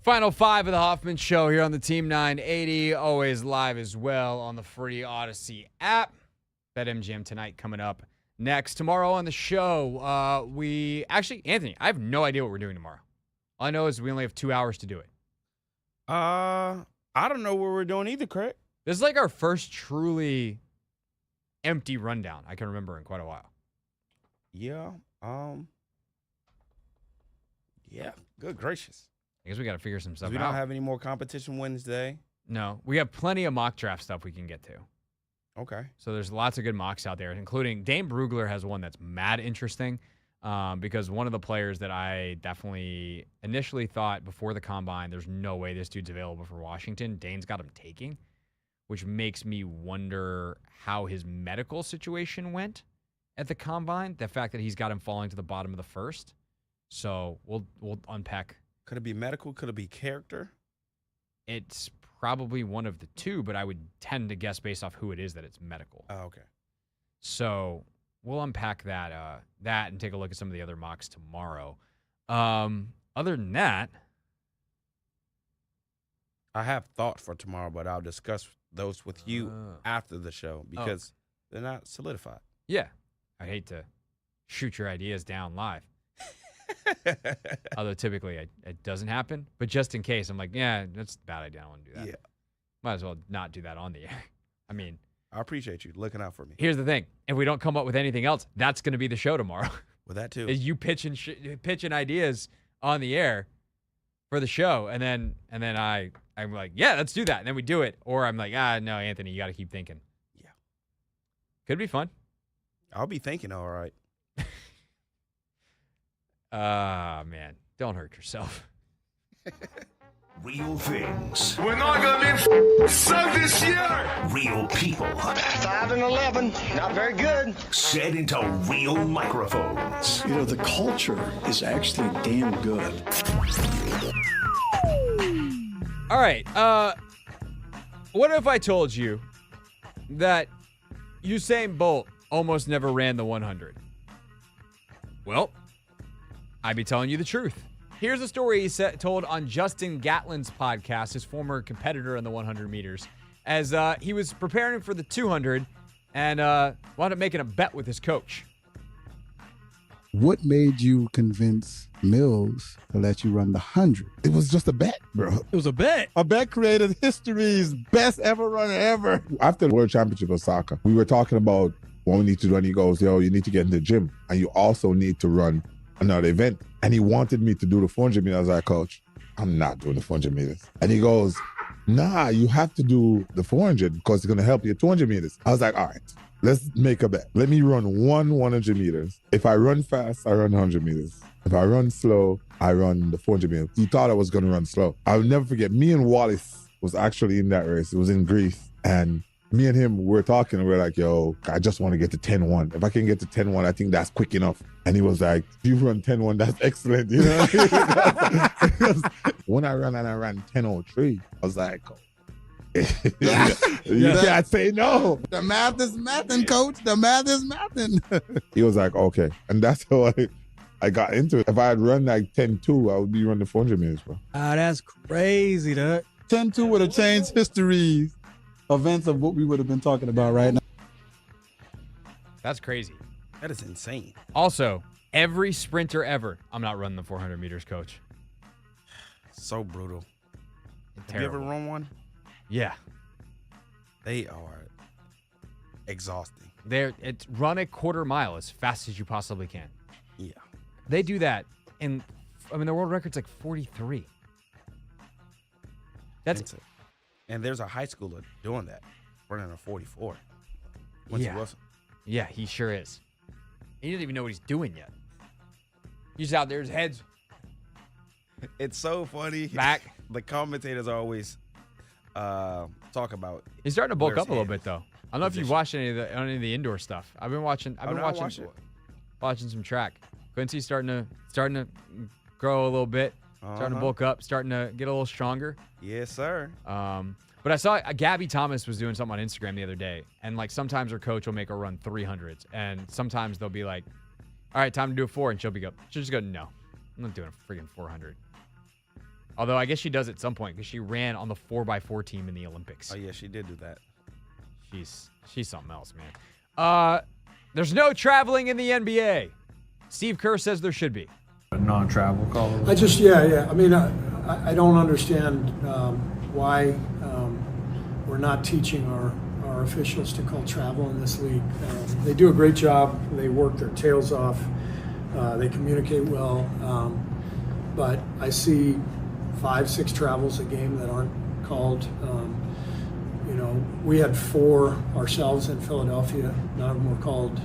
Final five of the Hoffman Show here on the Team 980. Always live as well on the free Odyssey app. BetMGM tonight coming up next. Tomorrow on the show, Anthony, I have no idea what we're doing tomorrow. All I know is we only have 2 hours to do it. I don't know what we're doing either, Craig. This is like our first truly empty rundown I can remember in quite a while. Yeah. Yeah. Good gracious. I guess we got to figure some stuff out. We don't have any more competition Wednesday. No. We have plenty of mock draft stuff we can get to. Okay. So there's lots of good mocks out there, including Dane Brugler has one that's mad interesting because one of the players that I definitely initially thought before the combine, there's no way this dude's available for Washington. Dane's got him taking, which makes me wonder how his medical situation went at the combine. The fact that he's got him falling to the bottom of the first. So we'll unpack. Could it be medical? Could it be character? It's probably one of the two, but I would tend to guess based off who it is that it's medical. Oh, okay. So we'll unpack that and take a look at some of the other mocks tomorrow. Other than that, I have thoughts for tomorrow, but I'll discuss those with you after the show because they're not solidified. Yeah. I hate to shoot your ideas down live. Although typically it doesn't happen. But just in case, I'm like, yeah, that's a bad idea. I don't want to do that. Yeah. Might as well not do that on the air. I mean, I appreciate you looking out for me. here's the thing. If we don't come up with anything else, that's going to be the show tomorrow. With that, too. Is you pitching ideas on the air for the show. And then I'm like, yeah, let's do that. And then we do it. Or I'm like, no, Anthony, you got to keep thinking. Yeah. Could be fun. I'll be thinking, all right. Man, don't hurt yourself. Real things. We're not going to be so this year. Real people. 5 and 11, not very good. Said into real microphones. You know, the culture is actually damn good. All right. What if I told you that Usain Bolt almost never ran the 100? Well, I'd be telling you the truth. Here's a story he told on Justin Gatlin's podcast, his former competitor in the 100 meters, as he was preparing for the 200 and wound up making a bet with his coach. What made you convince Mills to let you run the 100? It was just a bet, bro. It was a bet. A bet created history's best ever runner ever. After the World Championship of Soccer, we were talking about what we need to do, and he goes, yo, you need to get in the gym, and you also need to run another event. And he wanted me to do the 400 meters. I was like, coach, I'm not doing the 400 meters. And he goes, nah, you have to do the 400 because it's going to help you 200 meters. I was like, all right, let's make a bet. Let me run 100 meters. If I run fast, I run 100 meters. If I run slow, I run the 400 meters. He thought I was going to run slow. I'll never forget, me and Wallace was actually in that race. It was in Greece. And me and him were talking, and we're like, yo, I just want to get to 10-1. If I can get to 10-1, I think that's quick enough. And he was like, if you run 10-1, that's excellent. You know what I mean? When I ran 10:03, I was like, you can't say no. The math is mathing, coach. The math is mathing. He was like, okay. And that's how I got into it. If I had run like 10-2, I would be running 400 meters, bro. That's crazy, dude. 10-2 would have changed history. Events of what we would have been talking about right now. That's crazy. That is insane. Also, every sprinter ever, I'm not running the 400 meters, coach. So brutal. Terrible. Have you ever run one? Yeah. They are exhausting. It's run a quarter mile as fast as you possibly can. Yeah. They do that, and the world record's like 43. That's it. And there's a high schooler doing that, running a 44. Quincy Wilson. Yeah, he sure is. He doesn't even know what he's doing yet. He's out there, his head's It's so funny. back. The commentators always talk about. He's starting to bulk where's up a little his bit, though. I don't know if you've watched any of the indoor stuff. I've been watching. Watching some track. Quincy's starting to grow a little bit. Starting to bulk up, starting to get a little stronger. Yes, sir. But I saw Gabby Thomas was doing something on Instagram the other day, and like sometimes her coach will make her run 300s, and sometimes they'll be like, "All right, time to do a 4," and she'll just go, "No, I'm not doing a freaking 400." Although I guess she does at some point because she ran on the 4x4 team in the Olympics. Oh yeah, she did do that. She's something else, man. There's no traveling in the NBA. Steve Kerr says there should be. A non-travel call. I mean, I don't understand why we're not teaching our officials to call travel in this league. They do a great job. They work their tails off. They communicate well. But I see 5-6 travels a game that aren't called. We had 4 ourselves in Philadelphia. None of them were called.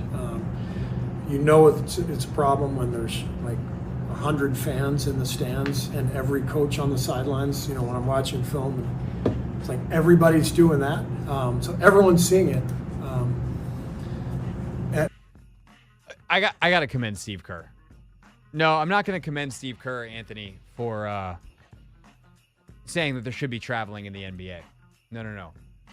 It's a problem when there's like 100 fans in the stands and every coach on the sidelines. When I'm watching film, it's like everybody's doing that. So everyone's seeing it. I got to commend Steve Kerr. No, I'm not going to commend Steve Kerr, Anthony, for saying that there should be traveling in the NBA. No.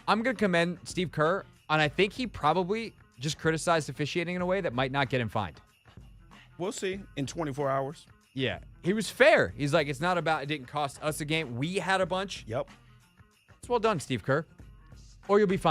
I'm going to commend Steve Kerr, and I think he probably just criticized officiating in a way that might not get him fined. We'll see in 24 hours. Yeah, he was fair. He's like, it's not about, it didn't cost us a game. We had a bunch. Yep. well done, Steve Kerr. Or you'll be fine.